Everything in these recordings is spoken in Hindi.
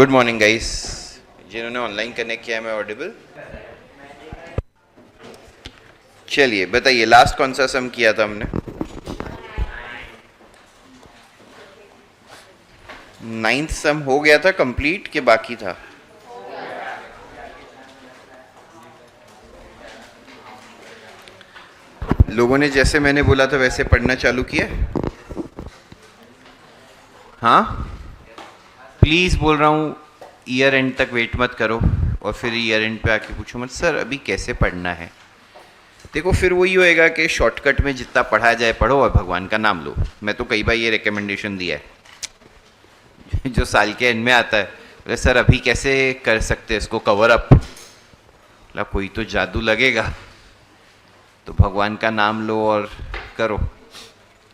Good morning guys. जिन्होंने ऑनलाइन कनेक्ट किया है, मैं ऑडिबल? चलिए बताइए, लास्ट कौन सा सम किया था हमने? नाइन्थ सम हो गया था कंप्लीट कि बाकी था? लोगों ने जैसे मैंने बोला था वैसे पढ़ना चालू किया? हाँ, प्लीज बोल रहा हूँ, ईयर एंड तक वेट मत करो और फिर ईयर एंड पे आके पूछो मत सर अभी कैसे पढ़ना है। देखो फिर वही होएगा कि शॉर्टकट में जितना पढ़ा जाए पढ़ो और भगवान का नाम लो। मैं तो कई बार ये रिकमेंडेशन दिया है जो साल के एंड में आता है, बोले सर अभी कैसे कर सकते हैं इसको कवर अप, मतलब कोई तो जादू लगेगा, तो भगवान का नाम लो और करो,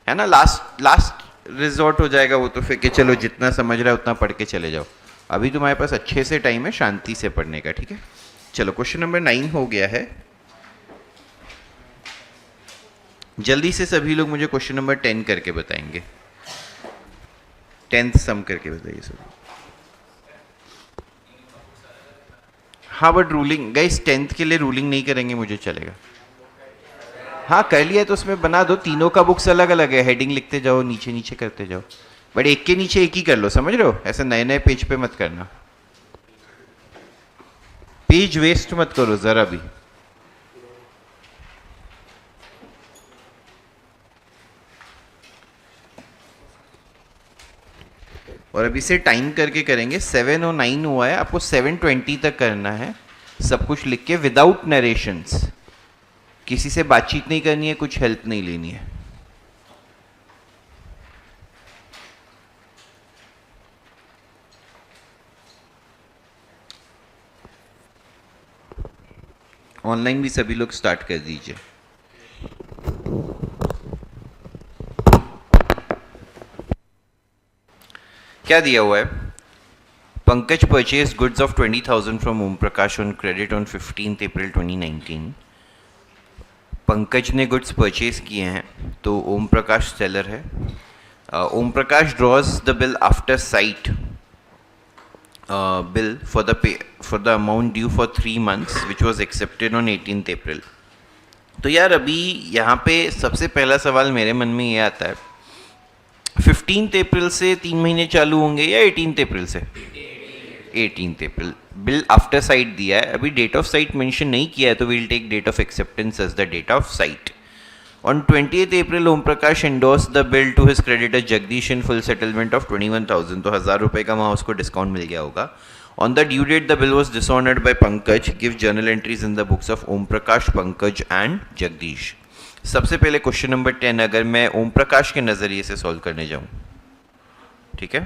है ना। लास्ट लास्ट रिजॉर्ट हो जाएगा वो तो, फिर कि चलो जितना समझ रहा है उतना पढ़ के चले जाओ। अभी तुम्हारे पास अच्छे से टाइम है शांति से पढ़ने का, ठीक है। चलो क्वेश्चन नंबर 9 हो गया है। जल्दी से सभी लोग मुझे क्वेश्चन नंबर 10 करके बताएंगे। 10th सम करके बताइए सभी। हाँ बट रूलिंग गाइस 10th के लिए रूलिंग नहीं करेंगे, मुझे चलेगा। हाँ कर लिया तो उसमें बना दो, तीनों का बुक्स अलग अलग है, हेडिंग लिखते जाओ नीचे नीचे करते जाओ, बट एक के नीचे एक ही कर लो, समझ रहे हो। ऐसे नए नए पेज पे मत करना, पेज वेस्ट मत करो जरा भी। और अभी से टाइम करके करेंगे। 7 और 9 हुआ है, आपको 7:20 तक करना है सब कुछ लिख के, विदाउट नरेशंस। किसी से बातचीत नहीं करनी है, कुछ हेल्प नहीं लेनी है। ऑनलाइन भी सभी लोग स्टार्ट कर दीजिए। क्या दिया हुआ है? Pankaj purchase goods of 20,000 from Om Prakash on credit on 15th April 2019। Pankaj ने गुड्स परचेज किए हैं तो ओम प्रकाश सेलर है। Om Prakash draws the bill after sight bill for the amount due for 3 months which was accepted on 18th April। तो यार अभी यहाँ पे सबसे पहला सवाल मेरे मन में ये आता है, 15th April से 3 महीने चालू होंगे या 18th April से? 18th April। Bill after site दिया है, अभी डेट ऑफ साइट मेंशन नहीं किया है, तो we'll take date of acceptance as the date of sight. On 20th April, Om Prakash endorsed the bill to his creditor Jagdish in full settlement of 21,000। तो 1,000 रुपए का वहाँ उसको डिस्काउंट मिल गया होगा। On the due date, the bill was dishonored by Pankaj। Give journal entries in the books of Om Prakash, Pankaj and Jagdish। सबसे पहले क्वेश्चन नंबर 10 अगर मैं ओम प्रकाश के नज़रिए से सॉल्व करने जाऊँ, ठीक है।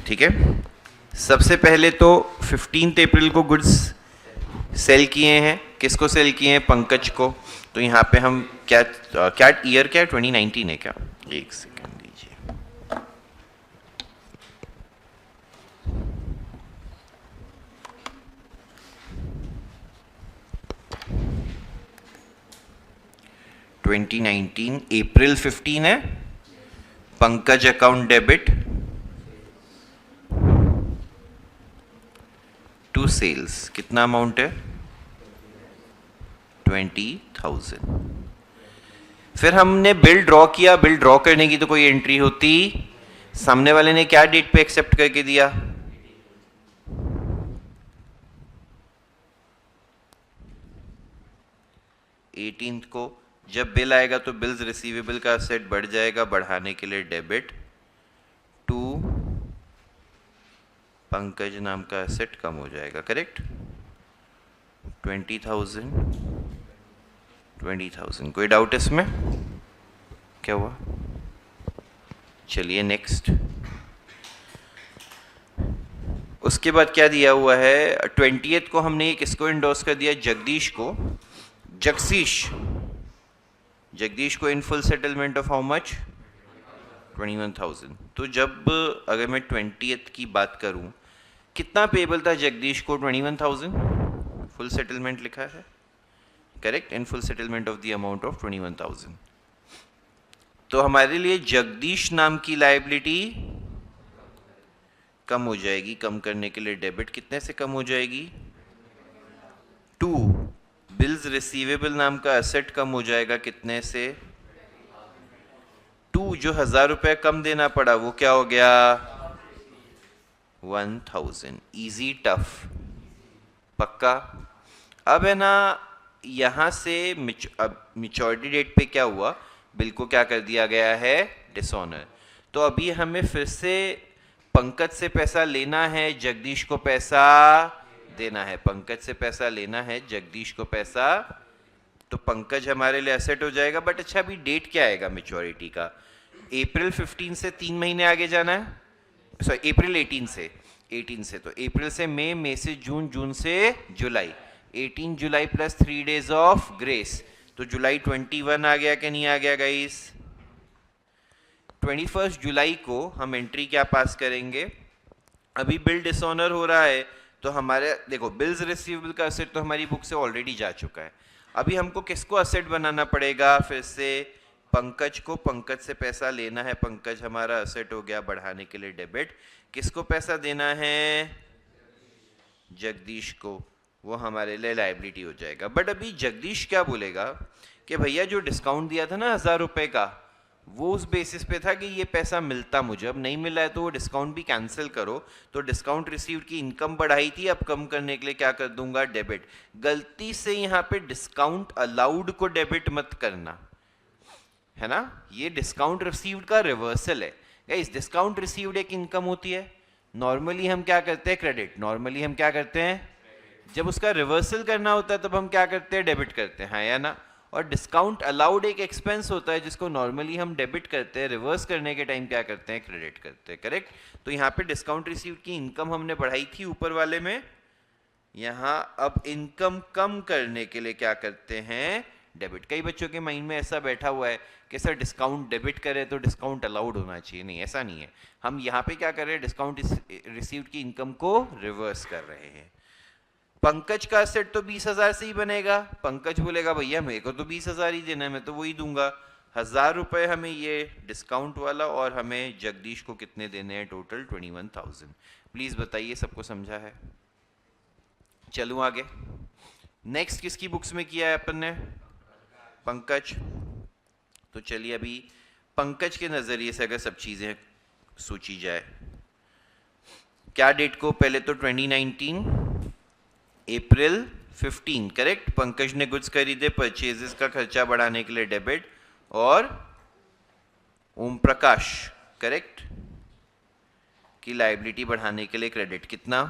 ठीक है, सबसे पहले तो 15th April को गुड्स सेल किए हैं। किसको सेल किए हैं? पंकज को। तो यहाँ पे हम क्या क्या ईयर क्या है? 2019 है क्या? एक सेकंड दीजिए। अप्रैल 15 है। Pankaj account debit to sales, कितना अमाउंट है? 20,000। फिर हमने बिल ड्रॉ किया। बिल ड्रॉ करने की तो कोई एंट्री होती, सामने वाले ने क्या डेट पे एक्सेप्ट करके दिया? 18th को। जब बिल आएगा तो बिल्स रिसीवेबल का सेट बढ़ जाएगा, बढ़ाने के लिए डेबिट टू पंकज नाम का एसेट कम हो जाएगा, करेक्ट। 20,000 20,000। कोई डाउट इसमें? क्या हुआ? चलिए नेक्स्ट। उसके बाद क्या दिया हुआ है? 20th को हमने किसको इंडोर्स कर दिया? जगदीश को। जगदीश को in full settlement of how much? 21,000। तो जब अगर मैं 20th की बात करूं, कितना पेबल था जगदीश को? 21,000। फुल सेटलमेंट लिखा है, correct, in full settlement of the amount of 21,000। तो हमारे लिए जगदीश नाम की लायबिलिटी कम हो जाएगी। कम करने के लिए डेबिट कितने से कम हो जाएगी? 2। बिल्स रिसीवेबल नाम का एसेट कम हो जाएगा कितने से? 2। जो 1000 रुपए कम देना पड़ा वो क्या हो गया? 1000। इजी टफ, पक्का। अब है ना, यहां से मिच्योरिटी डेट पे क्या हुआ? बिल को क्या कर दिया गया है? डिसऑनर। तो अभी हमें फिर से पंकज से पैसा लेना है, जगदीश को पैसा देना है। पंकज से पैसा लेना है, जगदीश को पैसा, तो पंकज हमारे लिए एसेट हो जाएगा। बट अच्छा, अभी डेट क्या आएगा मैच्योरिटी का? अप्रैल 15 से 3 महीने आगे जाना है, सॉरी अप्रैल 18 से। तो अप्रैल से मई, मई से जून, जून से जुलाई। 18 जुलाई प्लस 3 डेज ऑफ ग्रेस, तो जुलाई 21 आ गया कि नहीं आ गया गाइस? 21 जुलाई को हम एंट्री क्या पास करेंगे? अभी बिल डिसऑनर हो रहा है, तो हमारे देखो बिल्स रिसीवेबल का असेट तो हमारी बुक से ऑलरेडी जा चुका है। अभी हमको किसको असेट बनाना पड़ेगा? फिर से पंकज को। पंकज से पैसा लेना है, पंकज हमारा असेट हो गया, बढ़ाने के लिए डेबिट। किसको पैसा देना है? जगदीश को, वो हमारे लिए लायबिलिटी हो जाएगा। बट अभी जगदीश क्या बोलेगा कि भैया जो डिस्काउंट दिया था ना 1000 रुपए का, वो उस बेसिस पे था कि ये पैसा मिलता मुझे, अब नहीं मिला है तो वो डिस्काउंट भी कैंसिल करो। तो डिस्काउंट रिसीव्ड की इनकम बढ़ाई थी, अब कम करने के लिए क्या कर दूंगा? डेबिट। गलती से यहाँ पे डिस्काउंट अलाउड को डेबिट मत करना, है ना। ये डिस्काउंट रिसीव्ड का रिवर्सल है गाइस। डिस्काउंट रिसीव्ड एक इनकम होती है। नॉर्मली हम क्या करते हैं? क्रेडिट। नॉर्मली हम क्या करते हैं? जब उसका रिवर्सल करना होता है तब हम क्या करते हैं? डेबिट करते हैं, हाँ या ना। और डिस्काउंट अलाउड एक एक्सपेंस होता है जिसको नॉर्मली हम डेबिट करते हैं, रिवर्स करने के टाइम क्या करते हैं? क्रेडिट करते हैं, करेक्ट। तो यहाँ पे डिस्काउंट रिसीव्ड की इनकम हमने बढ़ाई थी ऊपर वाले में, यहाँ अब इनकम कम करने के लिए क्या करते हैं? डेबिट। कई बच्चों के माइंड में ऐसा बैठा हुआ है कि सर डिस्काउंट डेबिट करे तो डिस्काउंट अलाउड होना चाहिए। नहीं, ऐसा नहीं है। हम यहाँ पे क्या कर रहे हैं? डिस्काउंट रिसीव्ड की इनकम को रिवर्स कर रहे हैं। पंकज का सेट तो 20,000 से ही बनेगा। पंकज बोलेगा भैया मेरे को तो 20,000 ही देना है, मैं तो वही दूंगा। 1000 रुपए हमें ये डिस्काउंट वाला, और हमें जगदीश को कितने देने हैं? टोटल 21,000। प्लीज बताइए, सबको समझा है? चलूं आगे। नेक्स्ट किसकी बुक्स में किया है अपन ने? पंकज। तो चलिए अभी पंकज के नजरिए से अगर सब चीजें सोची जाए, क्या डेट को? पहले तो 2019 अप्रैल 15, करेक्ट। पंकज ने गुड्स खरीदे, परचेजेस का खर्चा बढ़ाने के लिए डेबिट, और ओम प्रकाश, करेक्ट, की लायबिलिटी बढ़ाने के लिए क्रेडिट। कितना?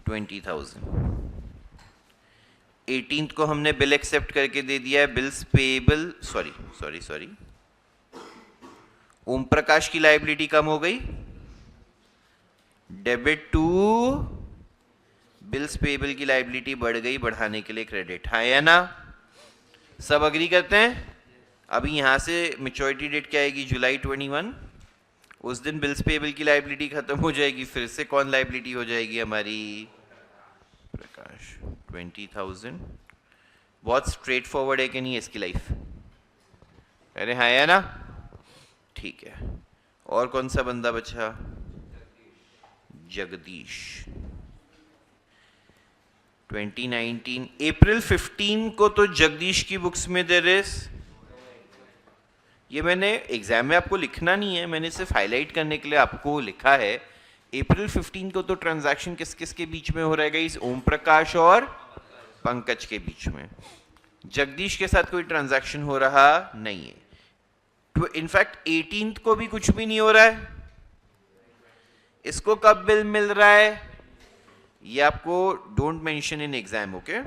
20,000। 18th को हमने बिल एक्सेप्ट करके दे दिया है, bills payable, sorry Om Prakash की लायबिलिटी कम हो गई, डेबिट टू बिल्स पेएबल की लायबिलिटी बढ़ गई, बढ़ाने के लिए क्रेडिट, हाँ या ना? सब अग्री करते हैं? अभी यहां से मैच्योरिटी डेट क्या आएगी? जुलाई 21। उस दिन बिल्स पेएबल की लायबिलिटी खत्म हो जाएगी, फिर से कौन लायबिलिटी हो जाएगी हमारी? प्रकाश। 20,000। बहुत स्ट्रेट फॉरवर्ड है कि नहीं इसकी लाइफ? अरे हाँ या ना? ठीक है। और कौन सा बंदा बचा? जगदीश। 2019 अप्रैल 15 को तो जगदीश की बुक्स में देयर इज, ये मैंने एग्जाम में आपको लिखना नहीं है, मैंने सिर्फ हाईलाइट करने के लिए आपको लिखा है। अप्रैल 15 को तो ट्रांजैक्शन किस किस के बीच में हो रहेगा? इस ओम प्रकाश और पंकज के बीच में। जगदीश के साथ कोई ट्रांजैक्शन हो रहा नहीं है। तो इनफैक्ट 18th को भी कुछ भी नहीं हो रहा है। इसको कब बिल मिल रहा है? ये आपको don't mention in exam, okay.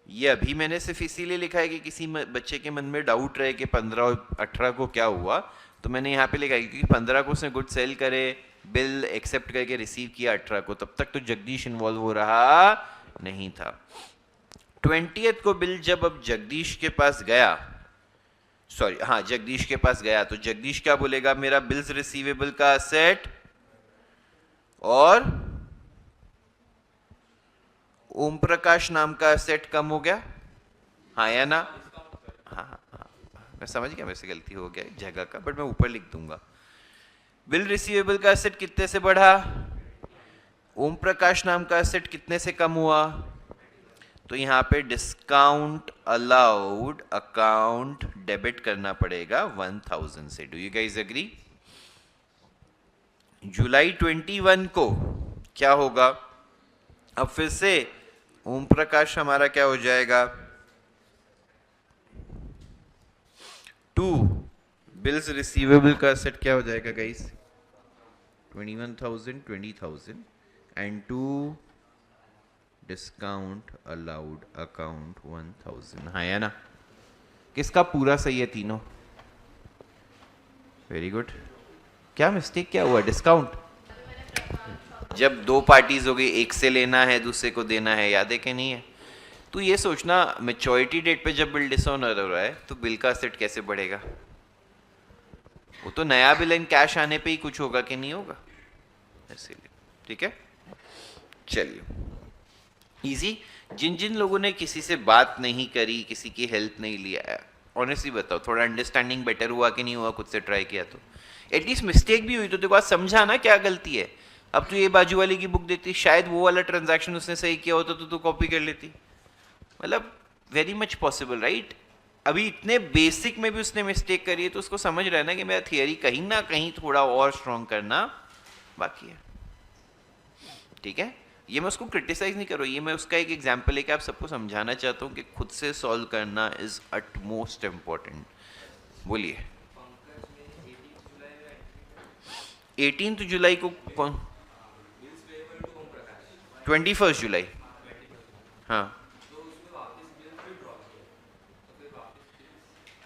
ये अभी मैंने सिर्फ इसीलिए लिखा है कि किसी बच्चे के मन में डाउट रहे कि 15 और 18 को क्या हुआ, तो मैंने यहाँ पे लिखा है क्योंकि 15 को उसने गुड सेल करे, बिल एक्सेप्ट करके रिसीव किया 18 को, तब तक तो जगदीश इन्वॉल्व हो रहा नहीं था। 20th को बिल जब अब जगदीश के पास गया, सॉरी हाँ जगदीश के पास गया, तो जगदीश क्या बोलेगा? मेरा बिल्स रिसीवेबल का सेट और ओम प्रकाश नाम का एसेट कम हो गया, हाँ या ना? हाँ हाँ हाँ, मैं समझ गया, मेरे से गलती हो गया एक जगह का, बट मैं ऊपर लिख दूंगा। बिल रिसीवेबल का एसेट कितने से बढ़ा? ओम प्रकाश नाम का एसेट कितने से कम हुआ? तो यहाँ पे डिस्काउंट अलाउड अकाउंट डेबिट करना पड़ेगा 1000 से। Do you guys agree? जुलाई 21 को क्या होगा? अब फिर से ओम प्रकाश हमारा क्या हो जाएगा? 2 बिल्स रिसीवेबल का सेट क्या हो जाएगा guys? 21,000 20,000 and 2 discount allowed account 1000। हाँ या ना? किसका पूरा सही है तीनों? Very good. क्या मिस्टेक क्या हुआ? डिस्काउंट जब दो पार्टीज हो गई, एक से लेना है दूसरे को देना है, याद है कि नहीं है? तो ये सोचना मैच्योरिटी डेट पे जब बिल डिसऑनर हो रहा है तो बिल का एसेट कैसे बढ़ेगा? वो तो नया बिल इन कैश आने पे ही कुछ होगा कि नहीं होगा, इसीलिए। ठीक है, चलिए इजी। जिन जिन लोगों ने किसी से बात नहीं करी, किसी की हेल्प नहीं लिया, ऑनेस्टली बताओ थोड़ा अंडरस्टैंडिंग बेटर हुआ कि नहीं हुआ? खुद से ट्राई किया तो एटलीस्ट मिस्टेक भी हुई तो देखो आज समझा ना क्या गलती है। अब तो ये बाजू वाले की बुक देती, शायद वो वाला ट्रांजैक्शन उसने सही किया होता तो तू कॉपी कर लेती। मतलब वेरी मच पॉसिबल, राइट? अभी इतने बेसिक में भी उसने मिस्टेक करी है तो उसको समझ रहा है ना कि मेरा थियरी कहीं ना कहीं थोड़ा और स्ट्रॉन्ग करना बाकी है। ठीक है, ये मैं उसको क्रिटिसाइज नहीं कर रहा हूँ, ये मैं उसका एक एग्जाम्पल है कि आप सबको समझाना चाहता हूँ कि खुद से सॉल्व करना इज अट मोस्ट इम्पोर्टेंट। बोलिए। 18 जुलाई को कौन? 21 जुलाई। हाँ,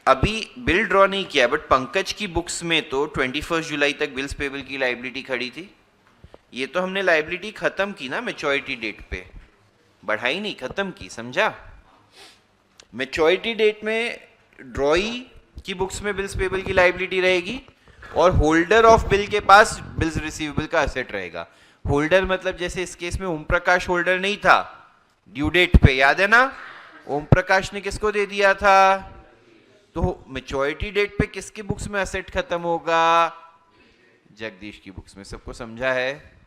अभी बिल ड्रॉ नहीं किया, बट पंकज की बुक्स में तो 21 जुलाई तक बिल्स पेबल की लाइबिलिटी खड़ी थी। ये तो हमने लाइबिलिटी खत्म की ना मैच्योरिटी डेट पे, बढ़ाई नहीं, खत्म की, समझा? मैच्योरिटी डेट में ड्रॉई की बुक्स में बिल्स पेबल की लाइबिलिटी रहेगी और होल्डर ऑफ बिल के पास बिल्स रिसीवेबल का एसेट रहेगा। होल्डर मतलब जैसे इस केस में ओम प्रकाश होल्डर नहीं था ड्यू डेट पे, याद है ना? ओम प्रकाश ने किसको दे दिया था? तो मैच्योरिटी डेट पे किसकी बुक्स में एसेट खत्म होगा? जगदीश की बुक्स में। सबको समझा है?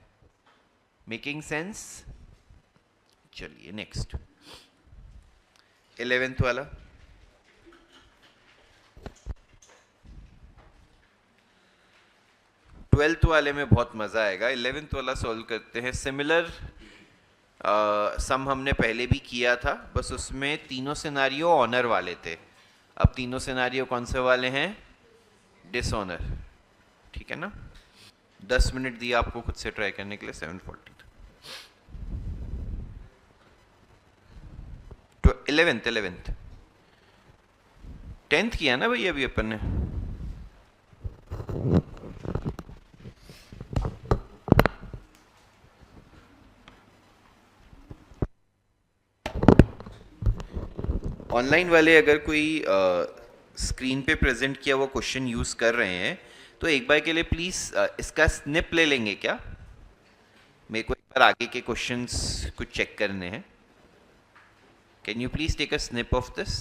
Making sense? चलिए नेक्स्ट 11th वाला। 12th वाले में बहुत मजा आएगा, 11th वाला सॉल्व करते हैं। सिमिलर सम हमने पहले भी किया था, बस उसमें तीनों सिनारियो ऑनर वाले थे। अब तीनों सिनारियो कौन से वाले हैं? डिसऑनर। ठीक है ना? 10 मिनट दिया आपको खुद से ट्राई करने के लिए। 7:40 तो 11th 10th किया ना भाई अभी अपन ने? ऑनलाइन वाले अगर कोई स्क्रीन पे प्रेजेंट किया हुआ क्वेश्चन यूज कर रहे हैं तो एक बार के लिए प्लीज इसका स्निप ले लेंगे क्या? मेरे को एक बार आगे के क्वेश्चंस कुछ चेक करने हैं। Can you please take a snip of this?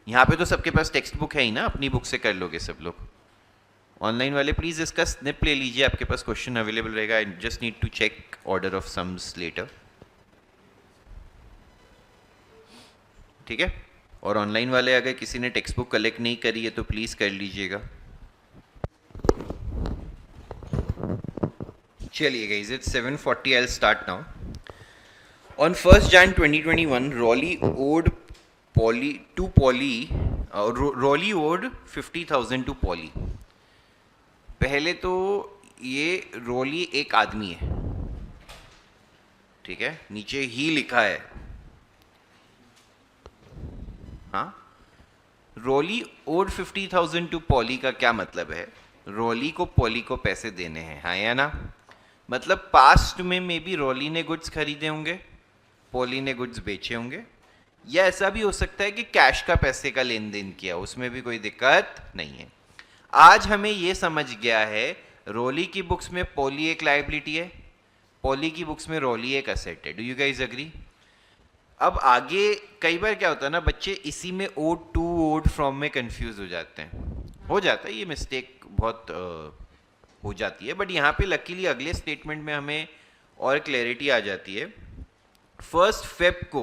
यहाँ पे तो सबके पास टेक्स्ट बुक है ही ना, अपनी बुक से कर लोगे सब लोग। ऑनलाइन वाले प्लीज इसका स्निप ले लीजिए, आपके पास क्वेश्चन अवेलेबल रहेगा। I just need to check order of sums letter. ठीक है, और ऑनलाइन वाले अगर किसी ने टेक्स्ट बुक कलेक्ट नहीं करी है तो प्लीज कर लीजिएगा। चलिए guys, it's 7:40, I will start now. On 1st Jan 2021, Raleigh owed Raleigh owed 50,000 to Polly। पहले तो ये रोली एक आदमी है, ठीक है, नीचे ही लिखा है। हाँ, रोली ओड 50,000 टू पॉली का क्या मतलब है? रोली को पॉली को पैसे देने हैं, हाँ या ना? मतलब पास्ट में मे बी रोली ने गुड्स खरीदे होंगे, पॉली ने गुड्स बेचे होंगे, या ऐसा भी हो सकता है कि कैश का पैसे का लेन देन किया, उसमें भी कोई दिक्कत नहीं है। आज हमें यह समझ गया है रोली की बुक्स में पॉली एक लायबिलिटी है, पॉली की बुक्स में रॉली एक असेट है। Do you guys agree? अब आगे कई बार क्या होता है ना, बच्चे इसी में ओड टू ओड फ्रॉम में कंफ्यूज हो जाते हैं, हो जाता है ये मिस्टेक बहुत हो जाती है, बट यहाँ पे लकीली अगले स्टेटमेंट में हमें और क्लैरिटी आ जाती है। 1st Feb को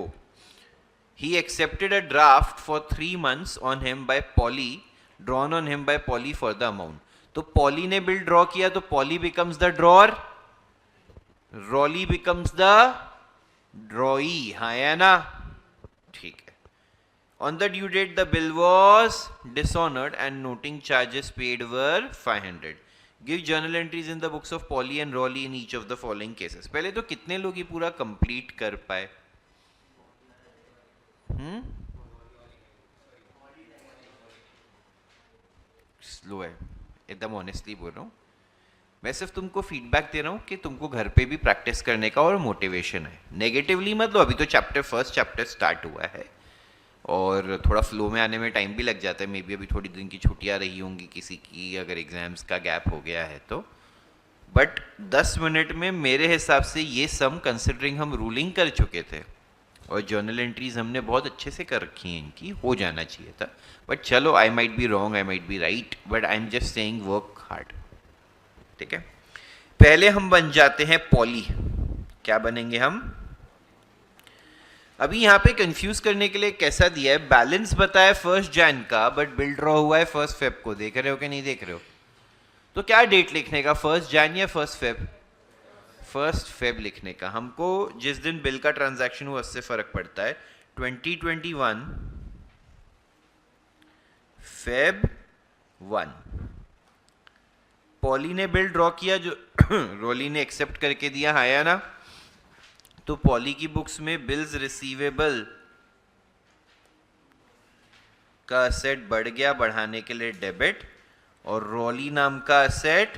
he accepted a draft for 3 months on him by Polly, drawn on him by Polly for the amount. तो पॉली ने बिल ड्रॉ किया तो poly becomes the drawer, really becomes the ड्रॉई, हाँ या ना? ठीक है। On the due date the bill was dishonored and noting charges paid were 500. Give journal entries in the books of Polly and Rolly in each of the following cases. पहले तो कितने लोग ये पूरा कंप्लीट कर पाए? स्लो है, एकदम ऑनेस्टली बोल रहा हूँ। मैं सिर्फ तुमको फीडबैक दे रहा हूँ कि तुमको घर पे भी प्रैक्टिस करने का और मोटिवेशन है। नेगेटिवली मत लो, अभी तो फर्स्ट चैप्टर स्टार्ट हुआ है और थोड़ा फ्लो में आने में टाइम भी लग जाता है। मे बी अभी थोड़ी दिन की छुट्टियाँ रही होंगी किसी की, अगर एग्जाम्स का गैप हो गया है तो, बट 10 मिनट में मेरे हिसाब से ये सम कंसिडरिंग हम रूलिंग कर चुके थे और जर्नल एंट्रीज हमने बहुत अच्छे से कर रखी हैं, इनकी हो जाना चाहिए था। बट चलो, I might be wrong, I might be right, but I am just saying work hard. ठीक है, पहले हम बन जाते हैं पॉली। क्या बनेंगे हम? अभी यहाँ पे कंफ्यूज करने के लिए कैसा दिया है, बैलेंस बताया 1 जैन का, बट बिल ड्रॉ हुआ है 1 फेब को। देख रहे हो कि नहीं देख रहे हो? तो क्या डेट लिखने का, 1 जैन या 1 फेब? 1 फेब लिखने का। हमको जिस दिन बिल का ट्रांजैक्शन हुआ उससे फर्क पड़ता है। 2021 फेब 1 पॉली ने बिल ड्रॉ किया, जो रोली ने एक्सेप्ट करके दिया, हाँ या ना? तो पॉली की बुक्स में बिल्स रिसीवेबल का असेट बढ़ गया, बढ़ाने के लिए डेबिट, और रोली नाम का असेट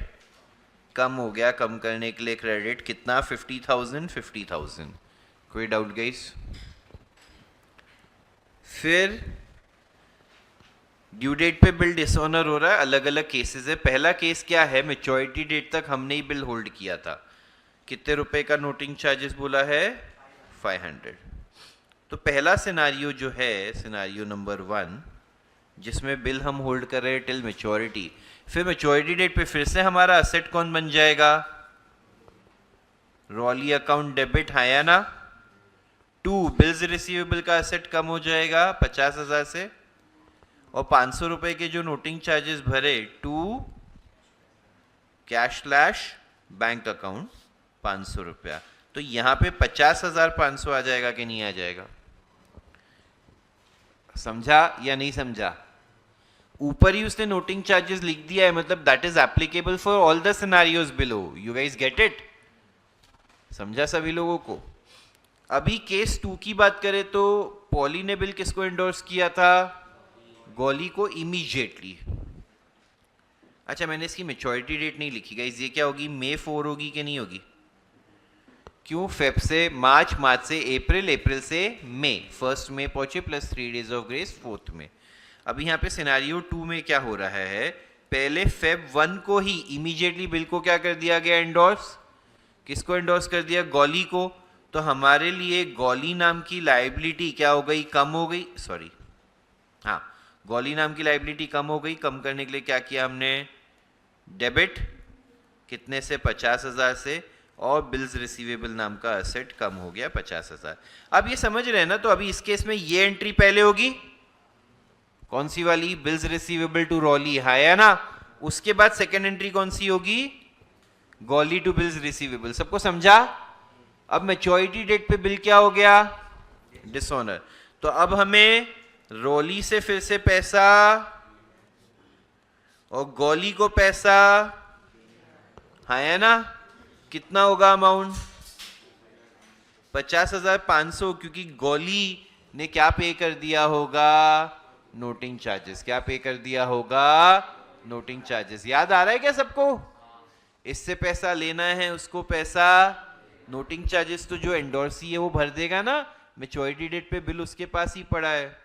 कम हो गया, कम करने के लिए क्रेडिट। कितना? 50,000 50,000। कोई डाउट गाइस? फिर ड्यू डेट पे बिल डिसऑनर हो रहा है, अलग अलग केसेस है। पहला केस क्या है, मैच्योरिटी डेट तक हमने ही बिल होल्ड किया था। कितने रुपए का नोटिंग चार्जेस बोला है? 500। तो पहला सिनारियो जो है, सिनारियो नंबर 1, जिसमें बिल हम होल्ड कर रहे हैं टिल मैच्योरिटी, फिर मैच्योरिटी डेट पे फिर से हमारा असेट कौन बन जाएगा? रॉली अकाउंट डेबिट, हाँ या ना? 2 बिल्स रिसीवेबल का असेट कम हो जाएगा 50,000 से, और 500 रुपए के जो नोटिंग चार्जेस भरे, 2 कैश स्लैश बैंक अकाउंट 500 रुपया। तो यहां पे 50,500 आ जाएगा कि नहीं आ जाएगा? समझा या नहीं समझा? ऊपर ही उसने नोटिंग चार्जेस लिख दिया है, मतलब that is applicable for all the scenarios below. You guys get it? समझा सभी लोगों को? अभी केस 2 की बात करें तो पॉली ने बिल किसको एंडोर्स किया था? गॉली को इमीडिएटली। अच्छा, मैंने इसकी मैच्योरिटी डेट नहीं लिखी गाइस, ये क्या होगी? मई 4 होगी कि नहीं होगी? क्यों? फेब से मार्च, मार्च से अप्रैल, अप्रैल से मई, 1 मई पहुंचे प्लस 3 डेज ऑफ ग्रेस 4 में। अब यहाँ पे सिनेरियो 2 में क्या हो रहा है, पहले फेब 1 को ही इमीडिएटली बिल को क्या कर दिया गया? एंडोर्स। किसको एंडोर्स कर दिया? गॉली को। तो हमारे लिए गॉली नाम की लाइबिलिटी क्या हो गई? कम हो गई। सॉरी, हाँ, गॉली नाम की लाइबिलिटी कम हो गई। कम करने के लिए क्या किया हमने? डेबिट कितने से? 50,000 से, और बिल्स रिसीवेबल नाम का असेट कम हो गया 50,000। अब ये समझ रहे हैं ना? तो अभी इस केस में ये एंट्री पहले होगी, कौन सी वाली? बिल्स रिसीवेबल टू रॉली, हाँ या ना? उसके बाद सेकेंड एंट्री कौन सी होगी? गॉली टू बिल्स रिसीवेबल। सबको समझा? अब मैच्योरिटी डेट पे बिल क्या हो गया? डिसऑनर। तो अब हमें रॉली से फिर से पैसा और गॉली को पैसा, हाँ है ना? कितना होगा अमाउंट? 50,500, क्योंकि गॉली ने क्या पे कर दिया होगा? Noting charges. क्या पे कर दिया होगा? Noting charges. याद आ रहा है क्या सबको? इससे पैसा लेना है, उसको पैसा, नोटिंग चार्जेस तो जो एंडोर्सी है वो भर देगा ना, मैच्योरिटी डेट पे बिल उसके पास ही पड़ा है।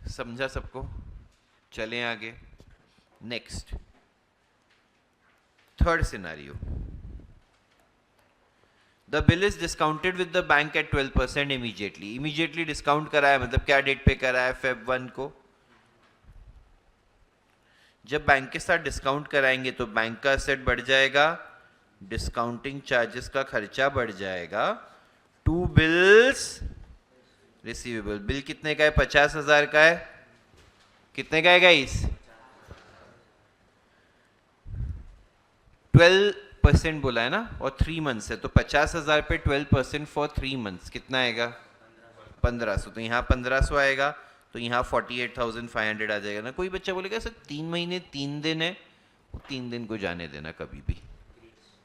समझा सबको? चलें आगे। Next, third scenario, the bill is discounted with the bank at 12% immediately. Immediately discount कराया मतलब क्या डेट पे कराया? Feb 1 को. जब बैंक के साथ डिस्काउंट कराएंगे तो बैंक का असेट बढ़ जाएगा, डिस्काउंटिंग चार्जेस का खर्चा बढ़ जाएगा. To bills receivable. बिल कितने का है? 50,000 का है. कितने का है गाइस? 12% बोला है ना, और 3 मंथ्स है तो 50,000 पे 12% फॉर 3 मंथ्स कितना आएगा? 1500. तो यहाँ 1500 आएगा, तो यहाँ 48,500 आ जाएगा ना. कोई बच्चा बोलेगा सर 3 महीने 3 दिन है, 3 दिन को जाने देना. कभी भी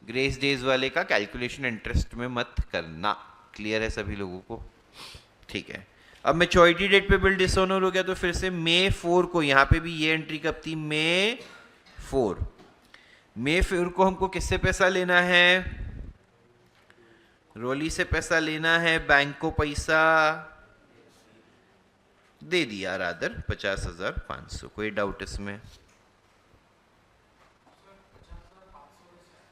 ग्रेस डेज वाले का कैलकुलेशन इंटरेस्ट में मत करना. क्लियर है सभी लोगों को? ठीक है. अब मैच्योरिटी डेट पे बिल डिसऑनर हो गया तो फिर से May 4 को, यहाँ पे भी ये एंट्री कब थी? May 4. May 4 को हमको किससे पैसा लेना है? रोली से पैसा लेना है. बैंक को पैसा दे दिया रादर 50,500. कोई डाउट इसमें?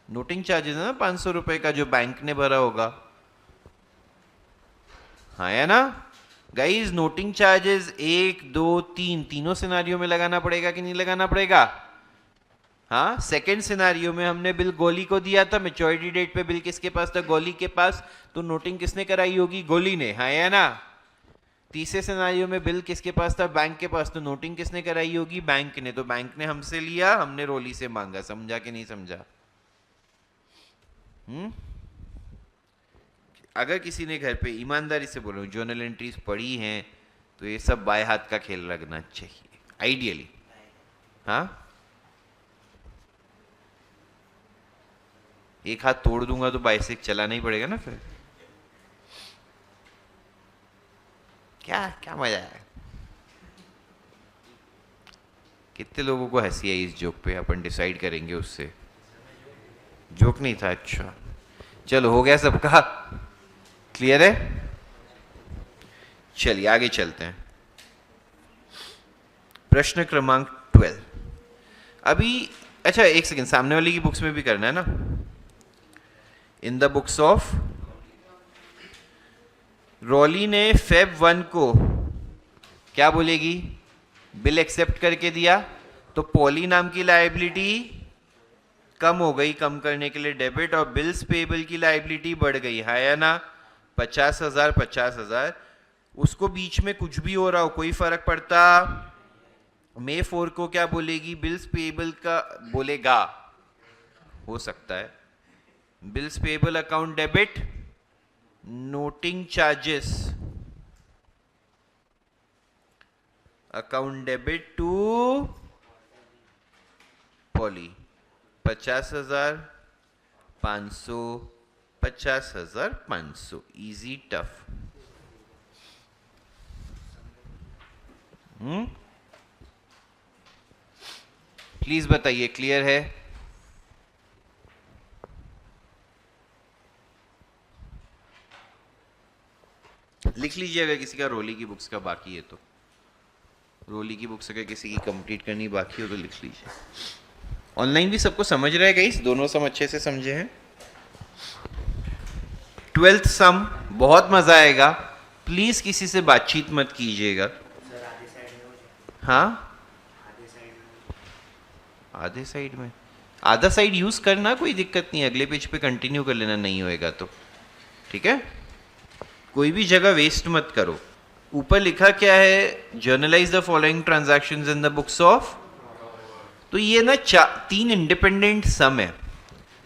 नोटिंग चार्जेस है ना 500 रुपए का जो बैंक ने भरा होगा. हाँ है ना गाइस? नोटिंग चार्जेस 1 2 3 तीनों सिनारियों में लगाना पड़ेगा कि नहीं लगाना पड़ेगा? हाँ. सेकेंड सिनारियो में हमने बिल गोली को दिया था. मैच्योरिटी डेट पे बिल किसके पास था? गोली के पास. तो नोटिंग किसने कराई होगी? गोली ने. हाँ है ना? तीसरे सिनारियो में बिल किसके पास था? बैंक के पास. तो नोटिंग किसने कराई होगी? बैंक ने. तो बैंक ने हमसे लिया, हमने रोली से मांगा. समझा कि नहीं समझा? अगर किसी ने घर पे ईमानदारी से बोलो जर्नल एंट्रीज पढ़ी हैं तो ये सब बाएं हाथ का खेल लगना चाहिए आइडियली. हाँ. एक हाथ तोड़ दूंगा तो बाइसिक चलाना ही पड़ेगा ना फिर. क्या क्या मजा है? कितने लोगों को हंसी आई इस जोक पे? अपन डिसाइड करेंगे उससे. जोक नहीं था. अच्छा चलो, हो गया सबका? क्लियर है? चलिए आगे चलते हैं. प्रश्न क्रमांक 12. अभी अच्छा एक सेकंड, सामने वाली की बुक्स में भी करना है ना. इन द बुक्स ऑफ रॉली ने Feb 1 को क्या बोलेगी? बिल एक्सेप्ट करके दिया तो पॉली नाम की लायबिलिटी कम हो गई. कम करने के लिए डेबिट, और बिल्स पेबल की लायबिलिटी बढ़ गई. है या ना? 50,000 50,000. उसको बीच में कुछ भी हो रहा हो कोई फर्क पड़ता? May 4 को क्या बोलेगी? बिल्स पेबल का बोलेगा. हो सकता है bills payable account debit, noting charges account debit to पॉली. 50,000 500 50,500. Easy tough. प्लीज बताइए क्लियर है? लिख लीजिए अगर किसी का रोली की बुक्स का बाकी है तो. रोली की बुक्स अगर किसी की कंप्लीट करनी बाकी हो तो लिख लीजिए. ऑनलाइन भी सबको समझ रहा है गाइस? दोनों सम अच्छे से समझे हैं? 12th सम बहुत मजा आएगा. प्लीज किसी से बातचीत मत कीजिएगा. हाँ आधे साइड में. आधा साइड यूज करना, कोई दिक्कत नहीं. अगले पेज पे कंटिन्यू कर लेना, नहीं होएगा तो. ठीक है. कोई भी जगह वेस्ट मत करो. ऊपर लिखा क्या है? Generalized the following transactions in the books of. तो ये ना 3 इंडिपेंडेंट सम है.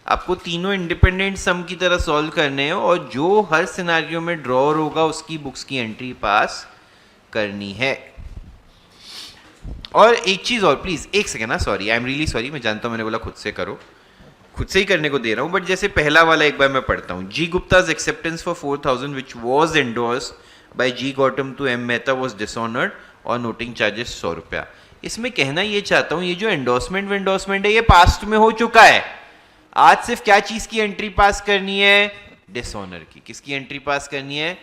आपको तीनों इंडिपेंडेंट सम की तरह सॉल्व करने हैं, और जो हर सिनारियो में ड्रॉर होगा उसकी बुक्स की एंट्री पास करनी है. और एक चीज और प्लीज, एक सेकेंड ना. Sorry, I am really sorry. मैं जानता हूं मैंने बोला खुद से करो, खुद से ही करने को दे रहा हूं, बट जैसे पहला वाला एक बार मैं पढ़ता हूं. G Gupta's acceptance for 4,000 which was endorsed by G Gautam to M Mehta was dishonoured और नोटिंग चार्जेस 100 रुपया. इसमें कहना ये चाहता हूं, ये जो एंडोर्समेंट है ये पास्ट में हो चुका है. आज सिर्फ क्या चीज की एंट्री पास करनी है? डिसऑनर की. किसकी एंट्री पास करनी है?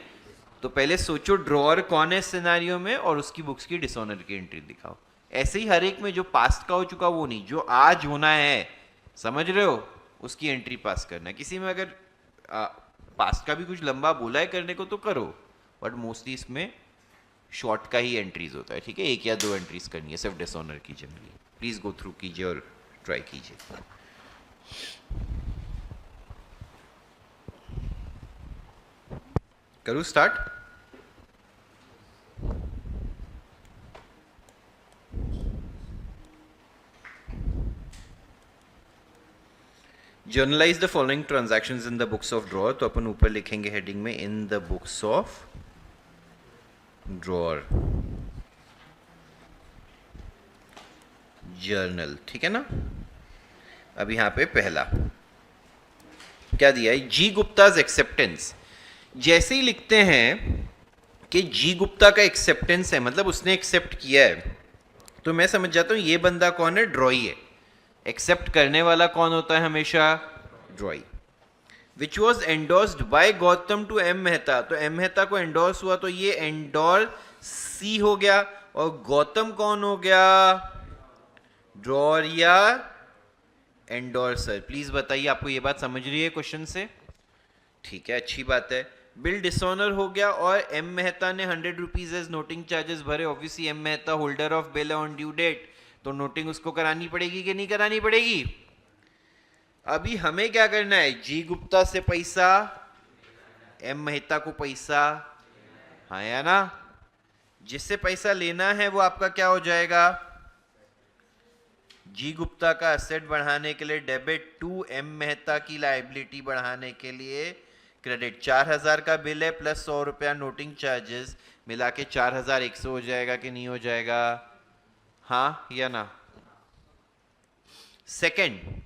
तो पहले सोचो ड्रॉअर कौन है सिनेरियो में, और उसकी बुक्स की डिसऑनर की एंट्री दिखाओ. ऐसे ही हर एक में जो पास्ट का हो चुका वो नहीं, जो आज होना है समझ रहे हो, उसकी एंट्री पास करना है। किसी में अगर पास्ट का भी कुछ लंबा बोला है करने को तो करो, बट मोस्टली इसमें शॉर्ट का ही एंट्रीज होता है, ठीक है, एक या दो एंट्रीज करनी है सिर्फ डिसऑनर की जनरली। प्लीज गो थ्रू कीजिए और ट्राई कीजिए। करूँ start? Generalized the following transactions in the books of drawer, तो अपन ऊपर लिखेंगे हेडिंग में इन the books of drawer journal, ठीक है ना। अब यहां पे पहला क्या दिया है, जी गुप्ताज एक्सेप्टेंस। जैसे ही लिखते हैं कि जी गुप्ता का एक्सेप्टेंस है, मतलब उसने एक्सेप्ट किया है, तो मैं समझ जाता हूं ये बंदा कौन है, ड्रॉई है। एक्सेप्ट करने वाला कौन होता है हमेशा, drawee. Which was endorsed by Gautam to M Mehta, तो एम मेहता को एंडोर्स हुआ, तो ये एंडोर्सी हो गया। और गौतम कौन हो गया, ड्रॉअर या एंडोर्सर। प्लीज बताइए आपको ये बात समझ रही है क्वेश्चन से, ठीक है, अच्छी बात है। बिल डिसऑनर हो गया और एम मेहता ने 100 रुपीज एज नोटिंग चार्जेस भरे। Obviously M Mehta holder of bill on due date, तो नोटिंग उसको करानी पड़ेगी कि नहीं करानी पड़ेगी। अभी हमें क्या करना है, जी गुप्ता से पैसा, एम मेहता को पैसा, हाँ या ना। जिससे पैसा लेना है वो आपका क्या हो जाएगा, जी गुप्ता का एसेट बढ़ाने के लिए डेबिट, टू एम मेहता की लायबिलिटी बढ़ाने के लिए क्रेडिट। 4000 का बिल है प्लस 100 रुपया नोटिंग चार्जेस, मिला के 4100 हो जाएगा कि नहीं हो जाएगा, हाँ या ना। सेकंड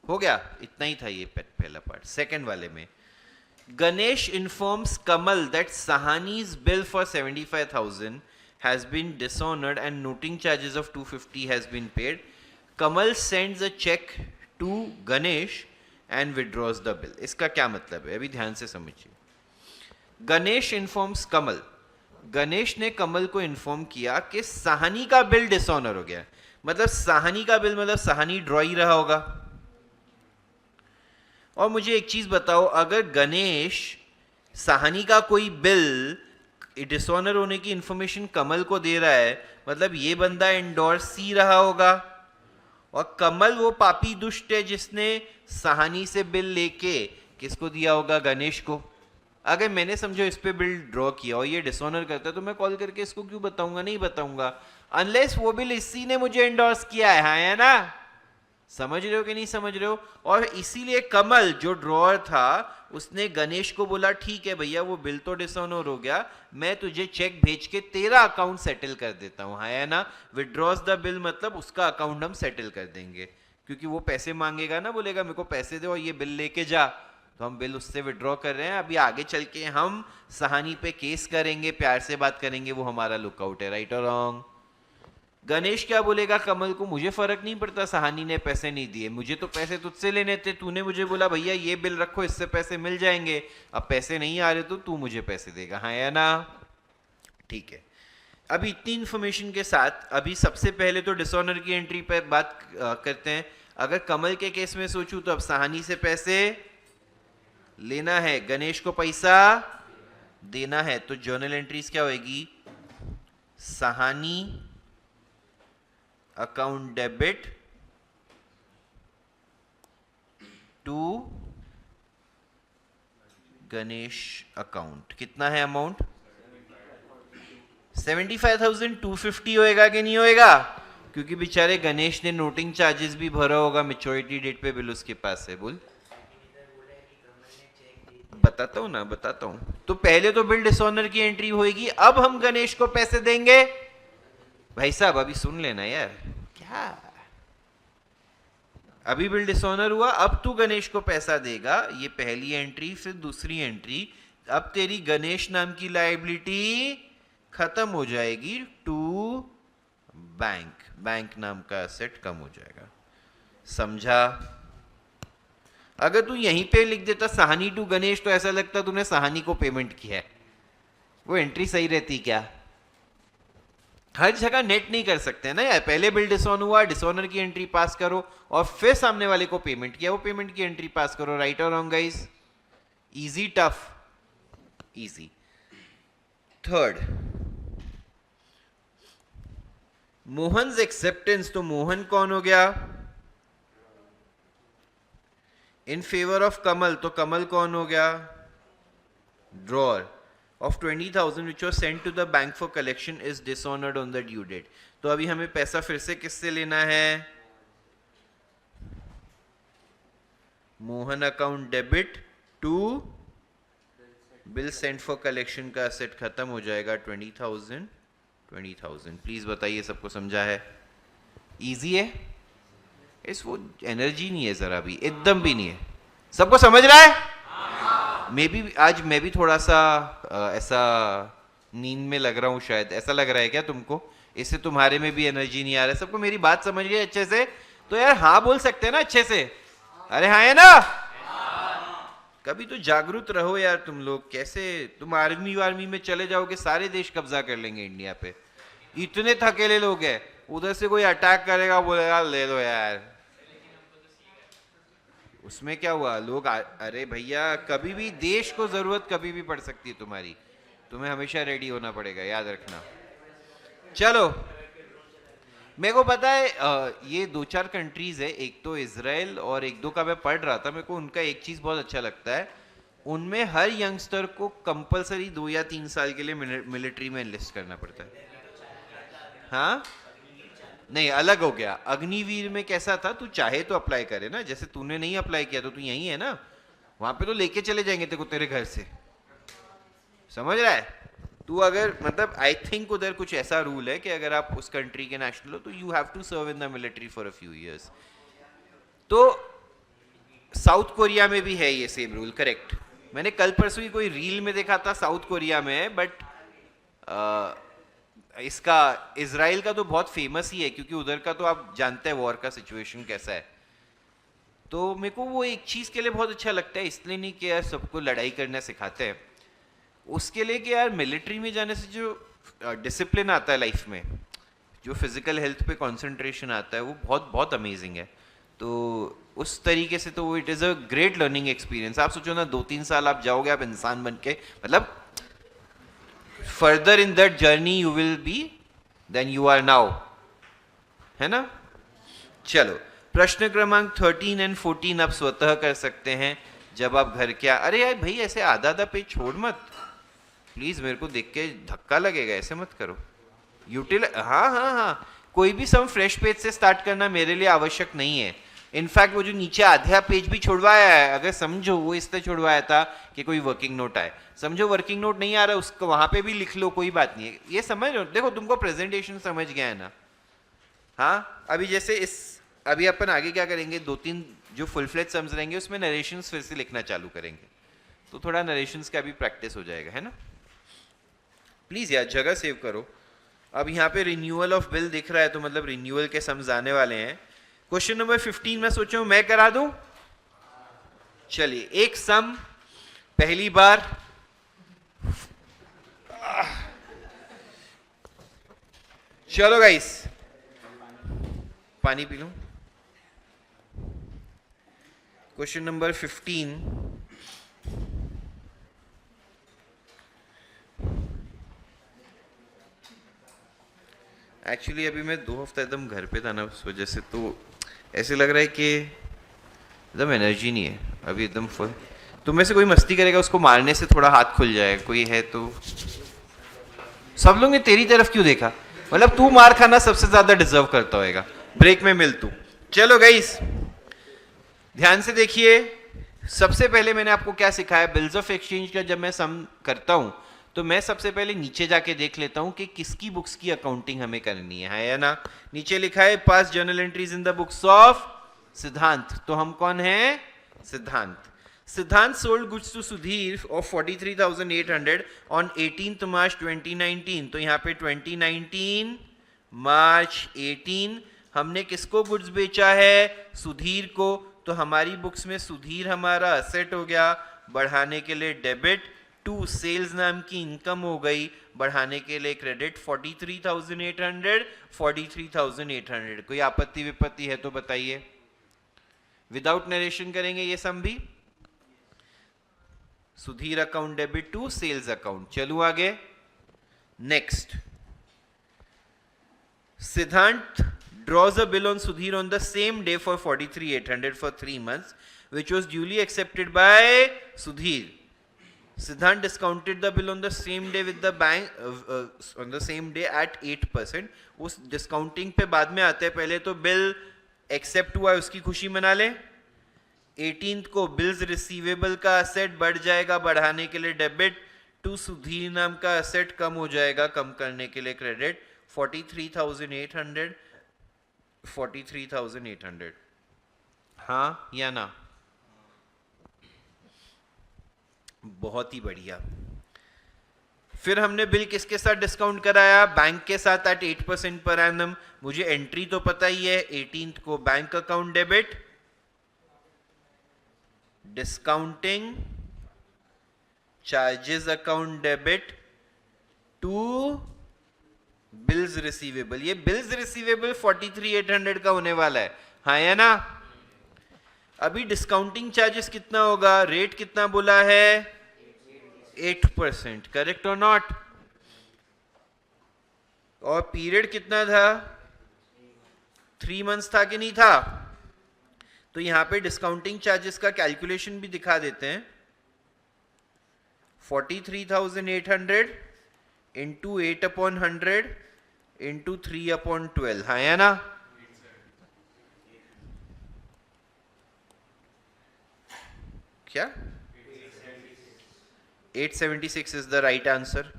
हो गया, इतना ही था ये पहला पार्ट। सेकंड वाले में Ganesh informs Kamal that Sahani's bill for 75,000 has been dishonored and noting charges of 250 has been paid. Kamal sends a check to Ganesh and withdraws the bill. इसका क्या मतलब है, अभी ध्यान से समझिए। गणेश इन्फॉर्म्स कमल, गणेश ने कमल को इन्फॉर्म किया कि साहनी का बिल डिसऑनर हो गया। मतलब साहनी का बिल मतलब साहनी ड्रॉई रहा होगा। और मुझे एक चीज बताओ, अगर गणेश साहनी का कोई बिल डिसऑनर होने की इंफॉर्मेशन कमल को दे रहा है, मतलब ये बंदा एंडोर्सी रहा होगा। और कमल वो पापी दुष्ट है जिसने साहनी से बिल लेके किसको दिया होगा, गणेश को। अगर मैंने समझो इस पे बिल ड्रॉ किया और ये डिसऑनर करता है, तो मैं कॉल करके इसको क्यों बताऊंगा, नहीं बताऊंगा, अनलेस वो बिल इसी ने मुझे एंडोर्स किया है, हाँ या ना। समझ रहे हो कि नहीं समझ रहे हो। और इसीलिए कमल जो ड्रॉअर था उसने गणेश को बोला, ठीक है भैया वो बिल तो डिसऑनर हो गया, मैं तुझे चेक भेज के तेरा अकाउंट सेटल कर देता हूं, हाँ या ना। विड्रॉज द बिल मतलब उसका अकाउंट हम सेटल कर देंगे, क्योंकि वो पैसे मांगेगा ना, बोलेगा मेरे को पैसे दो और ये बिल लेके जा, तो हम बिल उससे विड्रॉ कर रहे हैं। अभी आगे चल के हम सहानी पे केस करेंगे, प्यार से बात करेंगे, वो हमारा लुकआउट है, राइट और रॉन्ग। गणेश क्या बोलेगा कमल को, मुझे फर्क नहीं पड़ता सहानी ने पैसे नहीं दिए, मुझे तो पैसे तुझसे लेने थे, तूने मुझे बोला भैया ये बिल रखो इससे पैसे मिल जाएंगे, अब पैसे नहीं आ रहे तो तू मुझे पैसे देगा, हाँ या ना। ठीक है, अभी इतनी इंफॉर्मेशन के साथ अभी सबसे पहले तो डिसऑनर की एंट्री पर बात करते हैं। अगर कमल के केस में सोचूं तो अब सहानी से पैसे लेना है, गणेश को पैसा देना है, तो जर्नल एंट्रीज क्या होगी, Sahani account debit to Ganesh account. कितना है अमाउंट, 75,250 होएगा कि नहीं होएगा, क्योंकि बेचारे गणेश ने नोटिंग चार्जेस भी भरा होगा, मैच्योरिटी डेट पे बिल उसके पास है। बोल, बताता हूं ना, बताता हूं। तो पहले तो बिल डिसऑनर की एंट्री होएगी, अब हम गणेश को पैसे देंगे। भाई साहब अभी सुन लेना यार, क्या अभी बिल डिसऑनर हुआ, अब तू गणेश को पैसा देगा, ये पहली एंट्री। फिर दूसरी एंट्री, अब तेरी गणेश नाम की लायबिलिटी खत्म हो जाएगी टू बैंक, बैंक नाम का एसेट कम हो जाएगा, समझा। अगर तू यहीं पे लिख देता सहानी टू गणेश, तो ऐसा लगता तूने सहानी को पेमेंट किया है, वो एंट्री सही रहती क्या, हर जगह नेट नहीं कर सकते ना यार, पहले बिल डिसऑन हुआ, डिसऑनर की एंट्री पास करो और फिर सामने वाले को पेमेंट किया, वो पेमेंट की एंट्री पास करो। राइट और wrong guys? Easy tough? Easy. Third, Mohan's acceptance, तो मोहन कौन हो गया? इन फेवर ऑफ कमल, तो कमल कौन हो गया? Drawer of 20,000 which was sent to the bank for collection is dishonored on the due date. तो अभी हमें पैसा फिर से किससे लेना है? Mohan account debit to bill sent for collection का असेट खत्म हो जाएगा 20,000 20,000। प्लीज बताइए सबको समझा है? इजी है? इस वो एनर्जी नहीं है जरा भी, एकदम भी नहीं है। सबको समझ रहा है? मे बी आज मैं भी थोड़ा सा ऐसा नींद में लग रहा हूँ, शायद ऐसा लग रहा है क्या तुमको? इससे तुम्हारे में भी एनर्जी नहीं आ रहा है? सबको मेरी बात समझ रही है अच्छे से? तो यार हाँ बोल सकते हैं ना अच्छे से? अरे हाँ है ना? कभी तो जागरूक रहो यार तुम लोग। कैसे तुम आर्मी वार्मी में चले जाओगे, सारे देश कब्जा कर लेंगे इंडिया पे। इतने थकेले लोग हैं, उधर से कोई अटैक करेगा, बोलेगा ले लो यार, उसमें क्या हुआ? लोग अरे भैया कभी भी देश को जरूरत कभी भी पड़ सकती है तुम्हारी, तुम्हें हमेशा रेडी होना पड़ेगा, याद रखना। चलो, मेरे को पता है ये 2-4 कंट्रीज है, एक तो इजराइल और एक दो का मैं पढ़ रहा था, मेरे को उनका एक चीज बहुत अच्छा लगता है, उनमें हर यंगस्टर को कंपलसरी 2 या 3 साल के लिए मिलिट्री में एनलिस्ट करना पड़ता है। हाँ नहीं, अलग हो गया। अग्निवीर में कैसा था, तू चाहे तो अप्लाई करे ना, जैसे तूने नहीं अप्लाई किया तो तू यही है ना, वहां पे तो लेके चले जाएंगे तेरे को तेरे घर से, समझ रहा है? तू अगर मतलब आई थिंक उधर कुछ ऐसा रूल है कि अगर आप उस कंट्री के नेशनल हो तो you have to serve in the military for a few years. तो साउथ कोरिया में भी है ये सेम रूल, करेक्ट? मैंने कल परसों ही कोई रील में देखा था, साउथ कोरिया में है, बट इसका इजराइल का तो बहुत फेमस ही है, क्योंकि उधर का तो आप जानते हैं वॉर का सिचुएशन कैसा है। तो मेरे को वो एक चीज़ के लिए बहुत अच्छा लगता है, इसलिए नहीं कि यार सबको लड़ाई करना सिखाते हैं, उसके लिए कि यार मिलिट्री में जाने से जो डिसिप्लिन आता है लाइफ में, जो फिजिकल हेल्थ पे कंसंट्रेशन आता है, वो बहुत बहुत अमेजिंग है। तो उस तरीके से तो it is a great learning experience. आप सोचो ना, 2-3 साल आप जाओगे, आप इंसान बन के, मतलब further in that journey you will be than you are now, है ना? चलो, प्रश्न क्रमांक 13 और 14 आप स्वतः कर सकते हैं जब आप घर के अरे यार भाई ऐसे आधा आधा पेज छोड़ मत प्लीज, मेरे को देख के धक्का लगेगा, ऐसे मत करो। हाँ हाँ हाँ, कोई भी सम फ्रेश पेज से स्टार्ट करना मेरे लिए आवश्यक नहीं है। इनफैक्ट वो जो नीचे आधा पेज भी छुड़वाया है, अगर समझो वो इसलिए छुड़वाया था कि कोई वर्किंग नोट आए, समझो वर्किंग नोट नहीं आ रहा उसको वहां पे भी लिख लो, कोई बात नहीं है। ये समझ लो, देखो तुमको प्रेजेंटेशन समझ गया है ना? हाँ, अभी जैसे अभी अपन आगे क्या करेंगे, 2-3 जो फुल फ्लेज सम्स रहेंगे उसमें नरेशंस फिर से लिखना चालू करेंगे, तो थोड़ा नरेशंस का भी प्रैक्टिस हो जाएगा, है ना? प्लीज यार जगह सेव करो। अब यहाँ पे रिन्यूअल ऑफ बिल दिख रहा है, तो मतलब रिन्यूअल के सम्स आने वाले हैं। क्वेश्चन नंबर 15 में सोचो मैं करा दूं। चलिए, एक सम पहली बार चलो गाइस, पानी पी लूं। क्वेश्चन नंबर 15, एक्चुअली अभी मैं 2 हफ्ता एकदम घर पे था ना, उस वजह से तो ऐसे लग रहा है कि एकदम एनर्जी नहीं है अभी, एकदम फुल। तुम में से कोई मस्ती करेगा उसको मारने से थोड़ा हाथ खुल जाए, कोई है तो? सब लोग ने तेरी तरफ क्यों देखा? मतलब तू मार खाना सबसे ज्यादा डिजर्व करता होएगा, ब्रेक में मिल तू। चलो गाइस ध्यान से देखिए, सबसे पहले मैंने आपको क्या सिखाया, बिल्स ऑफ एक्सचेंज का जब मैं सम करता हूं तो मैं सबसे पहले नीचे जाके देख लेता हूं कि किसकी बुक्स की अकाउंटिंग हमें करनी है या ना? नीचे लिखा है pass journal entries in the books of Siddhant, तो हम कौन हैं? Siddhant. Siddhant sold goods to Sudhir of 43,800 on 18th March 2019, तो यहाँ पे 2019 मार्च 18 हमने किसको गुड्स बेचा है? सुधीर को। तो हमारी बुक्स में सुधीर हमारा असेट हो गया, बढ़ाने के लिए डेबिट, टू सेल्स नाम की इनकम हो गई, बढ़ाने के लिए क्रेडिट 43,800, 43,800। कोई आपत्ति विपत्ति है तो बताइए, विदाउट नरेशन करेंगे ये सम भी। Sudhir account debit to sales account. चलू आगे, next Siddhant draws a bill on Sudhir on the same day for 43,800 for 3 months, which was duly accepted by Sudhir. Siddhant discounted the bill on the same day with the bank on the same day at 8%. उस डिस्काउंटिंग पे बाद में आते हैं, पहले तो बिल एक्सेप्ट हुआ है उसकी खुशी मना ले। 18th को बिल्स रिसीवेबल का असेट बढ़ जाएगा, बढ़ाने के लिए डेबिट टू सुधीर नाम का असेट कम हो जाएगा, कम करने के लिए क्रेडिट 43,800, 43,800। हाँ या ना? बहुत ही बढ़िया। फिर हमने बिल किसके साथ डिस्काउंट कराया? बैंक के साथ एट 8% पर एनम। मुझे एंट्री तो पता ही है, 18th को bank account debit, discounting charges account debit to bills receivable. ये बिल्स रिसीवेबल 43,800 का होने वाला है, हाँ या ना? अभी डिस्काउंटिंग चार्जेस कितना होगा? रेट कितना बोला है? 8%, करेक्ट और नॉट? और पीरियड कितना था? 3 मंथ्स था कि नहीं था? तो यहां पे डिस्काउंटिंग चार्जेस का कैलकुलेशन भी दिखा देते हैं। 43,800 इंटू 8/100 इंटू 3/12, हाँ या ना? क्या 876 इज द राइट आंसर।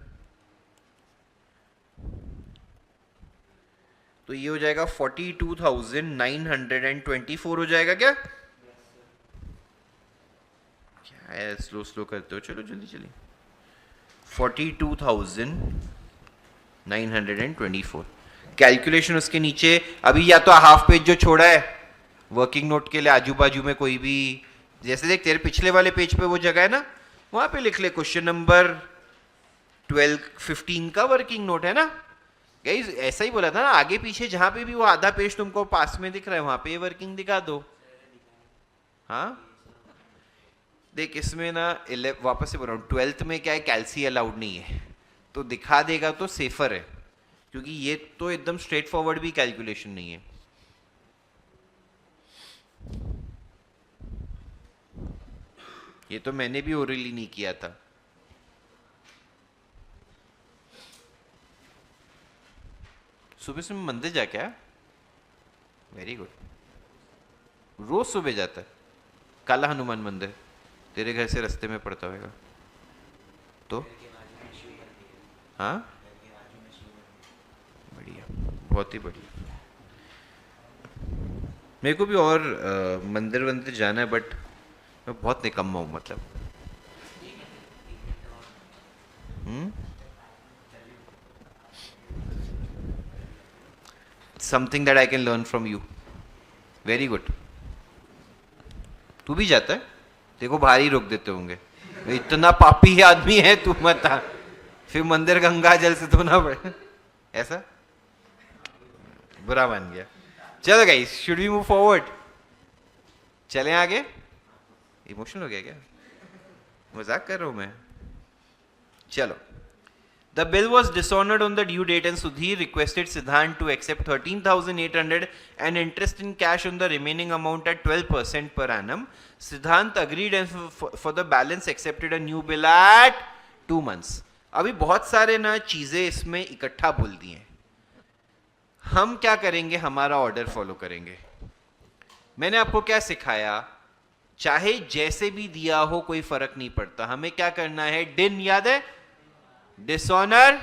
तो ये हो जाएगा 42,924 हो जाएगा क्या? क्या है, स्लो स्लो करते हो, चलो जल्दी चलिए। 42,924 कैलकुलेशन उसके नीचे। अभी या तो हाफ पेज जो छोड़ा है वर्किंग नोट के लिए, आजू बाजू में कोई भी, जैसे देख तेरे पिछले वाले पेज पे वो जगह है ना, वहां पे लिख ले क्वेश्चन नंबर 12-15 का वर्किंग नोट है ना। गाइस ऐसा ही बोला था ना, आगे पीछे जहां पे भी वो आधा पेज तुमको पास में दिख रहा है वहां पे ये वर्किंग दिखा दो। हाँ देख इसमें ना वापस से बोल रहा हूँ, 12th में क्या है, कैल्सी अलाउड नहीं है, तो दिखा देगा तो सेफर है, क्योंकि ये तो एकदम स्ट्रेट फॉरवर्ड भी कैलकुलेशन नहीं है। ये तो मैंने भी ओरली नहीं किया था। सुबह सुबह मंदिर जा क्या? वेरी गुड, रोज सुबह जाता है। काला हनुमान मंदिर तेरे घर से रास्ते में पड़ता होगा तो? हाँ बढ़िया, बहुत ही बढ़िया। मेरे को भी और मंदिर वंदिर जाना है, बट मैं बहुत निकम्मा हूँ, मतलब something that I can learn from you. Very good. तू भी जाता है? देखो भारी रोक देते होंगे, इतना पापी आदमी है तू, मत आ, फिर मंदिर गंगा जल से धोना पड़े, ऐसा बुरा मान गया। चलो guys, should we move forward? चलें आगे? इमोशनल हो गया क्या? मजाक कर रहा हूं मैं। चलो। The bill was dishonored on the due date and Sudhir requested Siddhant to accept 13,800 and interest in cash on the remaining amount at 12% per annum. Siddhant agreed and for the balance accepted a new bill at 2 months. अभी बहुत सारे ना चीजें इसमें इकट्ठा बोल दी हैं। हम क्या करेंगे, हमारा ऑर्डर फॉलो करेंगे। मैंने आपको क्या सिखाया, चाहे जैसे भी दिया हो कोई फर्क नहीं पड़ता, हमें क्या करना है, डिन याद है, dishonour,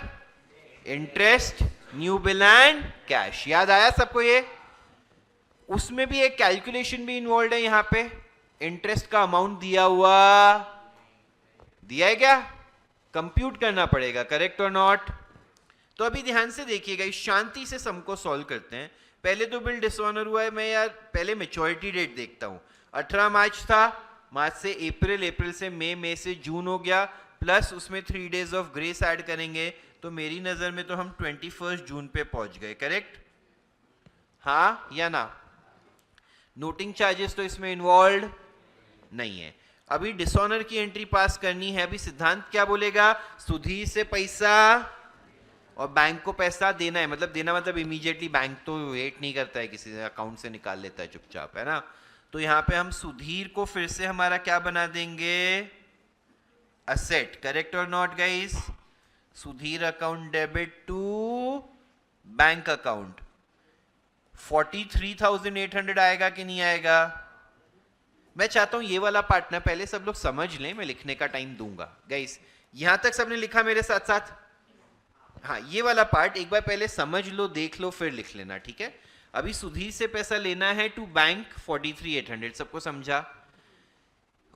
interest, new bill and cash, याद आया सबको? ये उसमें भी एक कैलकुलेशन भी इन्वॉल्व है। यहां पे इंटरेस्ट का अमाउंट दिया हुआ, दिया है क्या, कंप्यूट करना पड़ेगा, करेक्ट और नॉट? तो अभी ध्यान से देखिएगा, इस शांति से सम को सॉल्व करते हैं। पहले तो बिल डिसऑनर हुआ है, मैं यार पहले मैच्योरिटी डेट देखता हूं। 18 मार्च था, मार्च से अप्रैल, अप्रैल से मई, मई से जून हो गया, प्लस उसमें 3 days ऑफ ग्रेस ऐड करेंगे, तो मेरी नजर में तो हम 21 जून पे पहुंच गए, करेक्ट? हाँ या ना? नोटिंग चार्जेस तो इसमें इन्वॉल्व नहीं है। अभी डिसऑनर की एंट्री पास करनी है। अभी सिद्धांत क्या बोलेगा? सुधीर से पैसा और बैंक को पैसा देना है, मतलब देना मतलब इमीडिएटली, बैंक तो वेट नहीं करता है, किसी अकाउंट से निकाल लेता है चुपचाप, है ना? तो यहां पे हम सुधीर को फिर से हमारा क्या बना देंगे? असेट, करेक्ट और not guys? Sudhir account debit to bank account. 43,800 आएगा कि नहीं आएगा? मैं चाहता हूं ये वाला पार्ट ना पहले सब लोग समझ लें, मैं लिखने का टाइम दूंगा गाइस। यहां तक सबने लिखा मेरे साथ साथ? हाँ, ये वाला पार्ट एक बार पहले समझ लो, देख लो, फिर लिख लेना, ठीक है? अभी सुधीर से पैसा लेना है टू बैंक 43,800, सबको समझा?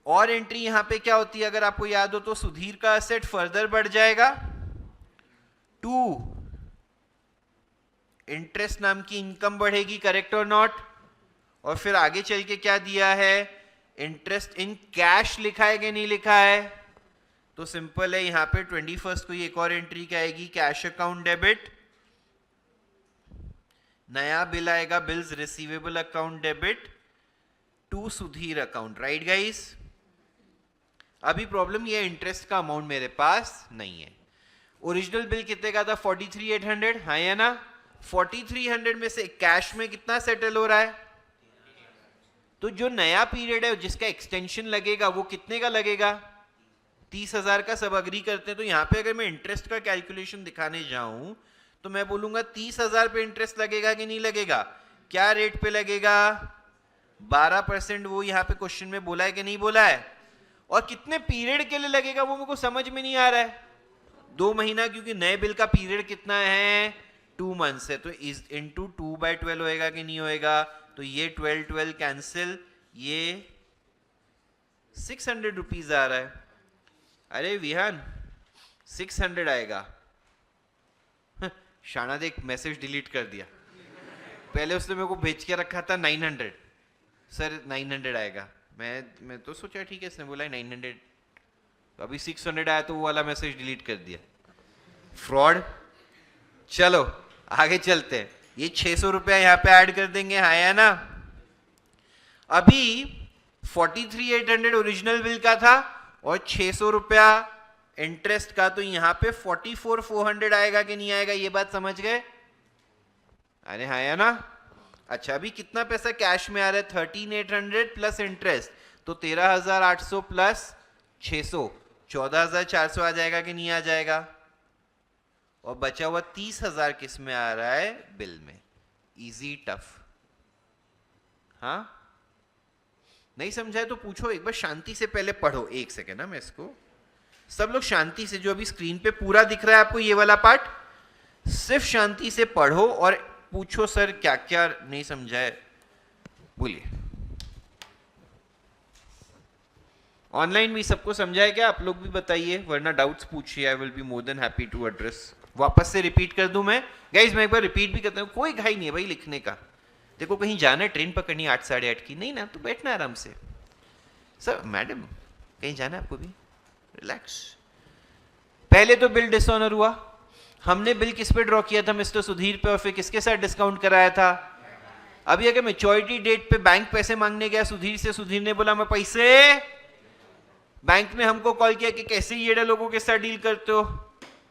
और एंट्री यहां पे क्या होती है अगर आपको याद हो तो? सुधीर का असेट फर्दर बढ़ जाएगा टू इंटरेस्ट नाम की इनकम बढ़ेगी, करेक्ट और नॉट? और फिर आगे चल के क्या दिया है? इंटरेस्ट इन कैश लिखा है कि नहीं लिखा है? तो सिंपल है, यहां पे 21 को एक और एंट्री क्या आएगी? Cash account debit. नया बिल आएगा, bills receivable account debit to Sudhir account, right guys? अभी प्रॉब्लम ये, इंटरेस्ट का अमाउंट मेरे पास नहीं है। ओरिजिनल बिल कितने का था? 43,800, हाँ या ना? 4300 में से कैश में कितना सेटल हो रहा है? तो जो नया पीरियड है जिसका एक्सटेंशन लगेगा वो कितने का लगेगा? 30,000 का। सब अग्री करते हैं? तो यहां पे अगर मैं इंटरेस्ट का कैलकुलेशन दिखाने जाऊं तो मैं बोलूंगा 30,000 पे इंटरेस्ट लगेगा कि नहीं लगेगा? क्या रेट पे लगेगा? 12%। वो यहां पे क्वेश्चन में बोला है कि नहीं बोला है? और कितने पीरियड के लिए लगेगा वो मेरे को समझ में नहीं आ रहा है। 2 महीना, क्योंकि नए बिल का पीरियड कितना है? 2 मंथ्स है, तो इज इंटू 2/12 होएगा कि नहीं होएगा? तो ये 12 कैंसिल, ये 600 रुपीज आ रहा है। अरे विहान 600 आएगा। शाना देख मैसेज डिलीट कर दिया, पहले उसने मेरे को भेज के रखा था 900, सर 900 आएगा। मैं तो सोचा ठीक है, इसने बोला है 900, तो अभी 600 आया तो वो वाला मैसेज डिलीट कर दिया। फ्रॉड। चलो आगे चलते हैं। ये 600 रुपया यहाँ पे ऐड कर देंगे, हाँ या ना? अभी 43,800 ओरिजिनल बिल का था और 600 रुपया इंटरेस्ट का, तो यहाँ पे 44,400 आएगा कि नहीं आएगा? ये बात समझ गए? अरे हाँ या ना? अच्छा, अभी कितना पैसा कैश में आ रहा है? 13,800 प्लस इंटरेस्ट, तो 13,800 प्लस 600, 14,400 आ जाएगा कि नहीं आ जाएगा? और बचा हुआ 30,000 किस में आ रहा है? बिल में। Easy tough? हाँ, नहीं समझा है तो पूछो एक बार, शांति से पहले पढ़ो। एक सेकेंड ना, मैं इसको, सब लोग शांति से, जो अभी स्क्रीन पे पूरा दिख रहा है आपको ये वाला पार्ट, सिर्फ शांति से पढ़ो और पूछो सर क्या क्या नहीं समझा है, बोलिए। ऑनलाइन भी सबको समझा है क्या? आप लोग भी बताइए, वरना डाउट्स पूछिए, I will be more than happy to address. वापस से रिपीट कर दूं मैं? गाइज मैं एक बार रिपीट भी करता हूं, कोई घाई नहीं है भाई लिखने का। देखो कहीं जाना है, ट्रेन पकड़नी 8 साढ़े 8 की, नहीं ना तो बैठना आराम से। सर मैडम कहीं जाना है आपको भी, रिलैक्स। पहले तो बिल डिसऑनर हुआ, हमने बिल किस पे ड्रॉ किया था? मिस्टर सुधीर पे, और फिर किसके साथ डिस्काउंट कराया था? अभी अगर मैच्योरिटी डेट पे बैंक पैसे मांगने गया सुधीर से, सुधीर ने बोला मैं पैसे, बैंक ने हमको कॉल किया कि कैसे ये लोगों के साथ डील करते हो।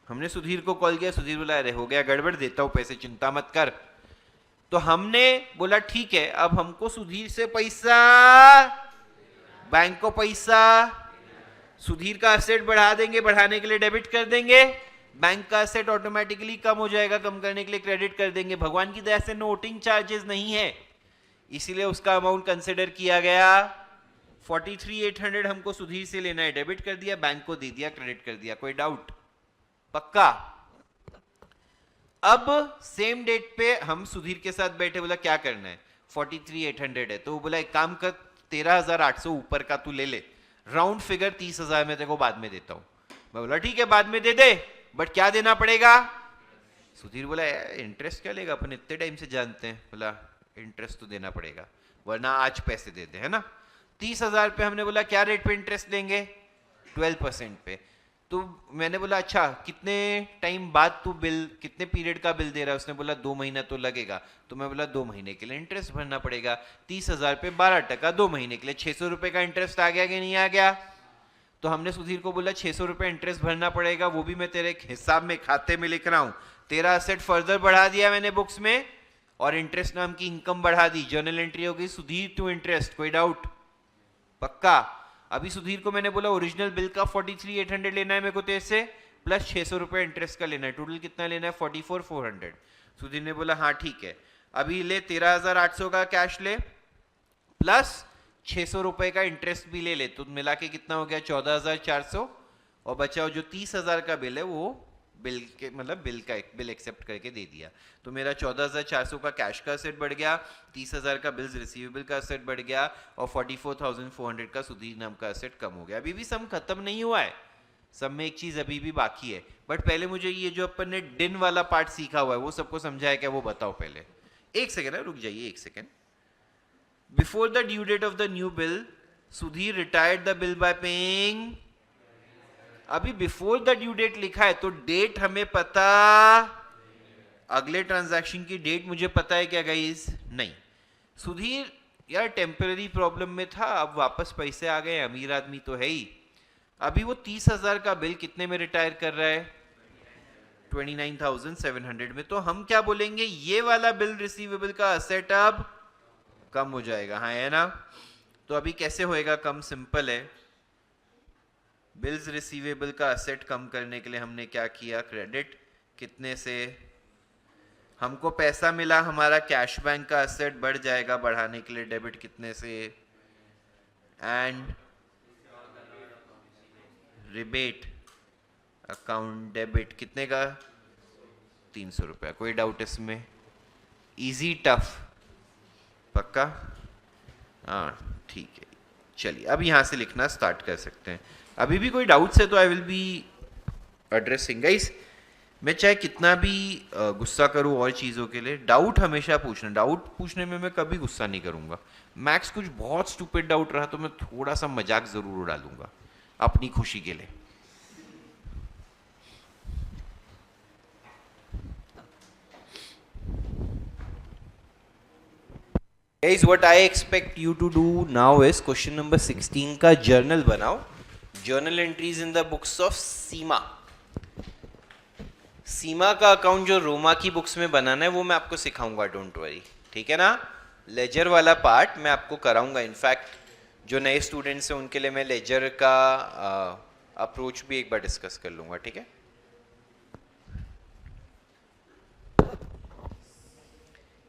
हमने सुधीर को कॉल किया, सुधीर बोला अरे हो गया गड़बड़, देता हूं पैसे, चिंता मत कर। तो हमने बोला ठीक है, अब हमको सुधीर से पैसा, बैंक को पैसा, सुधीर का एसेट बढ़ा देंगे, बढ़ाने के लिए डेबिट कर देंगे, बैंक का एसेट ऑटोमेटिकली कम हो जाएगा, कम करने के लिए क्रेडिट कर देंगे। भगवान की दया से नोटिंग चार्जेस नहीं है, इसीलिए उसका अमाउंट कंसिडर किया गया। 43,800 हमको सुधीर से लेना है, डेबिट कर दिया, बैंक को दे दिया, क्रेडिट कर दिया। कोई डाउट? पक्का? अब सेम डेट पे हम सुधीर के साथ बैठे, बोला क्या करना है? 43,800 है, तो वो बोला एक काम कर, 13,800 ऊपर का तू ले ले, राउंड फिगर 30,000 में तेरे को बाद में देता हूं। मैं बोला ठीक है बाद में दे दे, बट क्या देना पड़ेगा? सुधीर बोला इंटरेस्ट क्या लेगा, अपन इतने टाइम से जानते हैं। बोला इंटरेस्ट तो देना पड़ेगा, वरना आज पैसे दे दे, है ना? 30,000 पे हमने बोला क्या रेट पे इंटरेस्ट लेंगे? 12% पे। तो तो मैंने बोला अच्छा कितने टाइम बाद तू बिल, कितने पीरियड का बिल दे रहा है? उसने बोला 2 महीना तो लगेगा। तो मैं बोला 2 महीने के लिए इंटरेस्ट भरना पड़ेगा, 30,000 पे 12%, 2 महीने के लिए 600 रुपए का इंटरेस्ट आ गया कि नहीं आ गया? तो हमने सुधीर को बोला 600 रुपए इंटरेस्ट भरना पड़ेगा, वो भी मैं तेरे हिसाब में खाते में लिख रहा हूं। तेरा असेट फर्दर बढ़ा दिया मैंने बुक्स में, और इंटरेस्ट नाम की इनकम बढ़ा दी। जर्नल एंट्री हो गई सुधीर टू इंटरेस्ट। कोई डाउट? पक्का? अभी सुधीर को मैंने बोला ओरिजिनल बिल का 43,800 लेना है मेरे को तेरे से, प्लस 600 रुपए इंटरेस्ट का लेना है, टोटल कितना लेना है? 44,400। सुधीर ने बोला हाँ ठीक है। अभी ले 13,800 का कैश ले, प्लस 600 रुपए का इंटरेस्ट भी ले ले, तो मिला के कितना हो गया? 14,400। और बचा जो 30,000 का बिल है वो बिल के मतलब बिल एक्सेप्ट करके दे दिया। तो मेरा 14,400 का कैश का असेट बढ़ गया, 30,000 का बिल्स रिसीवेबल का असेट बढ़ गया, और 44,400 का सुधीर नाम का असेट कम हो गया। अभी भी सम खत्म नहीं हुआ है, सब में एक चीज अभी भी बाकी है। बट पहले मुझे ये जो अपन ने डिन वाला पार्ट सीखा हुआ है वो सबको समझाया क्या, वो बताओ पहले। एक सेकेंड, रुक जाइए एक second. Before the due date of the new bill, Sudhir retired the bill by paying. अभी बिफोर द ड्यू डेट लिखा है तो डेट हमें पता, अगले ट्रांजैक्शन की डेट मुझे पता है क्या गाइस? नहीं। सुधीर यार टेम्पररी प्रॉब्लम में था, अब वापस पैसे आ गए, अमीर आदमी तो है ही। अभी वो 30,000 का बिल कितने में रिटायर कर रहा है? 29,700 में। तो हम क्या बोलेंगे, ये वाला बिल रिसीवेबल का असेट अब कम हो जाएगा, हाँ है ना? तो अभी कैसे होएगा कम? सिंपल है। बिल्स रिसीवेबल का असेट कम करने के लिए हमने क्या किया? क्रेडिट कितने से? हमको पैसा मिला, हमारा कैश बैंक का असेट बढ़ जाएगा बढ़ाने के लिए, डेबिट कितने से? एंड रिबेट अकाउंट डेबिट कितने का? 300 रुपया। कोई डाउट इसमें? Easy tough? पक्का? हाँ ठीक है, चलिए अब यहां से लिखना स्टार्ट कर सकते हैं। अभी भी कोई डाउट्स है तो आई विल बी एड्रेसिंग। गाइस मैं चाहे कितना भी गुस्सा करूं और चीज़ों के लिए, डाउट हमेशा पूछना। डाउट पूछने में मैं कभी गुस्सा नहीं करूंगा। मैक्स कुछ बहुत स्टूपिड डाउट रहा तो मैं थोड़ा सा मजाक जरूर उड़ा लूंगा अपनी खुशी के लिए। Guys, what I expect you to do now is question number 16 का जर्नल बनाओ। Journal entries in the books of Seema. Seema का अकाउंट जो रोमा की बुक्स में बनाना है वो मैं आपको सिखाऊंगा, डोंट वरी, ठीक है ना? लेजर वाला पार्ट मैं आपको कराऊंगा। इनफैक्ट जो नए स्टूडेंट्स हैं उनके लिए मैं लेजर का अप्रोच भी एक बार डिस्कस कर लूंगा, ठीक है?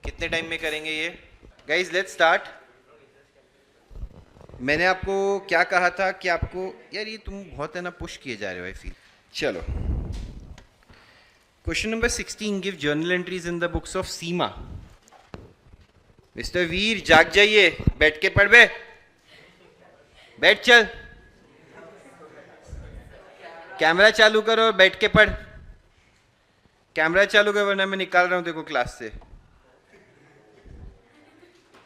कितने टाइम में करेंगे ये? Guys let's start. मैंने आपको क्या कहा था कि आपको, यार ये तुम बहुत है ना पुश किए जा रहे हो आई फील। चलो question number 16, give journal entries in the books of Seema. Mister Veer जाग जाइए, बैठ के पढ़ बे, बैठ चल, कैमरा चालू करो और बैठ के पढ़। कैमरा चालू कर वरना मैं निकाल रहा हूं देखो क्लास से।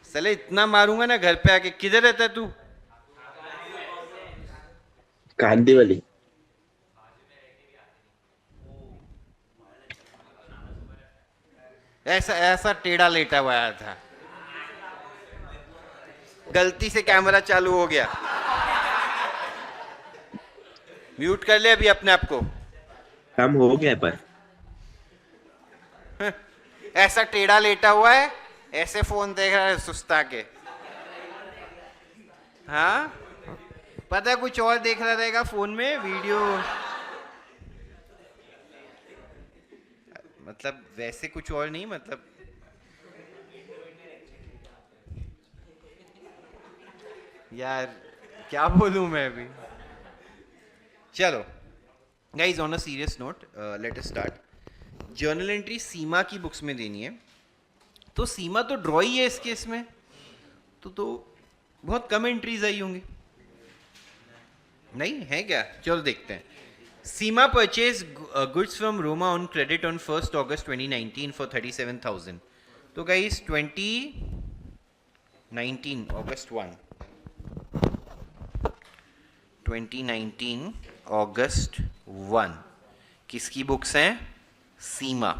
चले इतना मारूंगा ना घर पे आके। किधर रहता है तू? कांदीवली। ऐसा ऐसा टेढ़ा लेटा हुआ था, गलती से कैमरा चालू हो गया। म्यूट कर ले अभी अपने आप को। काम हो गया पर ऐसा टेढ़ा लेटा हुआ है, ऐसे फोन देख रहा है सुस्ता के। हाँ पता है कुछ और देख रहा रहेगा फोन में वीडियो, मतलब वैसे कुछ और नहीं, मतलब यार क्या बोलूं मैं अभी। चलो guys on a serious note let us start. Journal entry Seema की बुक्स में देनी है, तो सीमा तो ड्रॉ ही है इस केस में, तो बहुत कम एंट्रीज आई होंगी, नहीं है क्या? चलो देखते हैं। Seema purchase goods from Roma on credit on 1 August 2019 for 37,000। तो गाइस 2019 August 1, 2019 अगस्त 1 किसकी बुक्स हैं? सीमा।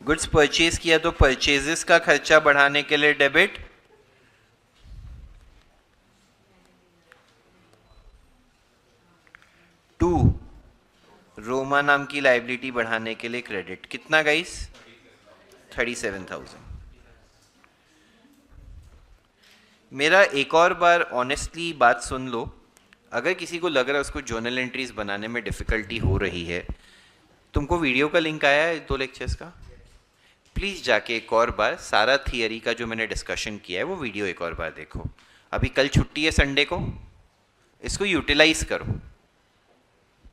गुड्स परचेज किया तो परचेजेस का खर्चा बढ़ाने के लिए डेबिट, टू रोमा नाम की लाइबिलिटी बढ़ाने के लिए क्रेडिट। कितना गाइस? 37,000। मेरा एक और बार ऑनेस्टली बात सुन लो, अगर किसी को लग रहा है उसको जर्नल एंट्रीज बनाने में डिफिकल्टी हो रही है, तुमको वीडियो का लिंक आया है 2 लेक्चर्स का, प्लीज़ जाके एक और बार सारा थियरी का जो मैंने डिस्कशन किया है वो वीडियो एक और बार देखो। अभी कल छुट्टी है संडे को, इसको यूटिलाइज करो।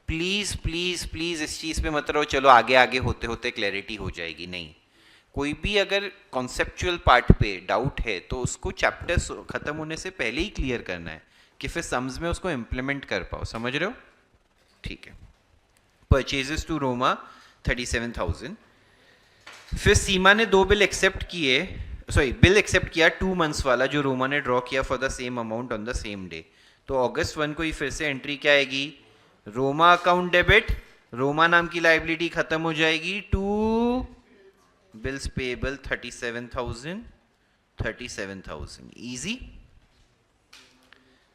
प्लीज़ प्लीज़ प्लीज़ इस चीज़ पे मत रहो चलो आगे आगे होते होते क्लैरिटी हो जाएगी, नहीं। कोई भी अगर कॉन्सेप्चुअल पार्ट पे डाउट है तो उसको चैप्टर्स ख़त्म होने से पहले ही क्लियर करना है कि फिर सम्स में उसको इम्प्लीमेंट कर पाओ। समझ रहे हो? ठीक है। Purchases to Roma 37,000। फिर सीमा ने 2 बिल एक्सेप्ट किए, बिल एक्सेप्ट किया 2 मंथ्स वाला जो रोमा ने ड्रॉ किया for the same amount on the same day. तो अगस्त 1 को ही फिर से एंट्री क्या आएगी? रोमा अकाउंट डेबिट, रोमा नाम की लाइबिलिटी खत्म हो जाएगी, to bills payable 37,000 easy.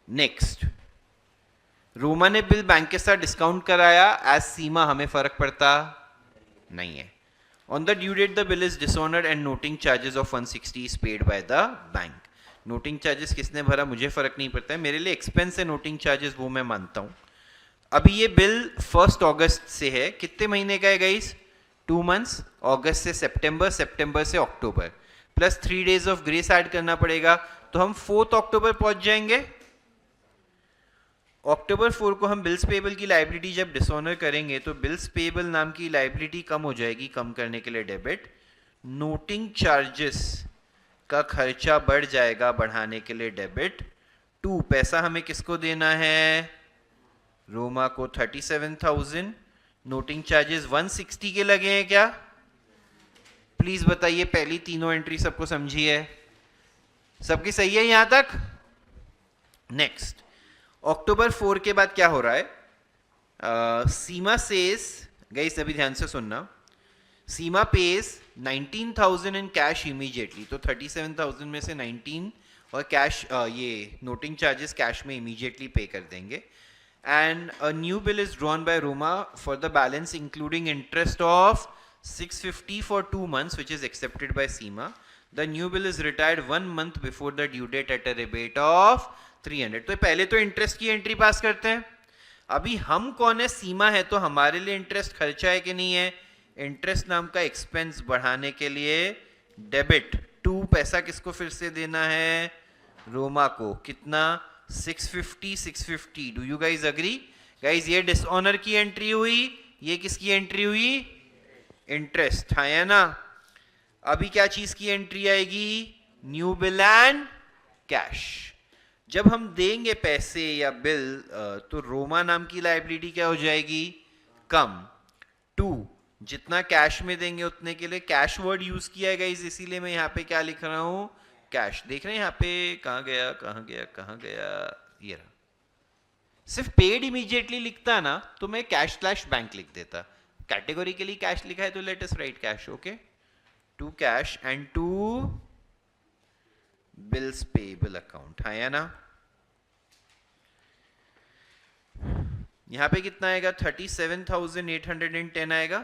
Next, Roma ने बिल बैंक के साथ डिस्काउंट कराया, एज सीमा हमें फर्क पड़ता नहीं है। On the due date the bill is dishonoured and noting charges of 160 is paid by the bank. Noting charges किसने भरा मुझे फर्क नहीं पड़ता है, मेरे लिए एक्सपेंस है नोटिंग चार्जेस, वो मैं मानता हूं। अभी ये बिल 1 अगस्त से है, कितने महीने का है गाइस? 2 मंथ्स, अगस्त से सितंबर, सितंबर से अक्टूबर, plus 3 days of grace add करना पड़ेगा, तो हम 4 अक्टूबर पहुंच जाएंगे। अक्टूबर 4 को हम बिल्स पेएबल की लाइबिलिटी जब डिसऑनर करेंगे तो बिल्स पेएबल नाम की लाइबिलिटी कम हो जाएगी, कम करने के लिए डेबिट, नोटिंग चार्जेस का खर्चा बढ़ जाएगा, बढ़ाने के लिए डेबिट, टू पैसा हमें किसको देना है? रोमा को 37,000, नोटिंग चार्जेस 160 के लगे हैं क्या? प्लीज बताइए, पहली तीनों एंट्री सबको समझी है? सबकी सही है यहां तक? नेक्स्ट, अक्टूबर 4 के बाद क्या हो रहा है? सीमा सेज, गाइस अभी ध्यान से सुनना, सीमा पेज 19,000 इन कैश इमीडिएटली, तो 37,000 में से 19 और कैश ये नोटिंग चार्जेस कैश में इमीडिएटली पे कर देंगे। And a new bill is drawn by Roma for the balance including interest of 650 for 2 months which is accepted by Seema. The new bill is retired 1 month before the due date at a rebate of 300. तो पहले तो इंटरेस्ट की एंट्री पास करते हैं। अभी हम कौन है? सीमा है, तो हमारे लिए इंटरेस्ट खर्चा है कि नहीं है? इंटरेस्ट नाम का एक्सपेंस बढ़ाने के लिए डेबिट, टू पैसा किसको फिर से देना है? रोमा को। कितना? 650। Do you guys agree? Guys ये डिसऑनर की एंट्री हुई, ये किसकी एंट्री हुई? इंटरेस्ट, है ना? अभी क्या चीज की एंट्री आएगी? New bill and cash. जब हम देंगे पैसे या बिल तो रोमा नाम की लाइबिलिटी क्या हो जाएगी? कम। टू, जितना कैश में देंगे उतने के लिए, कैश वर्ड यूज किया है गाइस, इसीलिए मैं यहाँ पे क्या लिख रहा हूं? कैश। देख रहे हैं यहाँ पे? कहाँ गया कहाँ गया कहाँ गया? ये रहा। सिर्फ पेड इमीडिएटली लिखता ना तो मैं कैश स्लैश बैंक लिख देता, कैटेगरी के लिए कैश लिखा है तो let us write cash. Okay, to cash and to bills payable account, है ना? यहां पे कितना आएगा? 37,810 आएगा।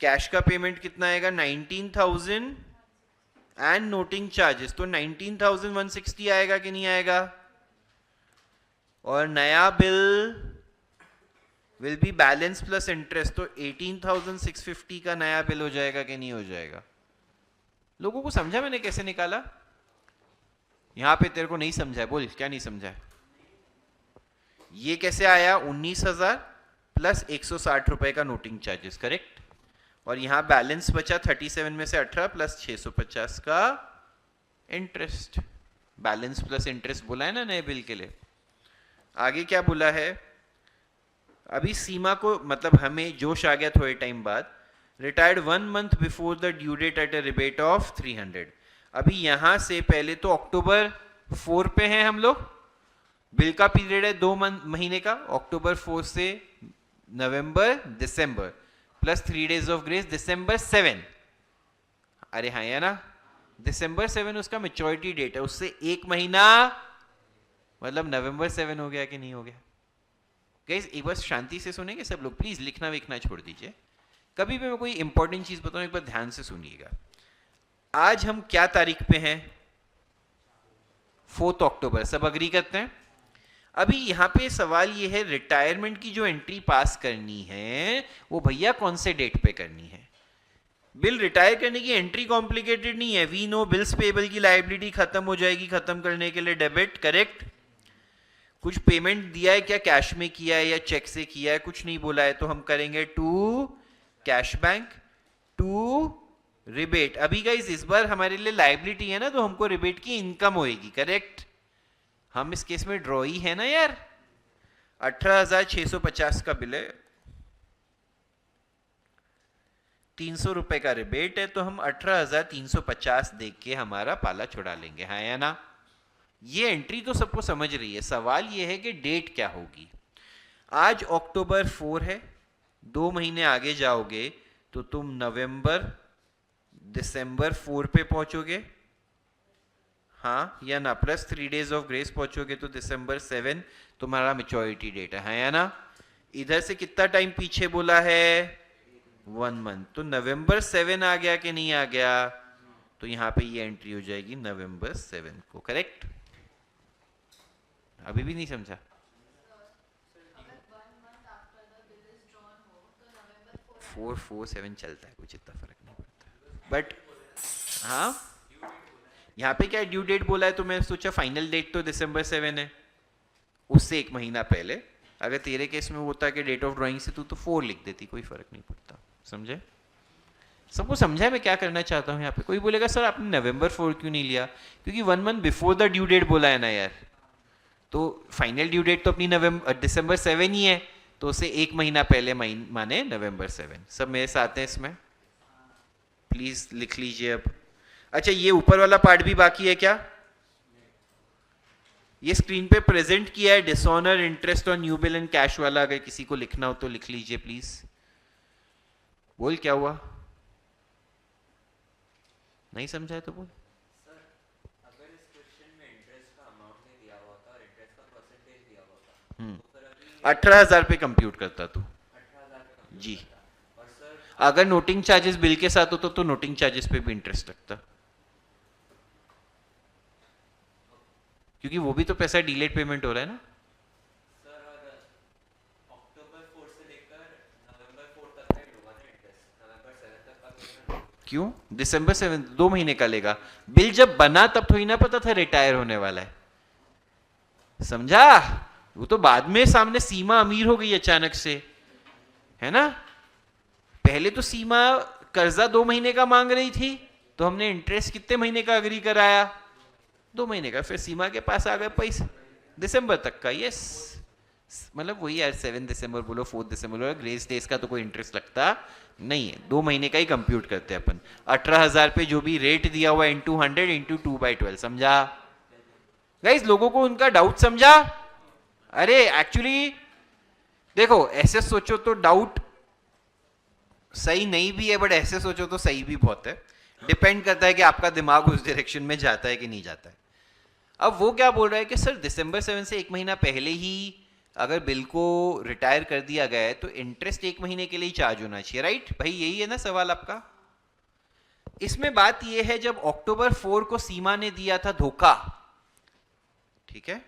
कैश का पेमेंट कितना आएगा? 19,000 एंड नोटिंग चार्जेस, तो 19,160 आएगा कि नहीं आएगा? और नया bill will be balance plus interest, तो 18,650 का नया बिल हो जाएगा कि नहीं हो जाएगा? लोगों को समझा मैंने कैसे निकाला? यहां पे तेरे को नहीं समझा है, बोल क्या नहीं समझा है? ये कैसे आया? 19,000 प्लस 160 रुपए का नोटिंग चार्जेस, करेक्ट? और यहां बैलेंस बचा 37 में से 18 प्लस 650 का इंटरेस्ट। बैलेंस प्लस इंटरेस्ट बोला है ना नए बिल के लिए। आगे क्या बोला है? अभी सीमा को, मतलब हमें जोश आ गया थोड़े टाइम बाद, retired 1 month before the due date at a rebate of 300। अभी यहां से पहले तो अक्टूबर 4 पे हैं हम लोग, बिल का पीरियड है 2 महीने का, अक्टूबर 4 से नवंबर दिसंबर, प्लस 3 डेज ऑफ ग्रेस दिसंबर 7। अरे हाँ है ना, दिसंबर 7 उसका मेच्योरिटी डेट है, उससे एक महीना, मतलब नवंबर 7 हो गया कि नहीं हो गया? गाइस एक बार शांति से सुनेंगे सब लोग, प्लीज लिखना विखना छोड़ दीजिए। कभी भी मैं कोई इंपॉर्टेंट चीज बताऊं एक बार ध्यान से सुनिएगा। आज हम क्या तारीख पे हैं? 4 अक्टूबर। सब अग्री करते हैं? अभी यहां पे सवाल ये है, रिटायरमेंट की जो एंट्री पास करनी है वो भैया कौन से डेट पे करनी है? बिल रिटायर करने की एंट्री कॉम्प्लिकेटेड नहीं है। वी नो बिल्स पेबल की लायबिलिटी खत्म हो जाएगी, खत्म करने के लिए डेबिट, करेक्ट? कुछ पेमेंट दिया है क्या, कैश में किया है या चेक से किया है, कुछ नहीं बोला है, तो हम करेंगे to cash bank, to rebate. अभी गाइस इस बार हमारे लिए लायबिलिटी है ना, तो हमको रिबेट की इनकम होएगी, करेक्ट? हम इस केस में ड्रॉ ही है ना यार। 18,650 का बिल है, 300 रुपए का रिबेट है, तो हम 18,350 देख के हमारा पाला छुड़ा लेंगे, हाँ या ना? ये एंट्री तो सबको समझ रही है, सवाल ये है कि डेट क्या होगी। आज अक्टूबर 4 है, 2 महीने आगे जाओगे तो तुम नवंबर दिसंबर 4 पे पहुंचोगे, हाँ या ना? प्लस 3 डेज ऑफ ग्रेस पहुंचोगे तो दिसंबर 7 तुम्हारा मेच्योरिटी डेट है, हाँ या ना? इधर से कितना टाइम पीछे बोला है? 1 मंथ। तो नवंबर 7 आ गया कि नहीं आ गया? तो यहां पे ये एंट्री हो जाएगी नवंबर 7 को, करेक्ट? अभी भी नहीं समझा? 447 चलता है, कुछ इतना फर्क नहीं पड़ता, बट हाँ यहाँ पे क्या ड्यू डेट बोला है, तो मैं सोचा फाइनल डेट तो दिसंबर 7 है, उससे एक महीना पहले। अगर तेरे केस में होता कि डेट ऑफ ड्राइंग से तू तो 4 लिख देती, कोई फर्क नहीं पड़ता, समझे? सबको समझा है मैं क्या करना चाहता हूँ यहाँ पे? कोई बोलेगा सर आपने नवंबर 4 क्यों नहीं लिया? क्योंकि 1 month before the due date बोला है ना यार, तो फाइनल ड्यू डेट तो अपनी नवंबर दिसंबर 7 ही है, तो उसे एक महीना पहले माने नवंबर 7। सब मेरे साथ हैं इसमें? प्लीज लिख लीजिए अब। अच्छा ये ऊपर वाला पार्ट भी बाकी है क्या? ये स्क्रीन पे प्रेजेंट किया है, डिसऑनर इंटरेस्ट और न्यू बिल एंड कैश वाला, अगर किसी को लिखना हो तो लिख लीजिए प्लीज। बोल क्या हुआ, नहीं समझा है तो बोल। 18,000 पे कंप्यूट करता तू जी। अगर नोटिंग चार्जेस बिल के साथ होता तो नोटिंग चार्जेस पे भी इंटरेस्ट लगता, क्योंकि वो भी तो पैसा डिलेड पेमेंट हो रहा है ना। क्यों दिसंबर 7? 2 महीने का लेगा। बिल जब बना तब थोड़ी ना पता था रिटायर होने वाला है, समझा? वो तो बाद में सामने सीमा अमीर हो गई अचानक से, है ना? पहले तो सीमा कर्जा 2 महीने का मांग रही थी, तो हमने इंटरेस्ट कितने महीने का अग्री कराया? 2 महीने का। फिर सीमा के पास आ गए पैसे दिसंबर तक का, यस, मतलब वही यार 7 दिसंबर बोलो 4 दिसंबर बोलो, ग्रेस डेज का तो कोई इंटरेस्ट लगता नहीं है, 2 महीने का ही कंप्यूट करते हैं अपन। 18,000 पे जो भी रेट दिया हुआ इंटू 100 इंटू 2/12, समझा गाइस? लोगों को उनका डाउट समझा? अरे एक्चुअली देखो ऐसे सोचो तो डाउट सही नहीं भी है, बट ऐसे सोचो तो सही भी बहुत है। डिपेंड करता है कि आपका दिमाग उस डायरेक्शन में जाता है कि नहीं जाता है। अब वो क्या बोल रहा है कि सर दिसंबर 7 से एक महीना पहले ही अगर बिल को रिटायर कर दिया गया है तो इंटरेस्ट एक महीने के लिए ही चार्ज होना चाहिए, राइट भाई? यही है ना सवाल आपका? इसमें बात यह है, जब अक्टूबर 4 को सीमा ने दिया था धोखा, ठीक है,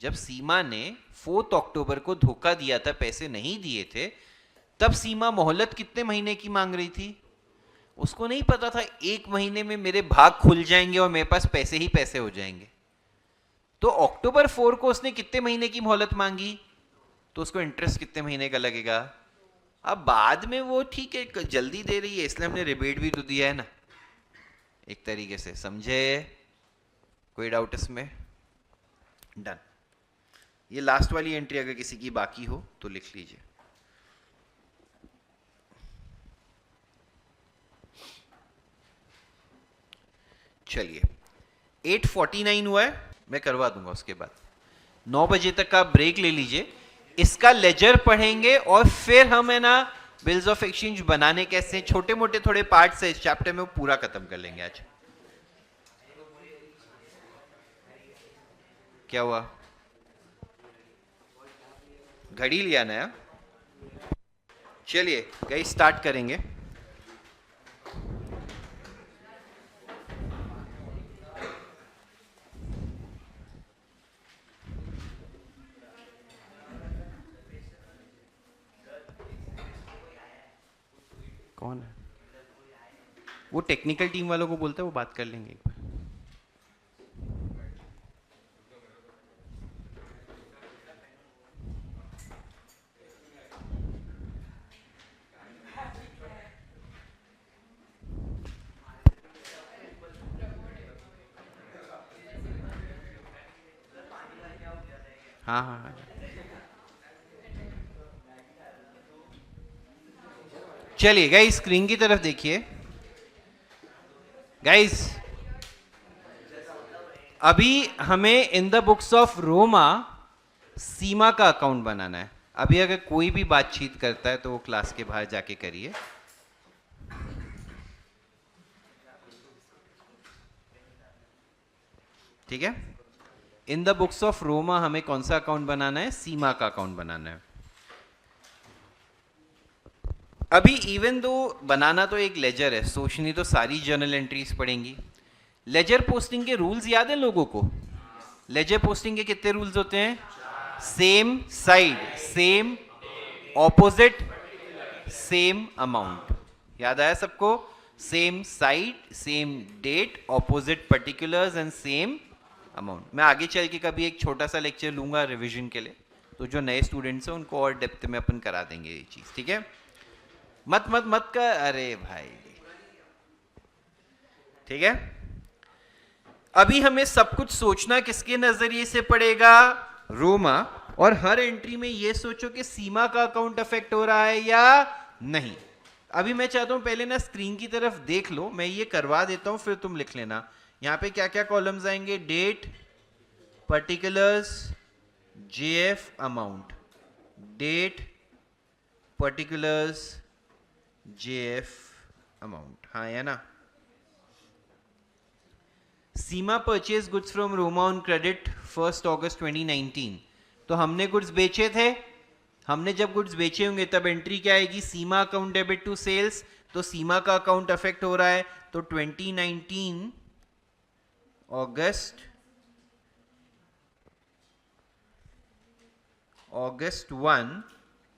जब सीमा ने 4 अक्टूबर को धोखा दिया था, पैसे नहीं दिए थे, तब सीमा मोहलत कितने महीने की मांग रही थी? उसको नहीं पता था एक महीने में मेरे भाग खुल जाएंगे और मेरे पास पैसे ही पैसे हो जाएंगे। तो अक्टूबर 4 को उसने कितने महीने की मोहलत मांगी, तो उसको इंटरेस्ट कितने महीने का लगेगा? अब बाद में वो ठीक है जल्दी दे रही है इसलिए हमने रिबेट भी तो दिया है ना एक तरीके से, समझे? कोई डाउट इसमें? डन। ये लास्ट वाली एंट्री अगर किसी की बाकी हो तो लिख लीजिए। चलिए 849 हुआ है, मैं करवा दूंगा उसके बाद। 9 बजे तक का ब्रेक ले लीजिए, इसका लेजर पढ़ेंगे और फिर हम है ना बिल्स ऑफ एक्सचेंज बनाने कैसे, छोटे मोटे थोड़े पार्ट्स है इस चैप्टर में, वो पूरा खत्म कर लेंगे आज। क्या हुआ? घड़ी लिया नया? चलिए गाइस स्टार्ट करेंगे। कौन है वो? टेक्निकल टीम वालों को बोलते हैं, वो बात कर लेंगे एक बार। हाँ हाँ हाँ, चलिए गाइस स्क्रीन की तरफ देखिए। गाइस अभी हमें in the books of Roma Seema का अकाउंट बनाना है। अभी अगर कोई भी बातचीत करता है तो वो क्लास के बाहर जाके करिए। ठीक है, इन द बुक्स ऑफ रोमा हमें कौन सा अकाउंट बनाना है? सीमा का अकाउंट बनाना है। अभी इवन दो बनाना तो एक लेजर है, सोचनी तो सारी जर्नल एंट्रीज पड़ेंगी। लेजर पोस्टिंग के रूल्स याद है लोगों को? लेजर पोस्टिंग के कितने रूल्स होते हैं? Same side, same opposite, same amount. याद आया सबको? Same side, same date, opposite particulars and same amount. मैं आगे चल के कभी एक छोटा सा लेक्चर लूंगा रिवीजन के लिए, तो जो नए स्टूडेंट्स हैं उनको और डेप्थ में अपन करा देंगे ये चीज। ठीक है, मत मत मत कर, अरे भाई ठीक है। अभी हमें सब कुछ सोचना किसके नजरिए से पड़ेगा? रोमा। और हर एंट्री में ये सोचो कि सीमा का अकाउंट अफेक्ट हो रहा है या नहीं। अभी मैं चाहता हूं पहले ना स्क्रीन की तरफ देख लो, मैं ये करवा देता हूं फिर तुम लिख लेना। यहां पे क्या क्या कॉलम्स आएंगे? Date, particulars, JF, amount. Date, particulars, JF, amount. हाँ है ना? Seema purchase goods from Roma on credit 1 अगस्त 2019। तो हमने गुड्स बेचे थे, हमने जब गुड्स बेचे होंगे तब एंट्री क्या आएगी? सीमा अकाउंट डेबिट टू सेल्स। तो सीमा का अकाउंट अफेक्ट हो रहा है, तो 2019 अगस्त 1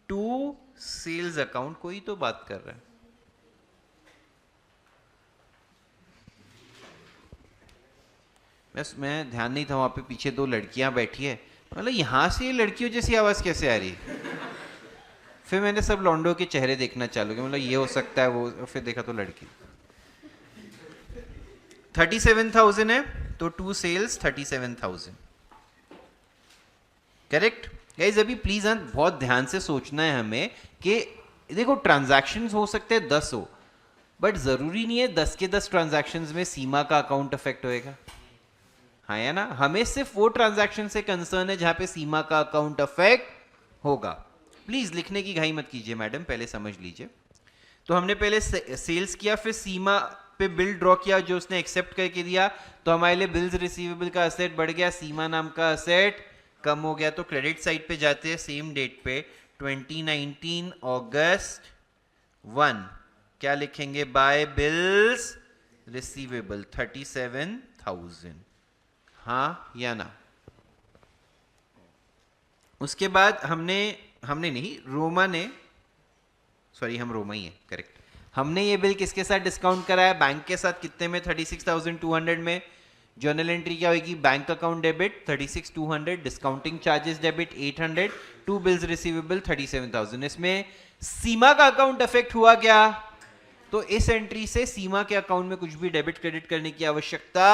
टू सेल्स अकाउंट। कोई तो बात कर रहा है। बस मैं ध्यान नहीं था, वहां पे पीछे दो लड़कियां बैठी है, मतलब यहां से ये लड़कियों जैसी आवाज कैसे आ रही है? फिर मैंने सब लॉन्डो के चेहरे देखना चालू किया, मतलब ये हो सकता है वो, फिर देखा तो लड़की। 37,000 है तो टू सेल्स 37,000। Correct guys? अभी प्लीज बहुत ध्यान से सोचना है हमें कि देखो ट्रांजैक्शंस हो सकते हैं 10 हो, बट जरूरी नहीं है 10 के 10 ट्रांजैक्शंस में सीमा का अकाउंट अफेक्ट होएगा। हाँ है ना? हमें सिर्फ वो ट्रांजैक्शन से कंसर्न है जहां पे सीमा का अकाउंट अफेक्ट होगा। प्लीज लिखने की घाई मत कीजिए मैडम, पहले समझ लीजिए। तो हमने पहले सेल्स किया, फिर सीमा पे बिल ड्रॉ किया जो उसने एक्सेप्ट करके दिया, तो हमारे लिए बिल्स रिसीवेबल का असेट बढ़ गया, सीमा नाम का असेट कम हो गया। तो क्रेडिट साइड पे जाते हैं, सेम डेट पे 2019 अगस्त 1 क्या लिखेंगे? By bills receivable 37,000। हाँ या ना? उसके बाद हमने नहीं, रोमा ने, सॉरी हम रोमा ही है, करेक्ट। हमने ये बिल किसके साथ डिस्काउंट कराया? बैंक के साथ। कितने में? 36,200 में। जर्नल एंट्री क्या होगी? Bank account debit 36,200, discounting charges debit 800, to bills receivable 37,000। इसमें सीमा का अकाउंट अफेक्ट हुआ क्या? तो इस एंट्री से सीमा के अकाउंट में कुछ भी डेबिट क्रेडिट करने की आवश्यकता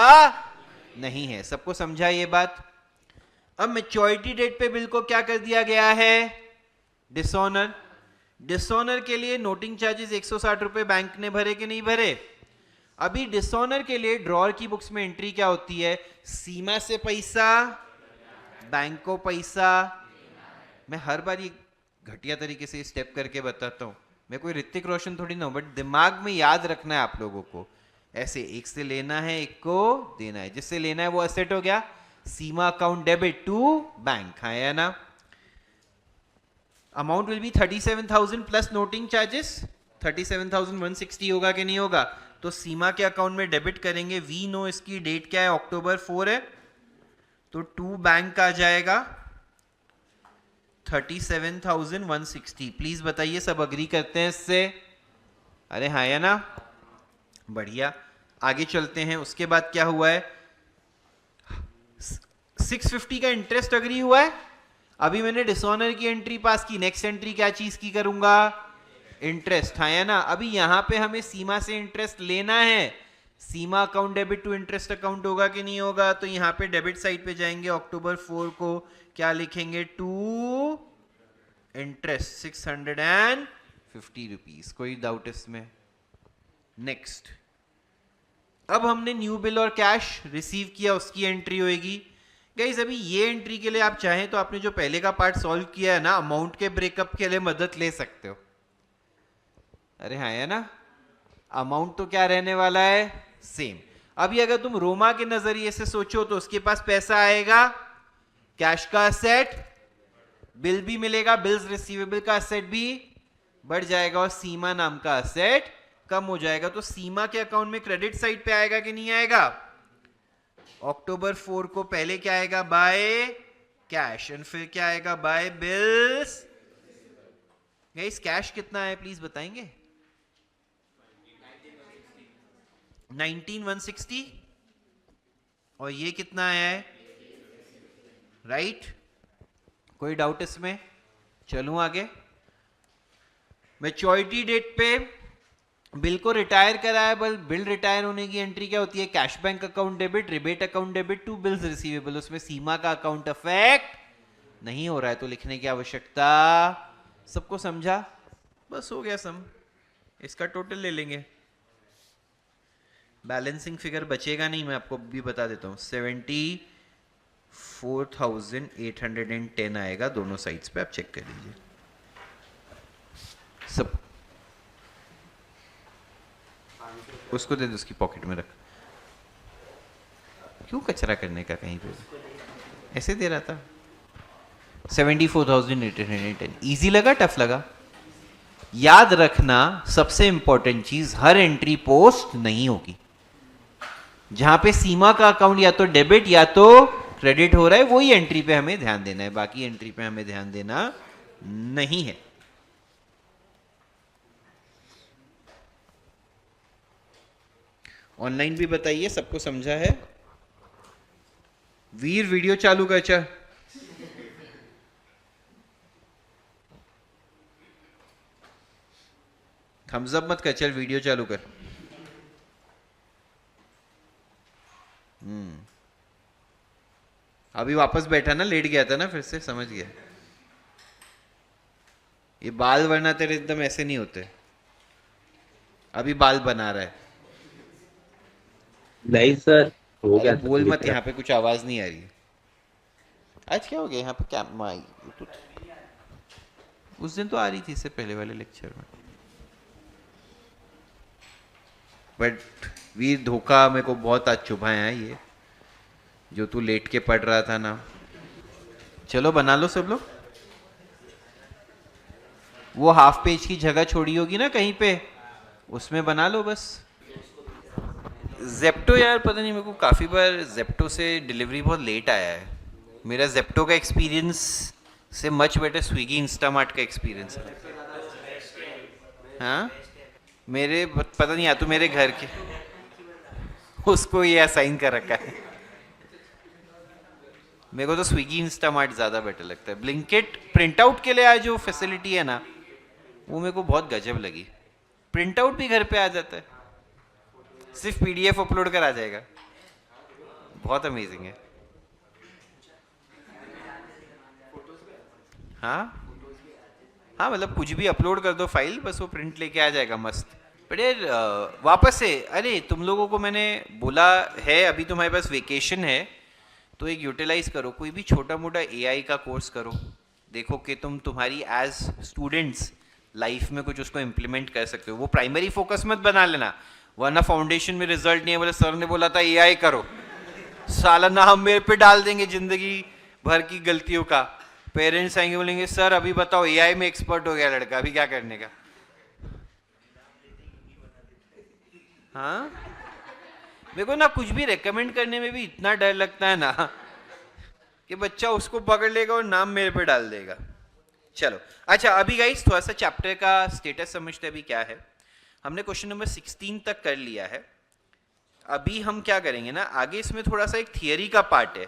नहीं है। सबको समझा ये बात? अब मैच्योरिटी डेट पे बिल को क्या कर दिया गया है? डिसऑनर। डिसऑनर के लिए नोटिंग चार्जेस 160 रुपए बैंक ने भरे कि नहीं भरे? अभी डिसऑनर के लिए ड्रॉअर की बुक्स में एंट्री क्या होती है? सीमा से पैसा बैंक को पैसा, मैं हर बार ये घटिया तरीके से स्टेप करके बताता हूँ, मैं कोई ऋतिक रोशन थोड़ी ना हूँ, बट दिमाग में याद रखना है आप लोगों को। ऐसे एक से लेना है, एक को देना है, जिससे लेना है वो असेट हो गया, सीमा अकाउंट डेबिट टू बैंक, हाँ या ना। Amount will be 37,000 plus noting charges, 37,160 होगा कि नहीं होगा, तो सीमा के अकाउंट में डेबिट करेंगे। वी नो इसकी डेट क्या है, अक्टूबर 4 है, तो टू बैंक आ जाएगा 37,160। प्लीज बताइए सब अग्री करते हैं इससे, अरे हाँ या ना, बढ़िया। आगे चलते हैं, उसके बाद क्या हुआ है, 650 का इंटरेस्ट अग्री हुआ है। अभी मैंने डिसऑनर की एंट्री पास की, नेक्स्ट एंट्री क्या चीज की करूंगा, इंटरेस्ट, हाँ या ना। अभी यहां पे हमें सीमा से इंटरेस्ट लेना है, Seema account debit to interest account होगा कि नहीं होगा, तो यहाँ पे डेबिट साइड पे जाएंगे, अक्टूबर 4 को क्या लिखेंगे, टू इंटरेस्ट 650 रुपीज। कोई डाउट इसमें? नेक्स्ट, अब हमने न्यू बिल और कैश रिसीव किया, उसकी एंट्री होगी। गाइस अभी ये एंट्री के लिए आप चाहें तो आपने जो पहले का पार्ट सॉल्व किया है ना, अमाउंट के ब्रेकअप के लिए मदद ले सकते हो, अरे हाँ है ना। अमाउंट तो क्या रहने वाला है, सेम। अभी अगर तुम रोमा के नजरिए से सोचो तो उसके पास पैसा आएगा, कैश का असेट, बिल भी मिलेगा, बिल्स रिसीवेबल का असेट भी बढ़ जाएगा, और सीमा नाम का असेट कम हो जाएगा। तो सीमा के अकाउंट में क्रेडिट साइड पे आएगा कि नहीं आएगा, अक्टूबर 4 को पहले क्या आएगा, बाय कैश, एंड फिर क्या आएगा, बाय बिल्स। गाइस कैश कितना है प्लीज बताएंगे, 19,160, और ये कितना है, राइट कोई डाउट इसमें? चलूं आगे। मैच्योरिटी डेट पे बिल को रिटायर कराया, बिल रिटायर होने की एंट्री क्या होती है, cash bank account debit, rebate account debit to bills receivable. उसमें सीमा का अकाउंट अफेक्ट नहीं हो रहा है, तो लिखने की आवश्यकता, सबको समझा, बस हो गया सम। इसका टोटल ले लेंगे, बैलेंसिंग फिगर बचेगा नहीं, मैं आपको भी बता देता हूँ, 74,810 आएगा दोनों साइड्स पे, आप चेक कर लीजिए सब। उसको दे दो, उसकी पॉकेट में रख, क्यों कचरा करने का कहीं पे, ऐसे दे रहा था। 74,810 इजी लगा, टफ लगा? याद रखना सबसे इंपॉर्टेंट चीज, हर एंट्री पोस्ट नहीं होगी। जहां पे सीमा का अकाउंट या तो डेबिट या तो क्रेडिट हो रहा है, वही एंट्री पे हमें ध्यान देना है, बाकी एंट्री पे हमें ध्यान देना नहीं है। ऑनलाइन भी बताइए, सबको समझा है? वीर वीडियो चालू कर, चल थम्स अप मत कर, चल वीडियो चालू कर। अभी वापस बैठा ना, लेट गया था ना, फिर से समझ गया। ये बाल वरना तेरे एकदम ऐसे नहीं होते, अभी बाल बना रहा है। नहीं सर, हो अरे गया बोल मत, यहाँ पे कुछ आवाज नहीं आ रही है। आज क्या हो गया यहाँ पे, क्या माई तो, उस दिन तो आ रही थी इससे पहले वाले लेक्चर में, बट वीर धोखा मेरे को बहुत आज चुभाया है ये, जो तू लेट के पढ़ रहा था ना। चलो बना लो सब लोग, वो हाफ पेज की जगह छोड़ी होगी ना कहीं पे, उसमें बना लो बस। जेप्टो यार पता नहीं, मेरे को काफ़ी बार जेप्टो से डिलीवरी बहुत लेट आया है। मेरा जेप्टो का एक्सपीरियंस से मच बेटर स्विगी इंस्टामार्ट का एक्सपीरियंस है। हाँ मेरे पता नहीं, या तो मेरे घर के उसको ये असाइन कर रखा है। मेरे को तो स्विगी इंस्टामार्ट ज़्यादा बेटर लगता है। ब्लिंकिट प्रिंट आउट के लिए आज जो फैसिलिटी है ना, वो मेरे को बहुत गजब लगी। प्रिंट आउट भी घर पे आ जाता है, सिर्फ पीडीएफ अपलोड करा जाएगा, बहुत अमेजिंग है। हाँ हाँ, मतलब कुछ भी अपलोड कर दो फाइल, बस वो प्रिंट लेके आ जाएगा, मस्त। बट यार वापस से, अरे तुम लोगों को मैंने बोला है, अभी तुम्हारे पास वेकेशन है, तो एक यूटिलाइज करो, कोई भी छोटा मोटा एआई का कोर्स करो, देखो कि तुम्हारी एज स्टूडेंट्स लाइफ में कुछ उसको इम्प्लीमेंट कर सकते हो। वो प्राइमरी फोकस मत बना लेना, वरना फाउंडेशन में रिजल्ट नहीं है, बोले सर ने बोला था एआई करो, साला नाम मेरे पे डाल देंगे जिंदगी भर की गलतियों का। पेरेंट्स आएंगे बोलेंगे सर अभी बताओ एआई में एक्सपर्ट हो गया लड़का, अभी क्या करने का। हाँ, मेरे को ना कुछ भी रेकमेंड करने में भी इतना डर लगता है ना कि बच्चा उसको पकड़ लेगा और नाम मेरे पे डाल देगा। चलो अच्छा, अभी गाइस थोड़ा सा चैप्टर का स्टेटस समझते अभी क्या है। हमने क्वेश्चन नंबर 16 तक कर लिया है। अभी हम क्या करेंगे ना, आगे इसमें थोड़ा सा एक थियरी का पार्ट है।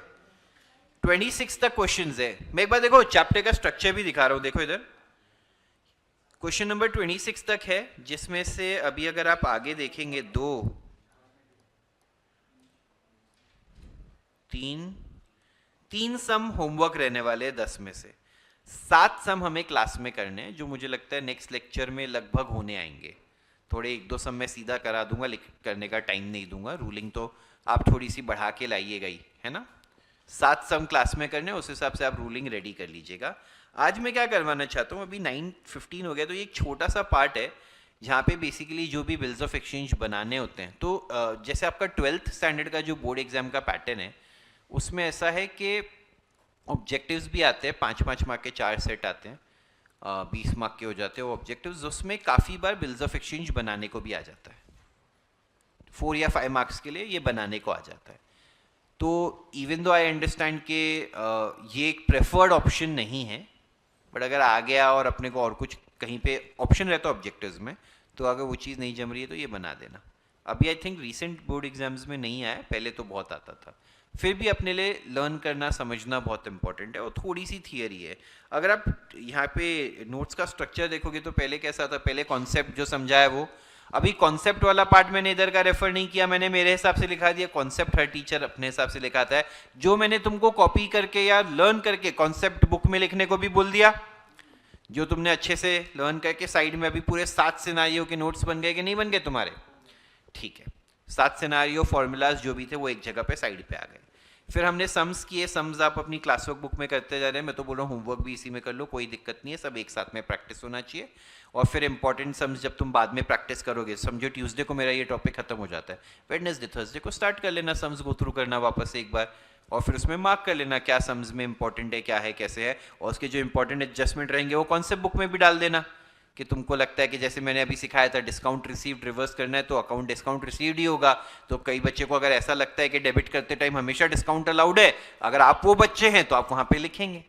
26 तक क्वेश्चंस है। मैं एक बार देखो चैप्टर का स्ट्रक्चर भी दिखा रहा हूं, देखो इधर क्वेश्चन नंबर 26 तक है, जिसमें से अभी अगर आप आगे देखेंगे 2 3 सम होमवर्क रहने वाले हैं 10 में से 7 सम हमें क्लास में करने हैं, जो मुझे लगता है नेक्स्ट लेक्चर में लगभग होने आएंगे। थोड़े 1-2 सम मैं सीधा करा दूंगा, करने का टाइम नहीं दूंगा, रूलिंग तो आप थोड़ी सी बढ़ा के लाइएगा ही, है ना। 7 सम क्लास में करने, उस हिसाब से आप रूलिंग रेडी कर लीजिएगा। आज मैं क्या करवाना चाहता हूँ, अभी 9:15 हो गया, तो ये एक छोटा सा पार्ट है जहाँ पे बेसिकली जो भी बिल्स ऑफ एक्सचेंज बनाने होते हैं, तो जैसे आपका 12th स्टैंडर्ड का जो बोर्ड एग्जाम का पैटर्न है, उसमें ऐसा है कि ऑब्जेक्टिव्स भी आते हैं, 5-5 मार्क के 4 सेट आते हैं, 20 मार्क के हो जाते हैं वो ऑब्जेक्टिव्स। उसमें काफ़ी बार बिल्स ऑफ एक्सचेंज बनाने को भी आ जाता है, 4 या 5 मार्क्स के लिए ये बनाने को आ जाता है। तो इवन दो आई अंडरस्टैंड कि ये एक प्रेफर्ड ऑप्शन नहीं है, बट अगर आ गया और अपने को और कुछ कहीं पे ऑप्शन रहता है ऑब्जेक्टिव्स में, तो अगर वो चीज़ नहीं जम रही है तो ये बना देना। अभी I think recent board exams में नहीं आया, पहले तो बहुत आता था। फिर भी अपने लिए लर्न करना समझना बहुत इंपॉर्टेंट है, और थोड़ी सी थियरी है। अगर आप यहाँ पे नोट्स का स्ट्रक्चर देखोगे तो पहले कैसा था, पहले कॉन्सेप्ट जो समझा है वो, अभी कॉन्सेप्ट वाला पार्ट मैंने इधर का रेफर नहीं किया, मैंने मेरे हिसाब से लिखा दिया। कॉन्सेप्ट हर टीचर अपने हिसाब से लिखाता है, जो मैंने तुमको कॉपी करके या लर्न करके कॉन्सेप्ट बुक में लिखने को भी बोल दिया, जो तुमने अच्छे से लर्न करके साइड में अभी पूरे 7 सिनारियो के नोट्स बन गए कि नहीं बन गए तुम्हारे, ठीक है। 7 सिनारियो फॉर्मूलाज जो भी थे वो एक जगह पे साइड पे आ गए। फिर हमने सम्स किए, सम्स आप अपनी क्लास वर्क बुक में करते जा रहे हैं, मैं तो बोल रहा हूँ होमवर्क भी इसी में कर लो, कोई दिक्कत नहीं है, सब एक साथ में प्रैक्टिस होना चाहिए। और फिर इंपॉर्टेंट सम्स जब तुम बाद में प्रैक्टिस करोगे, समझो ट्यूसडे को मेरा ये टॉपिक खत्म हो जाता है, वेडनेसडे थर्सडे को स्टार्ट कर लेना सम्स गो थ्रू करना वापस एक बार, और फिर उसमें मार्क कर लेना क्या सम्स में इंपॉर्टेंट है, क्या है, कैसे है, और उसके जो इंपॉर्टेंट एडजस्टमेंट रहेंगे वो कॉन्सेप्ट बुक में भी डाल देना। कि तुमको लगता है कि जैसे मैंने अभी सिखाया था डिस्काउंट रिसीव्ड रिवर्स करना है, तो अकाउंट डिस्काउंट रिसीव्ड ही होगा। तो कई बच्चे को अगर ऐसा लगता है कि डेबिट करते टाइम हमेशा डिस्काउंट अलाउड है, अगर आप वो बच्चे हैं तो आप वहां पे लिखेंगे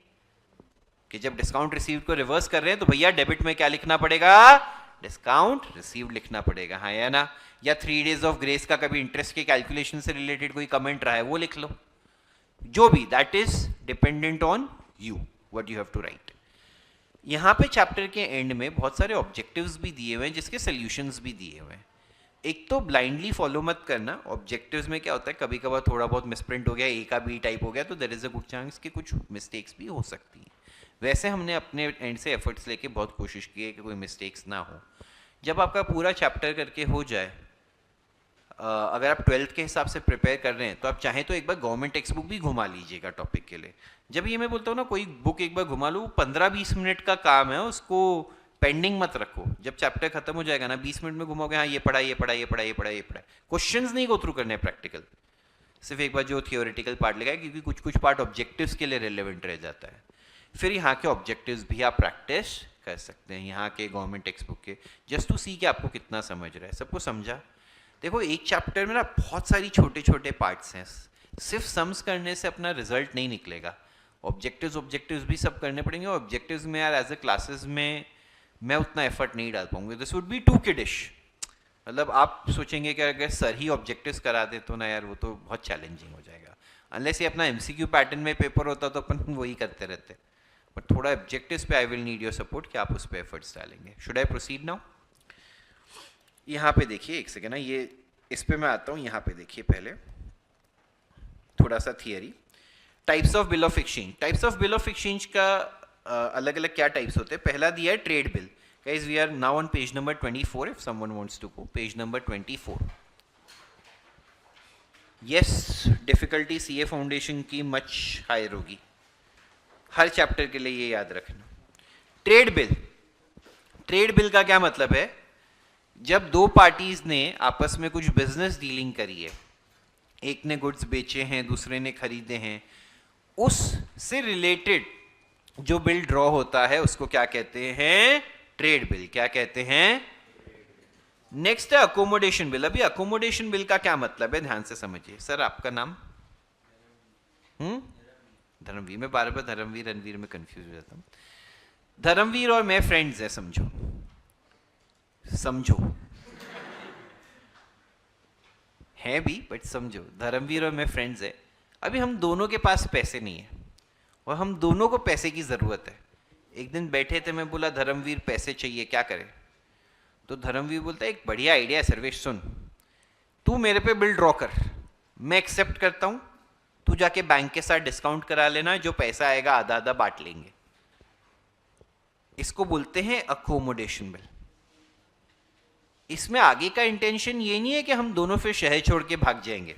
कि जब डिस्काउंट रिसीव्ड को रिवर्स कर रहे हैं तो भैया डेबिट में क्या लिखना पड़ेगा, डिस्काउंट रिसीव्ड लिखना पड़ेगा, हाँ या ना। या 3 days ऑफ ग्रेस का कभी इंटरेस्ट के कैलकुलेशन से रिलेटेड कोई कमेंट रहा है वो लिख लो, जो भी, that is dependent on you what you have to write. यहाँ पे चैप्टर के एंड में बहुत सारे ऑब्जेक्टिव्स भी दिए हुए हैं, जिसके सोल्यूशंस भी दिए हुए हैं। एक तो ब्लाइंडली फॉलो मत करना, ऑब्जेक्टिव्स में क्या होता है कभी कभार थोड़ा बहुत मिसप्रिंट हो गया, ए का बी टाइप हो गया, तो there is a good chance कि कुछ मिस्टेक्स भी हो सकती हैं। वैसे हमने अपने एंड से एफर्ट्स लेके बहुत कोशिश की है कि कोई मिस्टेक्स ना हो। जब आपका पूरा चैप्टर करके हो जाए, अगर आप 12th के हिसाब से प्रिपेयर कर रहे हैं तो आप चाहें तो एक बार गवर्नमेंट टेक्स्ट बुक भी घुमा लीजिएगा टॉपिक के लिए। जब ये मैं बोलता हूँ ना कोई बुक एक बार घुमा लो, 15-20 मिनट का काम है, उसको पेंडिंग मत रखो। जब चैप्टर खत्म हो जाएगा ना, 20 मिनट में घुमाओगे, हाँ ये पढ़ा, ये पढ़ा, ये पढ़ा, ये पढ़ा, ये पढ़ा, क्वेश्चंस नहीं गो थ्रू करने प्रैक्टिकल, सिर्फ एक बार जो थियोरेटिकल पार्ट लगा है, क्योंकि कुछ कुछ पार्ट ऑब्जेक्टिव्स के लिए रिलेवेंट रह जाता है। फिर यहाँ के ऑब्जेक्टिव्स भी आप प्रैक्टिस कर सकते हैं, यहाँ के गवर्नमेंट टेक्स्ट बुक के, जस्ट टू सी कि आपको कितना समझ रहा है। सबको समझा? देखो एक चैप्टर में ना बहुत सारी छोटे छोटे पार्ट्स हैं, सिर्फ सम्स करने से अपना रिजल्ट नहीं निकलेगा, ऑब्जेक्टिव्स भी सब करने पड़ेंगे। ऑब्जेक्टिव्स में यार एज ए क्लासेस में मैं उतना एफर्ट नहीं डाल पाऊंगी, this would be too kiddish. मतलब आप सोचेंगे कि अगर सर ही ऑब्जेक्टिव्स करा दे तो ना यार वो तो बहुत चैलेंजिंग हो जाएगा। अनलेस ये अपना एमसीक्यू पैटर्न में पेपर होता तो अपन वही करते रहते, बट थोड़ा ऑब्जेक्टिव्स पे I will need your support कि आप उस पर एफर्ट्स डालेंगे। Should I proceed now? यहाँ पे देखिए एक सेकेंड ना, ये इस पे मैं आता हूँ। यहाँ पे देखिए पहले थोड़ा सा theory, types of bill of exchange. Types of bill of exchange का अलग अलग क्या टाइप्स होते हैं। पहला दिया है trade bill. Guys we are now on page number 24 if someone wants to go page number 24। Yes, difficulty CA foundation की मच हायर होगी, हर चैप्टर के लिए ये याद रखना। ट्रेड बिल, ट्रेड बिल का क्या मतलब है? जब दो पार्टीज ने आपस में कुछ बिजनेस डीलिंग करी है, एक ने गुड्स बेचे हैं, दूसरे ने खरीदे हैं, उससे रिलेटेड जो बिल ड्रॉ होता है उसको क्या कहते हैं? Trade bill. क्या कहते हैं? नेक्स्ट है अकोमोडेशन बिल। अभी अकोमोडेशन बिल का क्या मतलब है, ध्यान से समझिए। सर आपका नाम? धर्मवीर। मैं बार बार धर्मवीर रणवीर में कंफ्यूज हो जाता हूँ। धर्मवीर और मैं फ्रेंड्स हैं, समझो समझो, है भी बट समझो, धर्मवीर और मैं फ्रेंड्स हैं। अभी हम दोनों के पास पैसे नहीं है और हम दोनों को पैसे की ज़रूरत है। एक दिन बैठे थे, मैं बोला धर्मवीर पैसे चाहिए, क्या करें? तो धर्मवीर बोलता है एक बढ़िया आइडिया है सर्वेश, सुन, तू मेरे पे बिल ड्रॉ कर, मैं एक्सेप्ट करता हूँ, तू जाके बैंक के साथ डिस्काउंट करा लेना, जो पैसा आएगा आधा आधा बांट लेंगे। इसको बोलते हैं अकोमोडेशन बिल। इसमें आगे का इंटेंशन ये नहीं है कि हम दोनों फिर शहर छोड़ के भाग जाएंगे।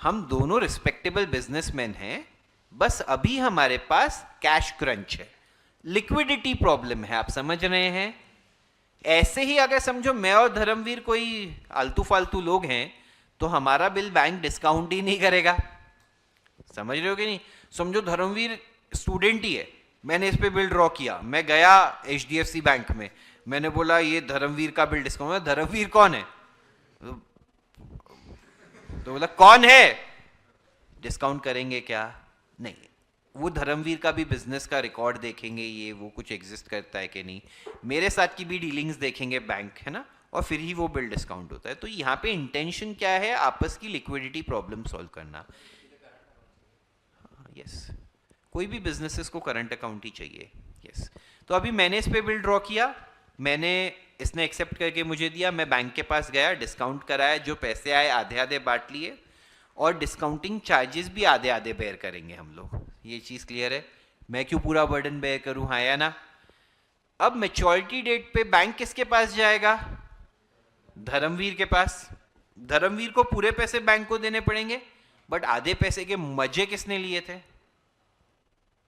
हम दोनों रिस्पेक्टेबल बिजनेसमैन हैं, बस अभी हमारे पास कैश क्रंच है, लिक्विडिटी प्रॉब्लम है। आप समझ रहे हैं? ऐसे ही अगर समझो मैं और धर्मवीर कोई आलतू फालतू लोग हैं तो हमारा बिल बैंक डिस्काउंट ही नहीं करेगा। समझ रहे हो कि नहीं? समझो धर्मवीर स्टूडेंट ही है, मैंने इस पे बिल ड्रॉ किया, मैं गया एचडीएफसी बैंक में, मैंने बोला ये धर्मवीर का बिल डिस्काउंट है। धर्मवीर कौन है? तो बोला कौन है, डिस्काउंट करेंगे क्या? नहीं। वो धर्मवीर का भी बिजनेस का रिकॉर्ड देखेंगे, ये वो कुछ एग्जिस्ट करता है कि नहीं, मेरे साथ की भी डीलिंग्स देखेंगे बैंक, है ना, और फिर ही वो बिल डिस्काउंट होता है। तो यहाँ पे इंटेंशन क्या है? आपस की लिक्विडिटी प्रॉब्लम सॉल्व करना। यस, कोई भी बिजनेसेस को करंट अकाउंट ही चाहिए। यस, तो अभी मैंने इस पे बिल ड्रॉ किया, मैंने, इसने एक्सेप्ट करके मुझे दिया, मैं बैंक के पास गया, डिस्काउंट कराया, जो पैसे आए आधे आधे बांट लिए, और डिस्काउंटिंग चार्जेस भी आधे आधे बेयर करेंगे हम लोग। ये चीज़ क्लियर है? मैं क्यों पूरा बर्डन बेयर करूं, हाँ या ना? अब मैच्योरिटी डेट पे बैंक किसके पास जाएगा? धर्मवीर के पास। धर्मवीर को पूरे पैसे बैंक को देने पड़ेंगे, बट आधे पैसे के मजे किसने लिए थे?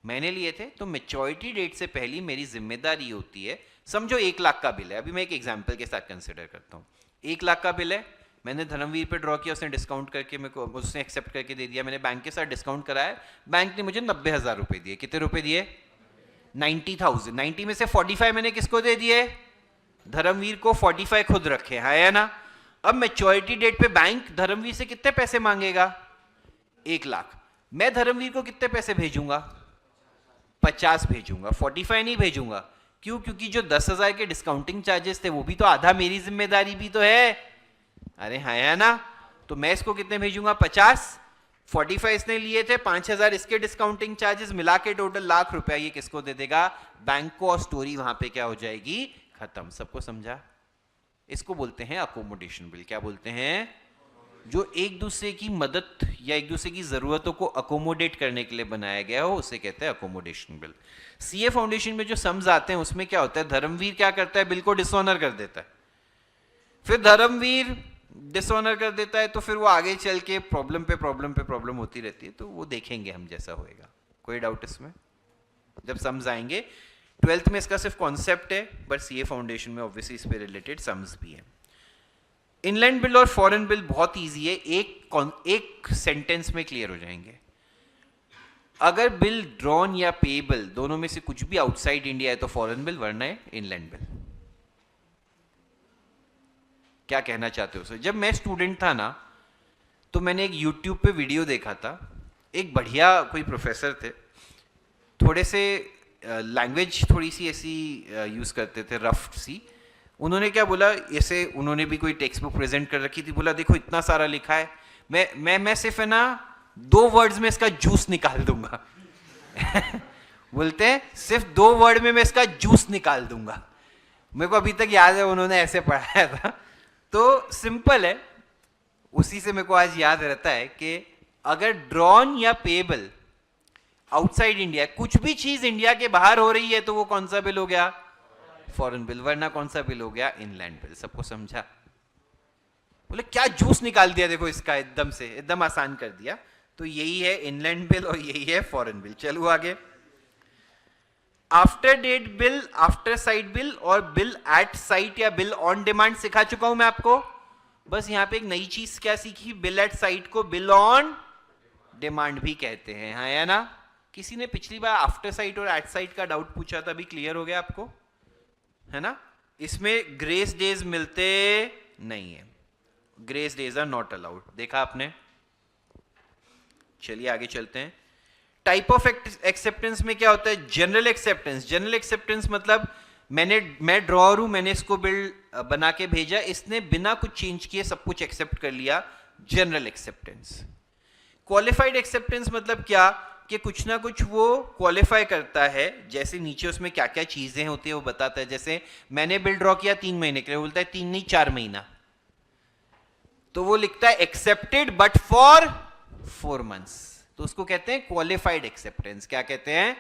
मैंने लिए थे। तो मैच्योरिटी डेट से पहले मेरी जिम्मेदारी होती है, समझो 1 लाख का बिल है, अभी मैं एक एग्जाम्पल के साथ कंसिडर करता हूँ। 1 लाख का बिल है, मैंने धर्मवीर पे ड्रॉ किया, उसने डिस्काउंट करके मेरे को, उसने एक्सेप्ट करके दे दिया, मैंने बैंक के साथ डिस्काउंट कराया, बैंक ने मुझे 90,000 रुपए दिए। कितने रुपए दिए? 90,000। 90 में से 45 मैंने किसको दे दिए? धर्मवीर को। 45 खुद रखे, है या ना? अब मैच्योरिटी डेट पे बैंक धर्मवीर से कितने पैसे मांगेगा? 1 लाख। मैं धर्मवीर को कितने पैसे भेजूंगा? 50 भेजूंगा, 45 नहीं भेजूंगा। क्यों? क्योंकि जो 10,000 के डिस्काउंटिंग चार्जेस थे वो भी तो आधा मेरी जिम्मेदारी भी तो है। अरे हाँ या ना? तो मैं इसको कितने भेजूंगा? 50। 45 इसने लिए थे, 5,000 इसके डिस्काउंटिंग चार्जेस मिला के टोटल लाख रुपया ये किसको दे देगा? बैंक को। और स्टोरी वहां पे क्या हो जाएगी? खत्म। सबको समझा? इसको बोलते हैं अकोमोडेशन बिल। क्या बोलते हैं? जो एक दूसरे की मदद या एक दूसरे की जरूरतों को अकोमोडेट करने के लिए बनाया गया हो, उसे कहते हैं अकोमोडेशन बिल। सीए फाउंडेशन में जो सम्स आते हैं उसमें क्या होता है? धर्मवीर क्या करता है? बिल को डिसऑनर कर देता है। फिर धर्मवीर डिसऑनर कर देता है तो फिर वो आगे चल के प्रॉब्लम पे प्रॉब्लम होती रहती है। तो वो देखेंगे हम जैसा होएगा। कोई डाउट इसमें? जब सम्स आएंगे, 12th में इसका सिर्फ कॉन्सेप्ट है, बट सीए फाउंडेशन में ऑब्वियसली इस पे रिलेटेड सम्स भी है। इनलैंड बिल और फॉरेन बिल बहुत इजी है, एक सेंटेंस में क्लियर हो जाएंगे। अगर बिल ड्रॉन या पेएबल दोनों में से कुछ भी आउटसाइड इंडिया है तो फॉरेन बिल, वरना है इनलैंड बिल। क्या कहना चाहते हो सर? जब मैं स्टूडेंट था ना, तो मैंने एक यूट्यूब पे वीडियो देखा था, एक बढ़िया कोई प्रोफेसर थे, थोड़े से लैंग्वेज थोड़ी सी ऐसी यूज करते थे, रफ सी। उन्होंने क्या बोला, ऐसे उन्होंने भी कोई टेक्स्ट बुक प्रेजेंट कर रखी थी, बोला देखो इतना सारा लिखा है, मैं सिर्फ है ना 2 वर्ड्स में इसका जूस निकाल दूंगा। बोलते हैं सिर्फ 2 वर्ड में मैं इसका जूस निकाल दूंगा। मेरे को अभी तक याद है उन्होंने ऐसे पढ़ाया था। तो सिंपल है, उसी से मेरे को आज याद रहता है कि अगर ड्रॉन या पेएबल आउटसाइड इंडिया, कुछ भी चीज इंडिया के बाहर हो रही है तो वो कौन सा बिल हो गया? Foreign bill. वरना कौन सा बिल हो गया? Inland bill. सबको समझा? बोले क्या जूस निकाल दिया देखो इसका, एकदम से एकदम आसान कर दिया। तो यही है इनलैंड बिल और यही है फॉरेन बिल। चलो आगे। After date bill, after sight bill और बिल एट साइट या बिल ऑन डिमांड सिखा चुका हूं मैं आपको। बस यहां पे एक नई चीज क्या सीखी, बिल एट साइट को बिल ऑन डिमांड भी कहते हैं, हाँ या ना। किसी ने पिछली बार आफ्टर साइट और एट साइट का डाउट पूछा था, अभी क्लियर हो गया आपको, है ना। इसमें ग्रेस डेज मिलते नहीं है, grace days are not allowed, देखा आपने। चलिए आगे चलते हैं। टाइप ऑफ एक्सेप्टेंस में क्या होता है, जनरल एक्सेप्टेंस। जनरल एक्सेप्टेंस मतलब मैं ड्रॉअर हूं, मैंने इसको बिल बना के भेजा, इसने बिना कुछ चेंज किए सब कुछ एक्सेप्ट कर लिया, जनरल एक्सेप्टेंस। क्वालिफाइड एक्सेप्टेंस मतलब क्या, कि कुछ ना कुछ वो क्वालिफाई करता है, जैसे नीचे उसमें क्या क्या चीजें होती है वो बताता है। जैसे मैंने बिल ड्रॉ किया 3 महीने के लिए, बोलता है 3 नहीं 4 महीना, तो वो लिखता है एक्सेप्टेड बट फॉर 4 मंथ्स, तो उसको कहते हैं क्वालिफाइड एक्सेप्टेंस। क्या कहते हैं,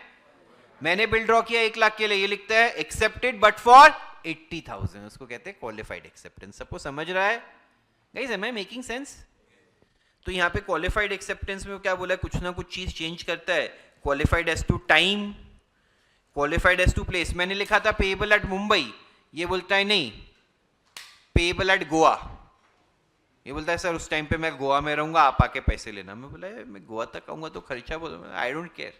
मैंने बिल ड्रॉ किया 1 लाख के लिए, ये लिखता है एक्सेप्टेड बट फॉर 80,000, उसको कहते हैं क्वालिफाइड एक्सेप्टेंस। सबको समझ रहा है guys, am I making sense. तो यहां पे क्वालिफाइड एक्सेप्टेंस में क्या बोला है, कुछ ना कुछ चीज चेंज करता है। Qualified as to time, qualified as to place. मैंने लिखा था पेएबल एट मुंबई, ये बोलता है नहीं पेएबल एट गोवा, ये बोलता है सर उस टाइम पे मैं गोवा में रहूंगा, आप आके पैसे लेना। मैं बोला मैं गोवा तक आऊंगा तो खर्चा बोलो, आई डोंट केयर,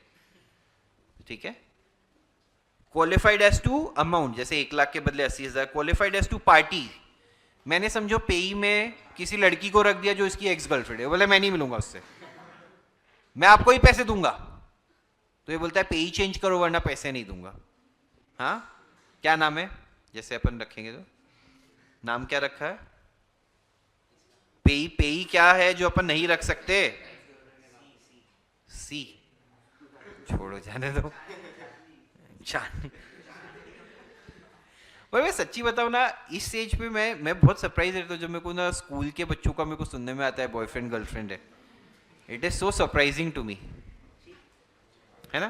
ठीक है। क्वालिफाइड एज टू अमाउंट, जैसे 1 लाख के बदले 80,000। क्वालिफाइड एज टू पार्टी, मैंने समझो पेई में किसी लड़की को रख दिया जो इसकी एक्स गर्लफ्रेंड है, बोले मैं नहीं मिलूंगा उससे, मैं आपको ही पैसे दूंगा, तो ये बोलता है पेई चेंज करो वरना पैसे नहीं दूंगा। हाँ क्या नाम है, जैसे अपन रखेंगे तो नाम क्या रखा है, पेई। पेई क्या है जो अपन नहीं रख सकते, सी, छोड़ो जाने दो जान। पर मैं सच्ची बताऊं ना, इस एज पे मैं बहुत सरप्राइज रहता हूँ जब मेरे को ना स्कूल के बच्चों का मेरे को सुनने में आता है बॉयफ्रेंड गर्लफ्रेंड है। It is so surprising to me, है ना।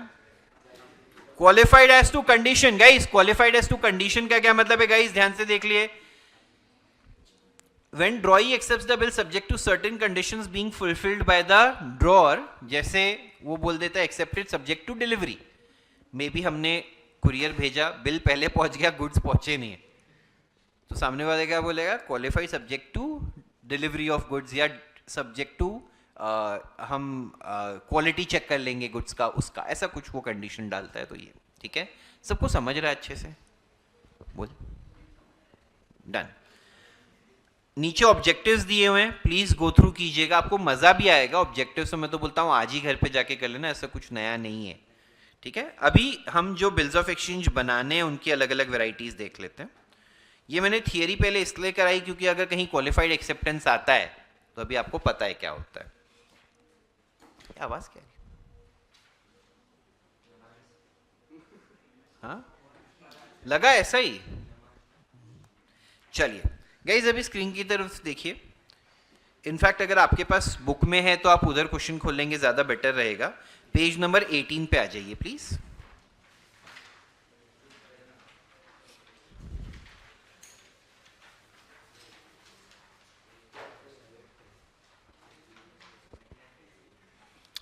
Qualified as to condition, guys qualified as to condition का क्या मतलब है गाइस, ध्यान से देख लिए। When drawee accepts the bill subject to certain conditions being fulfilled by the drawer, जैसे वो बोल देता है accepted subject to delivery, मे भी हमने कुरियर भेजा, बिल पहले पहुंच गया, गुड्स पहुंचे नहीं है, तो सामने वाले क्या बोलेगा, qualify subject to delivery of goods, या सब्जेक्ट टू हम क्वालिटी चेक कर लेंगे गुड्स का, उसका ऐसा कुछ वो कंडीशन डालता है। तो ये ठीक है, सबको समझ रहा है अच्छे से, बोल डन। नीचे ऑब्जेक्टिव्स दिए हुए हैं, प्लीज गो थ्रू कीजिएगा, आपको मजा भी आएगा। ऑब्जेक्टिव्स तो मैं तो बोलता हूँ आज ही घर पे जाके कर लेना, ऐसा कुछ नया नहीं है, ठीक है। अभी हम जो बिल्स ऑफ एक्सचेंज बनाने हैं उनकी अलग अलग वेराइटीज देख लेते हैं। ये मैंने थियरी पहले इसलिए कराई क्योंकि अगर कहीं क्वालिफाइड एक्सेप्टेंस आता है तो अभी आपको पता है क्या होता है। आवाज क्या है, हाँ लगा ऐसा ही। चलिए गाइस अभी स्क्रीन की तरफ देखिए। इनफैक्ट अगर आपके पास बुक में है तो आप उधर क्वेश्चन खोलेंगे, ज्यादा बेटर रहेगा। पेज नंबर 18 पे आ जाइए प्लीज।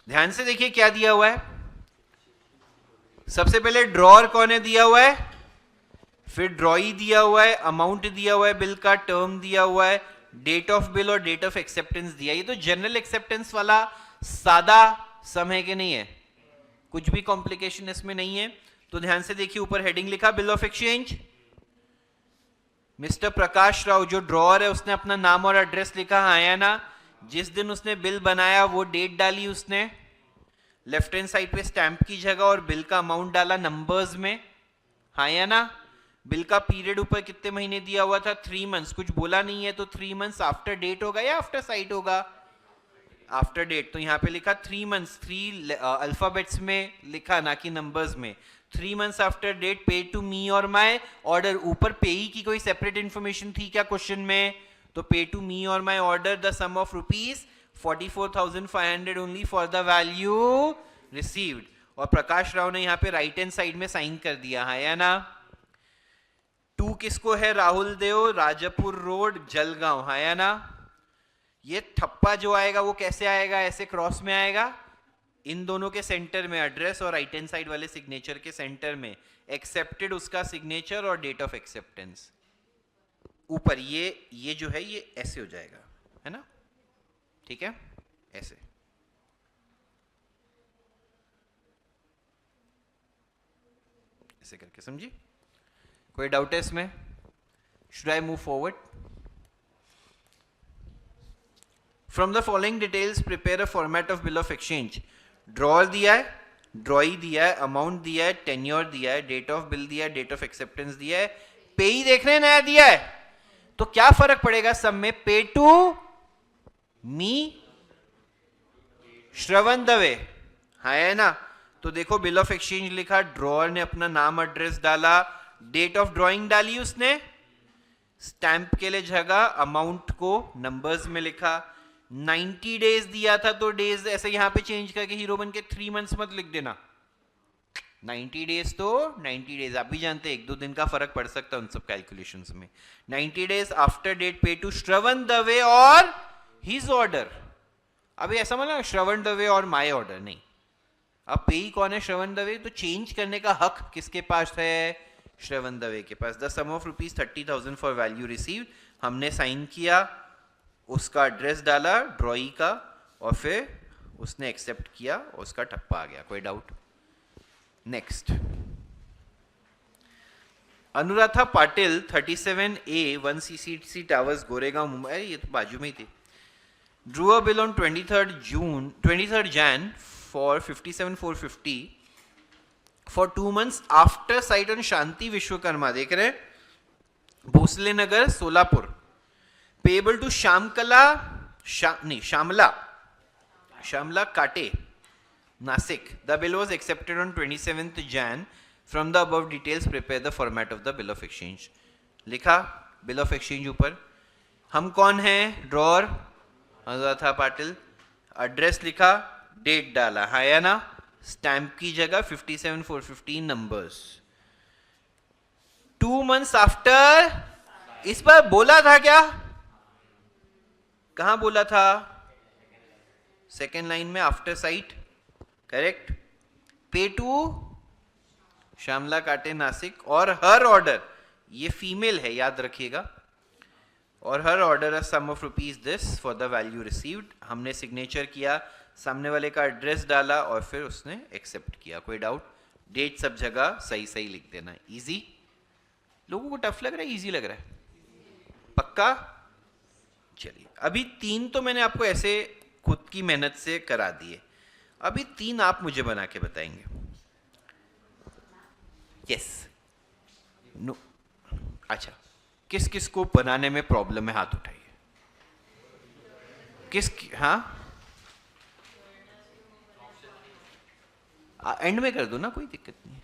ध्यान से देखिए क्या दिया हुआ है। सबसे पहले ड्रॉअर कौन है दिया हुआ है, फिर ड्रॉई दिया हुआ है, अमाउंट दिया हुआ है बिल का, टर्म दिया हुआ है, डेट ऑफ बिल और डेट ऑफ एक्सेप्टेंस दिया। ये तो जनरल एक्सेप्टेंस वाला सादा सम है कि नहीं है, कुछ भी कॉम्प्लिकेशन इसमें नहीं है। तो ध्यान से देखिए ऊपर हेडिंग लिखा bill of exchange. Mister Prakash Rao जो ड्रॉअर है उसने अपना नाम और एड्रेस लिखा, हाँ या ना। जिस दिन उसने बिल बनाया वो डेट डाली उसने, लेफ्ट हैंड साइड पे स्टैंप की जगह और बिल का अमाउंट डाला नंबर्स में, हाँ या ना। बिल का पीरियड ऊपर कितने महीने दिया हुआ था, 3 मंथ्स, कुछ बोला नहीं है तो 3 मंथ्स आफ्टर डेट होगा या आफ्टर साइट होगा, आफ्टर डेट। तो यहाँ पे लिखा 3 मंथ्स, 3 अल्फाबेट्स में लिखा ना कि नंबर्स में। 3 months after date paid to me or my order. ऊपर पेई की कोई सेपरेट इंफॉर्मेशन थी क्या क्वेश्चन में, तो पे to me or my order the sum of ₹44,500 only for the value received. और प्रकाश राव ने यहाँ पे राइट हैंड साइड में साइन कर दिया, है या ना। 2 किसको है, राहुल देव, राजापुर रोड, जलगांव, है या ना। ये ठप्पा जो आएगा वो कैसे आएगा, ऐसे क्रॉस में आएगा, इन दोनों के सेंटर में, एड्रेस और राइट हैंड साइड वाले सिग्नेचर के सेंटर में एक्सेप्टेड उसका सिग्नेचर और डेट ऑफ एक्सेप्टेंस ऊपर, ये जो है ये ऐसे हो जाएगा, है ना, ठीक है, ऐसे। ऐसे करके समझी? कोई डाउट है इसमें? Should I move forward? From the following details prepare a format of bill of exchange. Draw दिया है, ड्रॉई दिया है, अमाउंट दिया है, टेन्योर दिया है, डेट ऑफ बिल दिया है, डेट ऑफ एक्सेप्टेंस दिया है, पे ही देख रहे हैं नया दिया है, तो क्या फर्क पड़ेगा सब में? पे टू मी श्रवण दवे, है ना? तो देखो बिल ऑफ एक्सचेंज लिखा, ड्रॉअर ने अपना नाम एड्रेस डाला, डेट ऑफ ड्रॉइंग डाली उसने, स्टैंप के लिए जगह, अमाउंट को नंबर्स में लिखा, 90 डेज दिया था तो डेज ऐसे यहां पे चेंज करके हीरो बन के 3 मंथ्स मत लिख देना, 90 डेज तो 90 डेज, आप भी जानते हैं 1-2 दिन का फर्क पड़ सकता है उन सब कैलकुलेशंस में। 90 days after date pay to श्रवण दवे और हिज ऑर्डर। अभी ऐसा मतलब श्रवण दवे और माय ऑर्डर नहीं, अब पे ही कौन है? श्रवण दवे, तो चेंज करने का हक किसके पास है? श्रवण दवे के पास। The sum of ₹30,000 for value received, हमने साइन किया, उसका एड्रेस डाला ड्रॉई का, और फिर उसने एक्सेप्ट किया और उसका ठप्पा आ गया। कोई doubt? Next, Anuradha Patil 37A 1CCC towers Goregaon Mumbai, ये तो बाजू में ही थी, drew a bill on 23rd Jan for 57,450 for 2 months after site on शांति विश्वकर्मा, देख रहे हैं, भोसले नगर सोलापुर, पेबल टू श्यामला काटे Nashik. The bill was accepted on 27th Jan. From the above details prepare the format of the bill of exchange. लिखा बिल ऑफ एक्सचेंज ऊपर, हम कौन हैं? ड्रॉअर अनुराधा पाटिल, एड्रेस लिखा, डेट डाला, है या ना, स्टैंप की जगह 57,450 नंबर्स। 2 months आफ्टर, इस पर बोला था क्या? कहां बोला था? सेकेंड लाइन में, आफ्टर साइट, करेक्ट। पे टू श्यामला काटे नासिक, और हर ऑर्डर, ये फीमेल है याद रखिएगा, और हर order a sum of rupees this for the value received, हमने सिग्नेचर किया, सामने वाले का एड्रेस डाला और फिर उसने एक्सेप्ट किया। कोई डाउट? डेट सब जगह सही सही लिख देना। इजी? लोगों को टफ लग रहा है, इजी लग रहा है? पक्का? चलिए, अभी 3 तो मैंने आपको ऐसे खुद की मेहनत से करा दिए, अभी 3 आप मुझे बना के बताएंगे। यस, नो, अच्छा, किस किस को बनाने में प्रॉब्लम है? हाथ उठाइए। हाँ, एंड में कर दो ना, कोई दिक्कत नहीं है।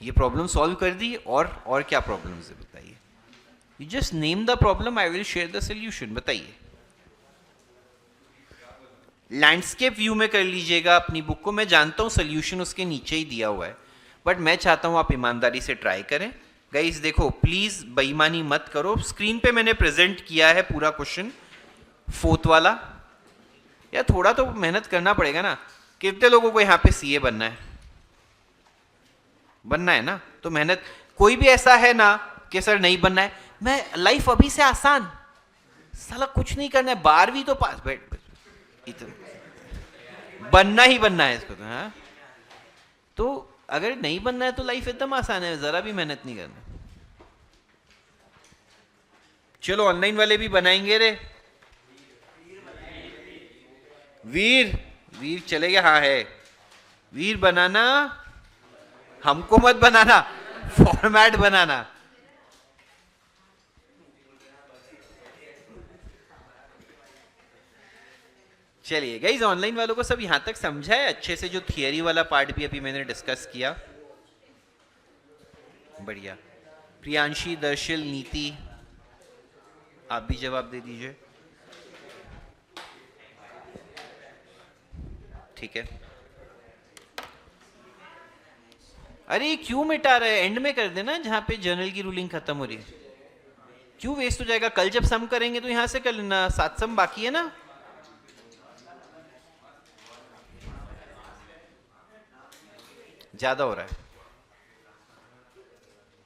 ये प्रॉब्लम सॉल्व कर दी, और क्या प्रॉब्लम्स है बताइए? You just name the problem, I will share the solution. बताइए। लैंडस्केप व्यू में कर लीजिएगा अपनी बुक को, मैं जानता हूं सोल्यूशन उसके नीचे ही दिया हुआ है, बट मैं चाहता हूं आप ईमानदारी से ट्राई करें। गाइस देखो, प्लीज बेईमानी मत करो। स्क्रीन पे मैंने प्रेजेंट किया है पूरा क्वेश्चन, 4th वाला। यार थोड़ा तो मेहनत करना पड़ेगा ना। कितने लोगों को यहाँ पे सीए बनना है? बनना है ना, तो मेहनत। कोई भी ऐसा है ना कि सर नहीं बनना है, मैं लाइफ अभी से आसान, साला कुछ नहीं करना है, 12वीं तो पास, बैठ इतना बनना ही बनना है इसको तो। हाँ, तो अगर नहीं बनना है तो लाइफ एकदम आसान है, जरा भी मेहनत नहीं करना। चलो ऑनलाइन वाले भी बनाएंगे रे। वीर चलेगा? हाँ है। वीर बनाना, हमको मत बनाना, फॉर्मेट बनाना। चलिए गाइस, ऑनलाइन वालों को सब यहां तक समझा है अच्छे से? जो थियरी वाला पार्ट भी अभी मैंने डिस्कस किया, बढ़िया। प्रियांशी, दर्शिल, नीति, आप भी जवाब दे दीजिए। ठीक है। अरे क्यों मिटा रहे? एंड में कर देना, जहां पे जर्नल की रूलिंग खत्म हो रही है। क्यों वेस्ट हो जाएगा? कल जब सम करेंगे तो यहां से कर लेना, 7 सम बाकी है ना। ज्यादा हो रहा है,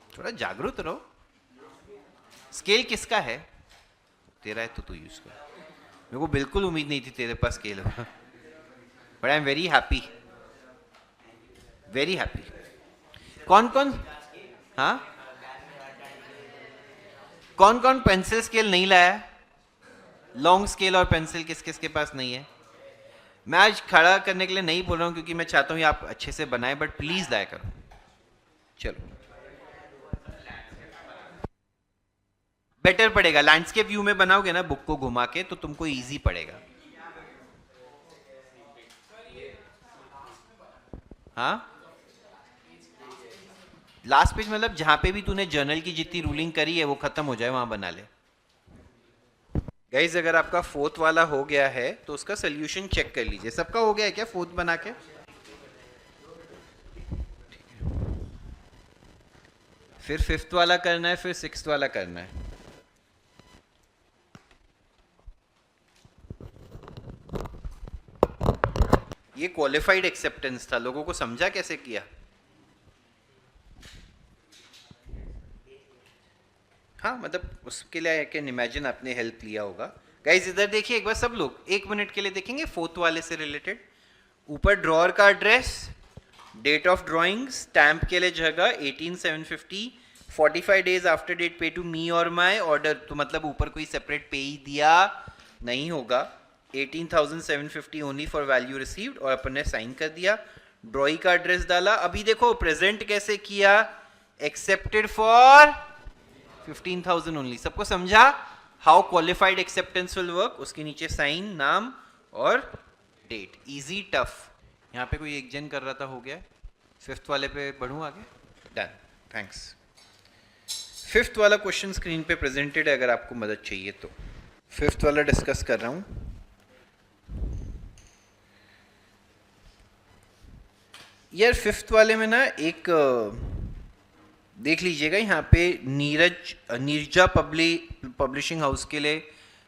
थोड़ा जागरूक रहो। स्केल किसका है? तेरा है तो तू यूज कर। मेरे को बिल्कुल उम्मीद नहीं थी तेरे पास स्केल होगा, but I am very happy, very happy. कौन कौन, हाँ, कौन कौन पेंसिल स्केल नहीं लाया? लॉन्ग स्केल और पेंसिल किस किस के पास नहीं है? मैं आज खड़ा करने के लिए नहीं बोल रहा हूं क्योंकि मैं चाहता हूं आप अच्छे से बनाए, बट प्लीज लाया करो। चलो, बेटर पड़ेगा। लैंडस्केप व्यू में बनाओगे ना बुक को घुमा के, तो तुमको इजी पड़ेगा। हाँ, लास्ट पेज मतलब जहां पे भी तूने जर्नल की जितनी रूलिंग करी है वो खत्म हो जाए, वहां बना ले। गाइज, अगर आपका फोर्थ वाला हो गया है तो उसका सोल्यूशन चेक कर लीजिए। सबका हो गया है क्या फोर्थ बना के? फिर फिफ्थ वाला करना है, फिर सिक्स्थ वाला करना है। ये क्वालिफाइड एक्सेप्टेंस था, लोगों को समझा कैसे किया? हाँ, मतलब उसके लिए आई कैन इमेजिन आपने हेल्प लिया होगा। गाइज इधर देखिए एक बार, सब लोग 1 मिनट के लिए देखेंगे फोर्थ वाले से रिलेटेड। ऊपर ड्रॉअर का address, date of drawing, stamp के लिए जगह 18750, 45 days after date pay to me or my order. तो मतलब ऊपर कोई सेपरेट पे ही दिया नहीं होगा। 18,750 ओनली फॉर वैल्यू रिसीव्ड, और अपन ने साइन कर दिया। ड्रॉई का एड्रेस डाला। अभी देखो प्रेजेंट कैसे किया, एक्सेप्टेड फॉर 15,000 ओनली। सबको समझा how qualified acceptance will work? उसके नीचे साइन, नाम और डेट। Easy tough. यहाँ पे कोई एक जन कर रहा था, हो गया। फिफ्थ वाले पे बढ़ूं आगे? Done, thanks. फिफ्थ वाला क्वेश्चन स्क्रीन पे प्रेजेंटेड है, अगर आपको मदद चाहिए तो। फिफ्थ वाला डिस्कस कर रहा हूं। यार फिफ्थ वाले में ना एक देख लीजिएगा, यहाँ पे नीरजा पब्लिशिंग हाउस के लिए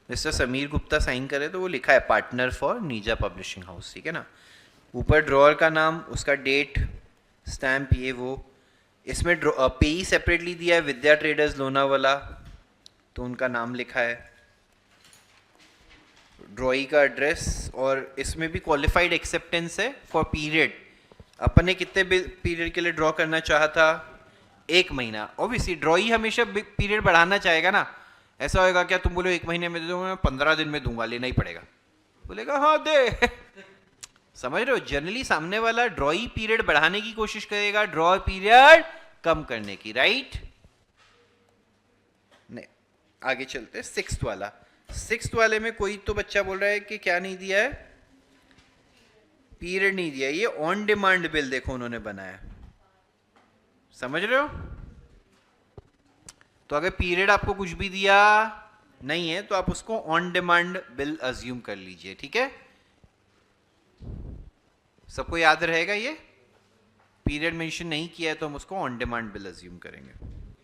मिस्टर समीर गुप्ता साइन करे, तो वो लिखा है partner for Neerja publishing house, ठीक है ना। ऊपर ड्रॉअर का नाम, उसका डेट, स्टैम्प, ये वो। इसमें पेई सेपरेटली दिया है, विद्या ट्रेडर्स लोनावाला, तो उनका नाम लिखा है। ड्रॉई का एड्रेस, और इसमें भी क्वालिफाइड एक्सेप्टेंस है फॉर पीरियड। अपन ने कितने पीरियड के लिए ड्रॉ करना चाहा था? 1 महीना। ऑब्वियसली ड्रॉई हमेशा पीरियड बढ़ाना चाहेगा ना। ऐसा होएगा क्या तुम बोलो 1 महीने में दे दूंगा, मैं 15 दिन में दूंगा, लेना ही पड़ेगा। बोलेगा हाँ दे। समझ रहे हो? जनरली सामने वाला ड्रॉई पीरियड बढ़ाने की कोशिश करेगा, ड्रॉ पीरियड कम करने की, राइट? नहीं, आगे चलते। सिक्स्थ वाला। सिक्स्थ वाले में कोई तो बच्चा बोल रहा है कि क्या नहीं दिया है, पीरियड नहीं दिया। ये ऑन डिमांड बिल देखो उन्होंने बनाया, समझ रहे हो? तो अगर पीरियड आपको कुछ भी दिया नहीं है तो आप उसको ऑन डिमांड बिल अज्यूम कर लीजिए, ठीक है? सबको याद रहेगा ये? पीरियड मेंशन नहीं किया है तो हम उसको ऑन डिमांड बिल अज्यूम करेंगे।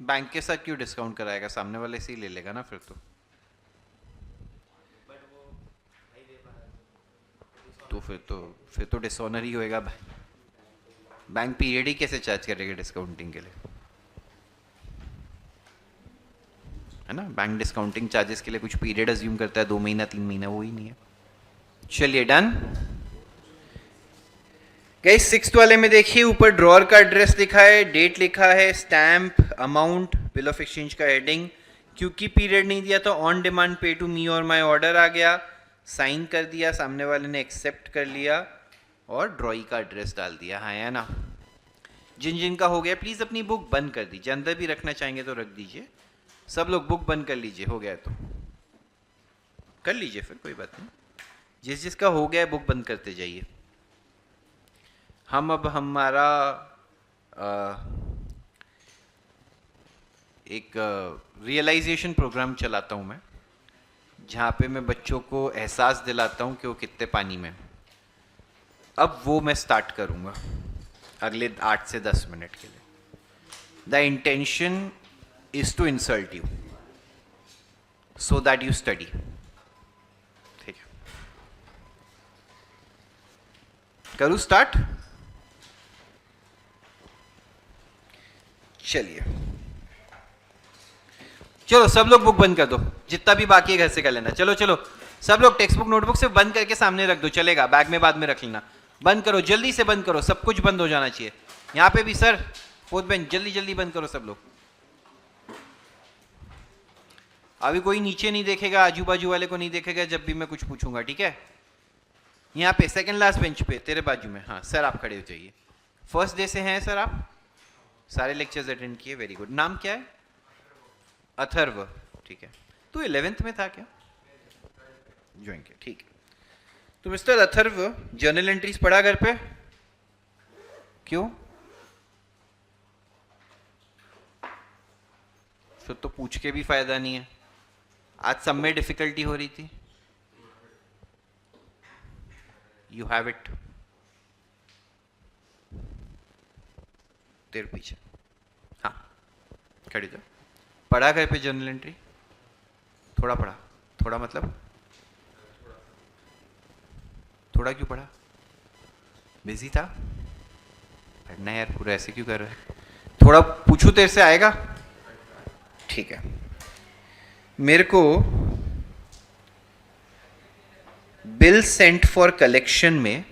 बैंक के साथ क्यों डिस्काउंट कराएगा? सामने वाले से ही ले लेगा ना फिर तो फिर तो डिसऑनर ही होएगा। बैंक पीरियड ही कैसे चार्ज करेगा डिस्काउंटिंग के लिए, है ना? बैंक डिस्काउंटिंग चार्जेस के लिए कुछ पीरियड अज्यूम करता है, 2 महीना 3 महीना, वो ही नहीं है। चलिए डन। गाइस सिक्स्थ वाले में देखिए, ऊपर ड्रॉअर का एड्रेस लिखा है, डेट लिखा है, stamp, amount, bill of exchange का हेडिंग। क्योंकि पीरियड नहीं दिया तो ऑन डिमांड पे to me or my order आ गया, साइन कर दिया, सामने वाले ने एक्सेप्ट कर लिया और ड्रॉई का एड्रेस डाल दिया। हाँ है ना? जिन जिन का हो गया प्लीज अपनी बुक बंद कर दीजिए, अंदर भी रखना चाहेंगे तो रख दीजिए। सब लोग बुक बंद कर लीजिए, हो गया तो कर लीजिए, फिर कोई बात नहीं। जिस जिसका हो गया बुक बंद करते जाइए। हम अब हमारा एक रियलाइजेशन प्रोग्राम चलाता हूँ मैं, जहाँ पे मैं बच्चों को एहसास दिलाता हूँ कि वो कितने पानी में। अब वो मैं स्टार्ट करूँगा अगले 8 से 10 मिनट के लिए। The intention is to insult you, so that you study. ठीक है, करूँ स्टार्ट? चलिए, चलो सब लोग बुक बंद कर दो, जितना भी बाकी है घर से कर लेना। चलो चलो सब लोग टेक्स्ट बुक नोटबुक से बंद करके सामने रख दो, चलेगा, बैग में बाद में रख लेना। बंद करो, जल्दी से बंद करो, सब कुछ बंद हो जाना चाहिए। यहाँ पे भी सर, फोर्थ बेंच, जल्दी जल्दी बंद करो सब लोग। अभी कोई नीचे नहीं देखेगा, आजू बाजू वाले को नहीं देखेगा जब भी मैं कुछ पूछूंगा, ठीक है? यहाँ पे सेकंड लास्ट बेंच पे तेरे बाजू में, हाँ सर आप खड़े हो जाइए। फर्स्ट डे से हैं सर आप? सारे लेक्चर्स अटेंड किए, वेरी गुड। नाम क्या है? अथर्व, ठीक है। तू 11th में था क्या? ज्वाइन किया, ठीक है। तो मिस्टर अथर्व, जर्नल एंट्रीज पढ़ा घर पे? क्यों? फिर तो पूछ के भी फायदा नहीं है। आज सब में डिफिकल्टी हो रही थी। यू हैव इट तेरे पीछे, हाँ खड़ी जाओ। पढ़ा घर पे जर्नल एंट्री? थोड़ा पढ़ा? थोड़ा मतलब थोड़ा क्यों पढ़ा? बिजी था? पढ़ना यार, पूरा ऐसे क्यों कर रहा है? थोड़ा पूछू तेरे से, आएगा? ठीक है। मेरे को बिल सेंट फॉर कलेक्शन में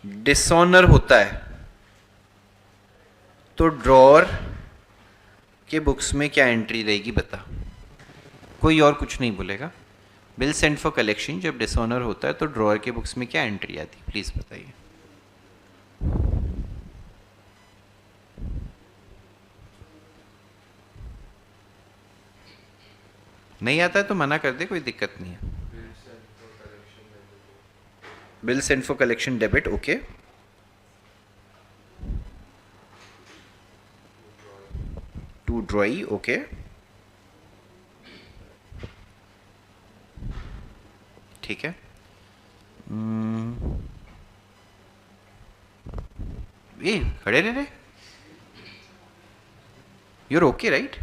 डिसऑनर होता है तो ड्रॉअर के बुक्स में क्या एंट्री रहेगी बता। कोई और कुछ नहीं बोलेगा। बिल सेंट फॉर कलेक्शन जब डिसऑनर होता है तो ड्रॉअर के बुक्स में क्या एंट्री आती है, प्लीज बताइए। नहीं आता है तो मना कर दे, कोई दिक्कत नहीं है। Bill sent for collection debit, okay. To drawee, okay. ठीक है। ये खड़े रहे, यूर ओके राइट?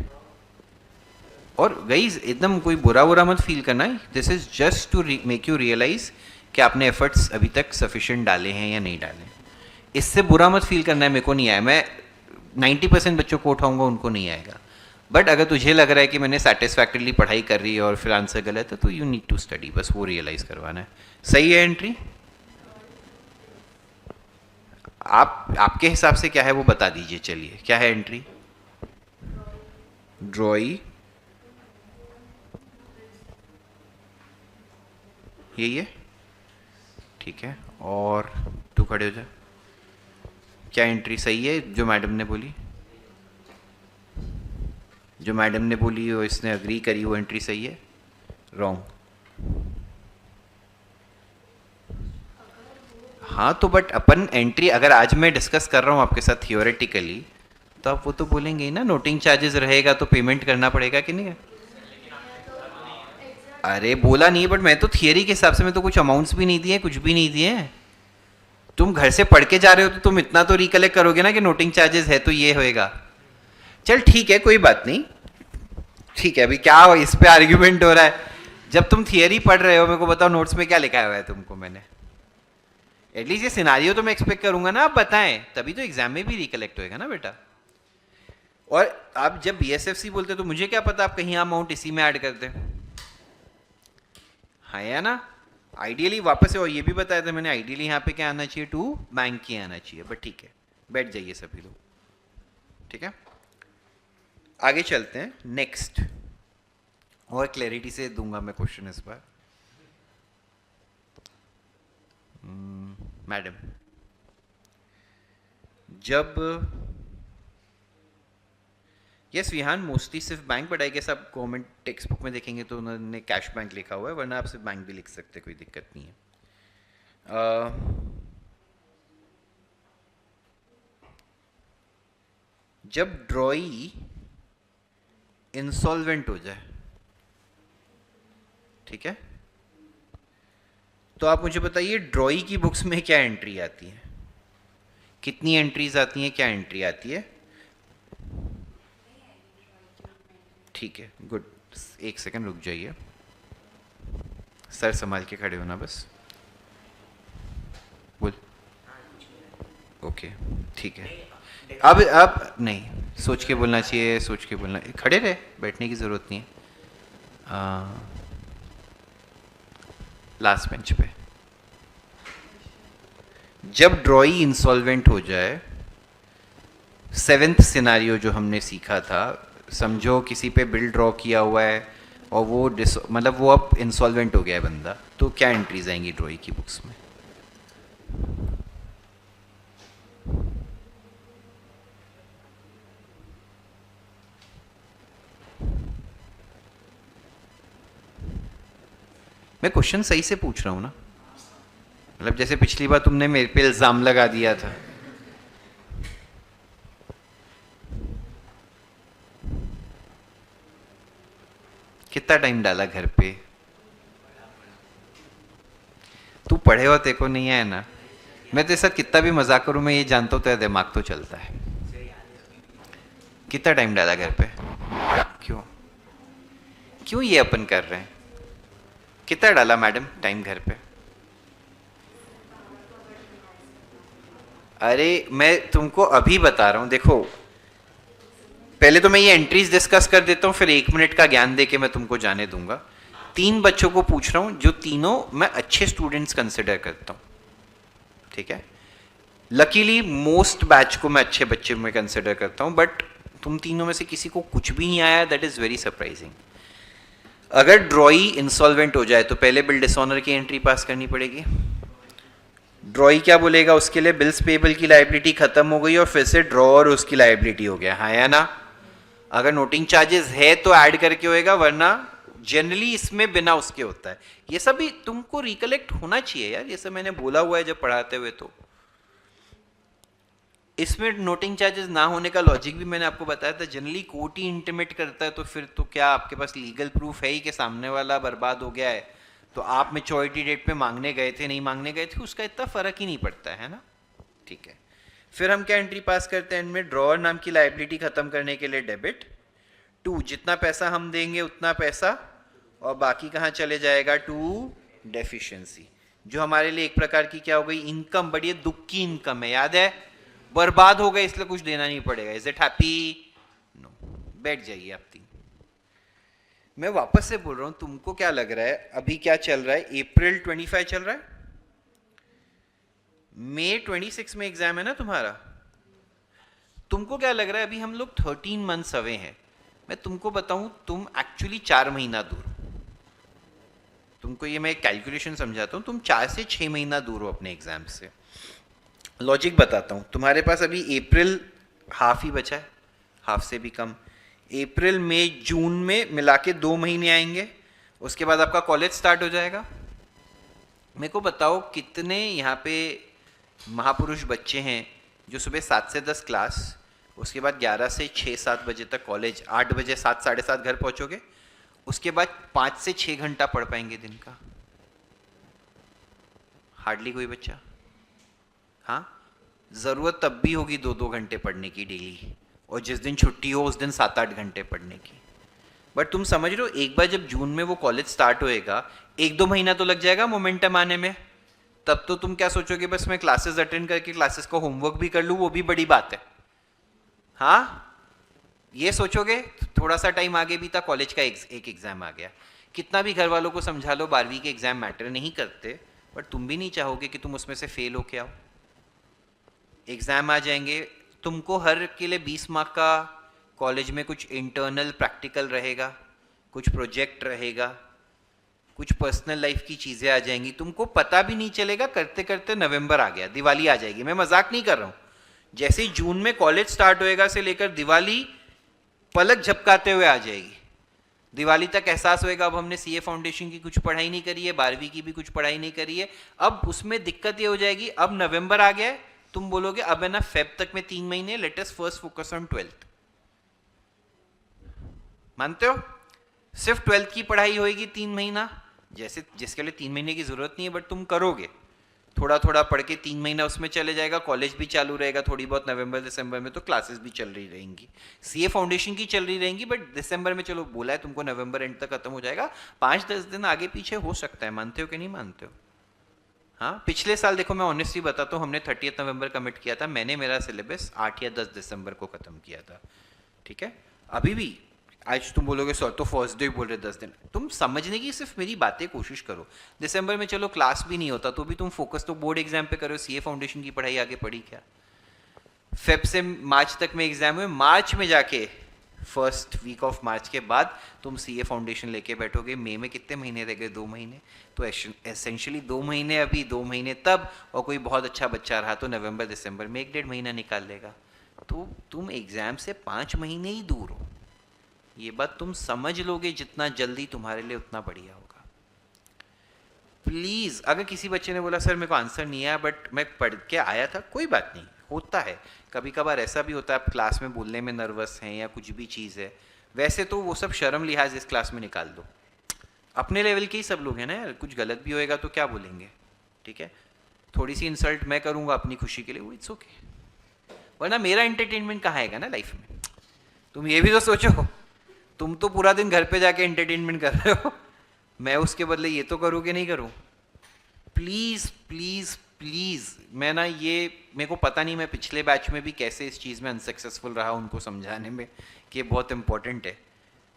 और गाइस एकदम कोई बुरा बुरा मत फील करना, this is just to make you realise कि आपने एफर्ट्स अभी तक सफिशिएंट डाले हैं या नहीं डाले। इससे बुरा मत फील करना है, मेरे को नहीं आया, मैं 90% बच्चों को उठाऊंगा, उनको नहीं आएगा। बट अगर तुझे लग रहा है कि मैंने सेटिस्फैक्टरली पढ़ाई कर रही है और फिर आंसर गलत है तो यू नीड टू स्टडी, बस वो रियलाइज करवाना है। सही है एंट्री? आपके हिसाब से क्या है वो बता दीजिए। चलिए क्या है एंट्री? ड्रॉई, यही है, ठीक है। और तू खड़े हो जा। क्या एंट्री सही है जो मैडम ने बोली? जो मैडम ने बोली वो इसने अग्री करी, वो एंट्री सही है? रॉन्ग? हाँ तो बट अपन एंट्री अगर आज मैं डिस्कस कर रहा हूँ आपके साथ थियोरेटिकली, तो आप वो तो बोलेंगे ही ना, नोटिंग चार्जेस रहेगा तो पेमेंट करना पड़ेगा कि नहीं? अरे बोला नहीं, बट मैं तो थियरी के हिसाब से मैं तो कुछ अमाउंट्स भी नहीं दिए, कुछ भी नहीं दिए। तुम घर से पढ़ के जा रहे हो तो तुम इतना तो रिकलेक्ट करोगे ना कि नोटिंग चार्जेस है तो ये होएगा। चल ठीक है, कोई बात नहीं, ठीक है। अभी क्या इस पे आर्ग्यूमेंट हो रहा है? जब तुम थियरी पढ़ रहे हो, मेरे को बताओ नोट्स में क्या लिखा हुआ है तुमको मैंने? एटलीस्ट ये सिनारियो तो मैं एक्सपेक्ट करूंगा ना आप बताएं, तभी तो एग्जाम में भी रिकलेक्ट होएगा ना बेटा। और आप जब BSFC बोलते तो मुझे क्या पता आप कहीं अमाउंट इसी में ऐड कर दें, हाँ या ना? आइडियली वापस से, और ये भी बताया था मैंने, आइडियली यहाँ पे क्या आना चाहिए, टू बैंक की आना चाहिए। बट ठीक है, बैठ जाइए सभी लोग, ठीक है। आगे चलते हैं, नेक्स्ट। और क्लैरिटी से दूंगा मैं क्वेश्चन इस बार। मैडम, जब यस विहान मोस्टली सिर्फ बैंक, बट आई गेस आप गवर्नमेंट टेक्स्ट बुक में देखेंगे तो उन्होंने कैश बैंक लिखा हुआ है, वरना आप सिर्फ बैंक भी लिख सकते, कोई दिक्कत नहीं है। जब ड्रॉई इंसॉल्वेंट हो जाए, ठीक है, तो आप मुझे बताइए ड्रॉई की बुक्स में क्या एंट्री आती है? कितनी एंट्रीज आती हैं, क्या एंट्री आती है? ठीक है, गुड। एक सेकंड रुक जाइए, सर संभाल के खड़े होना बस। बोल। ओके ठीक है। अब नहीं, सोच के बोलना चाहिए, सोच के बोलना। खड़े रहे, बैठने की ज़रूरत नहीं है। लास्ट बेंच पे। जब ड्रॉई इंसॉल्वेंट हो जाए, सेवेंथ सिनारियो जो हमने सीखा था, समझो किसी पे बिल ड्रॉ किया हुआ है और वो मतलब वो अब इंसॉल्वेंट हो गया है बंदा, तो क्या एंट्रीज आएंगी ड्रॉई की बुक्स में? मैं क्वेश्चन सही से पूछ रहा हूं ना, मतलब जैसे पिछली बार तुमने मेरे पे इल्जाम लगा दिया था। कितना टाइम डाला घर पे? तू पढ़े हो, तेरे को नहीं आया ना। मैं तेरे साथ कितना भी मजाक करूं, मैं ये जानता हूं तेरा दिमाग तो चलता है। कितना टाइम डाला घर पे? क्यों क्यों ये अपन कर रहे हैं? कितना डाला मैडम टाइम घर पे? अरे मैं तुमको अभी बता रहा हूं, देखो पहले तो मैं ये एंट्रीज डिस्कस कर देता हूं, फिर 1 मिनट का ज्ञान देके मैं तुमको जाने दूंगा। 3 बच्चों को पूछ रहा हूं जो तीनों मैं अच्छे स्टूडेंट्स कंसिडर करता हूं, ठीक है? लकीली मोस्ट बैच को मैं अच्छे बच्चे में कंसिडर करता हूं, बट तुम तीनों में से किसी को कुछ भी नहीं आया, दैट इज वेरी सरप्राइजिंग। अगर ड्रॉई इंसॉल्वेंट हो जाए तो पहले बिल डिसऑनर की एंट्री पास करनी पड़ेगी। ड्रॉई क्या बोलेगा उसके लिए? बिल्स पेबल की लाइबिलिटी खत्म हो गई और फिर से ड्रॉ और उसकी लाइबिलिटी हो गया, हाँ या ना? अगर नोटिंग चार्जेस है तो ऐड करके होएगा, वरना जनरली इसमें बिना उसके होता है। ये सब भी तुमको रिकलेक्ट होना चाहिए यार, ये सब मैंने बोला हुआ है जब पढ़ाते हुए। तो इसमें नोटिंग चार्जेस ना होने का लॉजिक भी मैंने आपको बताया था। जनरली कोर्ट ही इंटीमेट करता है, तो फिर तो क्या आपके पास लीगल प्रूफ है ही कि सामने वाला बर्बाद हो गया है, तो आप मैच्योरिटी डेट पे मांगने गए थे नहीं मांगने गए थे उसका इतना फर्क ही नहीं पड़ता है ना, ठीक है? फिर हम क्या एंट्री पास करते हैं इनमें? ड्रॉअर नाम की लाइबिलिटी खत्म करने के लिए डेबिट टू, जितना पैसा हम देंगे उतना पैसा, और बाकी कहाँ चले जाएगा? टू डेफिशिएंसी, जो हमारे लिए एक प्रकार की क्या हो गई? इनकम। बड़ी दुख की इनकम है, याद है? बर्बाद हो गए इसलिए कुछ देना नहीं पड़ेगा। Is it happy? नो। बैठ जाइए आप तीन। मैं वापस से बोल रहा हूं, तुमको क्या लग रहा है अभी क्या चल रहा है? अप्रैल 25 चल रहा है, मई 26 में एग्जाम है ना तुम्हारा। तुमको क्या लग रहा है अभी हम लोग 13 मंथ्स अवे हैं? मैं तुमको बताऊं, तुम एक्चुअली 4 महीना दूर। तुमको ये मैं कैलकुलेशन समझाता हूं, तुम 4 से 6 महीना दूर हो अपने एग्जाम से। लॉजिक बताता हूँ। तुम्हारे पास अभी अप्रैल हाफ ही बचा है, हाफ से भी कम। अप्रैल मई जून में मिला के 2 महीने आएंगे, उसके बाद आपका कॉलेज स्टार्ट हो जाएगा। मेरे को बताओ कितने यहाँ पे महापुरुष बच्चे हैं जो सुबह 7 से 10 क्लास, उसके बाद 11 से 6-7 बजे तक कॉलेज, 8 बजे 7 साढ़े 7 घर पहुँचोगे, उसके बाद 5 से 6 घंटा पढ़ पाएंगे दिन का? हार्डली कोई बच्चा। हाँ, ज़रूरत तब भी होगी 2-2 घंटे पढ़ने की डेली, और जिस दिन छुट्टी हो उस दिन 7-8 घंटे पढ़ने की। बट तुम समझ रहे हो, एक बार जब जून में वो कॉलेज स्टार्ट होएगा, 1-2 महीना तो लग जाएगा मोमेंटम आने में। तब तो तुम क्या सोचोगे? बस मैं क्लासेस अटेंड करके क्लासेस का होमवर्क भी कर लूँ, वो भी बड़ी बात है। हाँ, ये सोचोगे? थोड़ा सा टाइम आगे भी था, कॉलेज का एक एग्जाम आ गया। कितना भी घर वालों को समझा लो 12वीं के एग्जाम मैटर नहीं करते, बट तुम भी नहीं चाहोगे कि तुम उसमें से फेल हो के आओ। एग्ज़ाम आ जाएंगे, तुमको हर के लिए 20 मार्क का कॉलेज में कुछ इंटरनल प्रैक्टिकल रहेगा, कुछ प्रोजेक्ट रहेगा, कुछ पर्सनल लाइफ की चीज़ें आ जाएंगी, तुमको पता भी नहीं चलेगा। करते करते नवंबर आ गया, दिवाली आ जाएगी। मैं मजाक नहीं कर रहा हूँ। जैसे ही जून में कॉलेज स्टार्ट होएगा से लेकर दिवाली पलक झपकाते हुए आ जाएगी। दिवाली तक एहसास होएगा अब हमने सीए फाउंडेशन की कुछ पढ़ाई नहीं करी है, 12वीं की भी कुछ पढ़ाई नहीं करी है। अब उसमें दिक्कत ये हो जाएगी, अब नवंबर आ गया है, तुम बोलोगे अब है ना फेब तक में 3 महीने, let us first focus on 12th। मानते हो? सिर्फ 12th की पढ़ाई होएगी 3 महीना, जैसे जिसके लिए 3 महीने की जरूरत नहीं है, बट तुम करोगे थोड़ा थोड़ा पढ़ के 3 महीना उसमें चले जाएगा, कॉलेज भी चालू रहेगा थोड़ी बहुत नवंबर दिसंबर में, तो क्लासेस भी चल रही रहेंगी, सीए फाउंडेशन की चल रही रहेंगी, बट दिसंबर में चलो बोला है तुमको नवंबर एंड तक खत्म हो जाएगा, 5-10 दिन आगे पीछे हो सकता है, मानते हो कि नहीं मानते हो? हाँ, पिछले साल देखो मैं ऑनेस्टली बताता हूँ, हमने 30 नवंबर कमिट किया था, मैंने मेरा सिलेबस 8 या 10 दिसंबर को ख़त्म किया था, ठीक है? अभी भी आज तुम बोलोगे सर तो फर्स्ट डे बोल रहे 10 दिन, तुम समझने की सिर्फ मेरी बातें कोशिश करो। दिसंबर में चलो क्लास भी नहीं होता तो भी तुम फोकस तो बोर्ड एग्जाम पे करो, सीए फाउंडेशन की पढ़ाई आगे पढ़ी क्या? फेब से मार्च तक में एग्जाम हुए, मार्च में जाके फर्स्ट वीक ऑफ मार्च के बाद तुम सीए फाउंडेशन लेके बैठोगे। मई में कितने महीने रह गए? 2 महीने। तो एसेंशियली 2 महीने अभी, 2 महीने तब, और कोई बहुत अच्छा बच्चा रहा तो नवंबर दिसंबर में 1-1.5 महीना निकाल लेगा। तो तुम एग्जाम से 5 महीने ही दूर हो, ये बात तुम समझ लोगे, जितना जल्दी तुम्हारे लिए उतना बढ़िया होगा। प्लीज़, अगर किसी बच्चे ने बोला सर मेरे को आंसर नहीं आया बट मैं पढ़ के आया था, कोई बात नहीं, होता है, कभी कभार ऐसा भी होता है, आप क्लास में बोलने में नर्वस हैं या कुछ भी चीज़ है, वैसे तो वो सब शर्म लिहाज इस क्लास में निकाल दो, अपने लेवल के ही सब लोग हैं ना यार, कुछ गलत भी होएगा तो क्या बोलेंगे, ठीक है? थोड़ी सी इंसल्ट मैं करूँगा अपनी खुशी के लिए, वो इट्स ओके, वरना मेरा एंटरटेनमेंट कहाँ आएगा ना लाइफ में? तुम ये भी तो सोचो, तुम तो पूरा दिन घर पे जाके एंटरटेनमेंट कर रहे हो, मैं उसके बदले ये तो करूँ कि नहीं करूँ? प्लीज़ प्लीज़ प्लीज़, मैं ना ये, मेरे को पता नहीं मैं पिछले बैच में भी कैसे इस चीज़ में अनसक्सेसफुल रहा उनको समझाने में कि ये बहुत इंपॉर्टेंट है,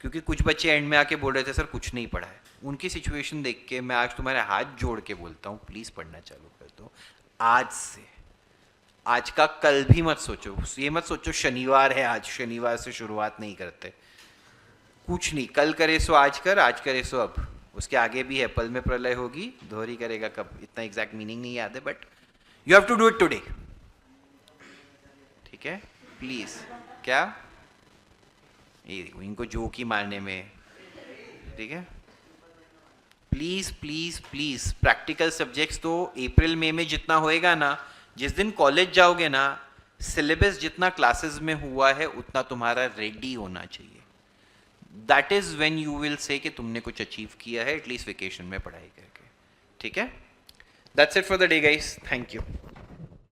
क्योंकि कुछ बच्चे एंड में आके बोल रहे थे सर कुछ नहीं पढ़ा है। उनकी सिचुएशन देख के मैं आज तुम्हारे हाथ जोड़ के बोलता हूँ, प्लीज़ पढ़ना चालू कर दो आज से। आज का कल भी मत सोचो, ये मत सोचो शनिवार है आज, शनिवार से शुरुआत नहीं करते, कुछ नहीं, कल करे सो आज कर, आज करे सो अब, उसके आगे भी है, पल में प्रलय होगी, दोहरी करेगा कब, इतना एग्जैक्ट मीनिंग नहीं याद है, but you have to do it today, ठीक है? प्लीज, क्या ये देखो इनको जोक ही मारने में, ठीक है? Please please please, practical subjects तो अप्रैल मई में जितना होएगा ना, जिस दिन कॉलेज जाओगे ना, सिलेबस जितना क्लासेस में हुआ है उतना तुम्हारा रेडी होना चाहिए। That is when you will say कि तुमने कुछ अचीव किया है, एटलीस्ट वेकेशन में पढ़ाई करके, ठीक है? That's it for the day guys, thank you.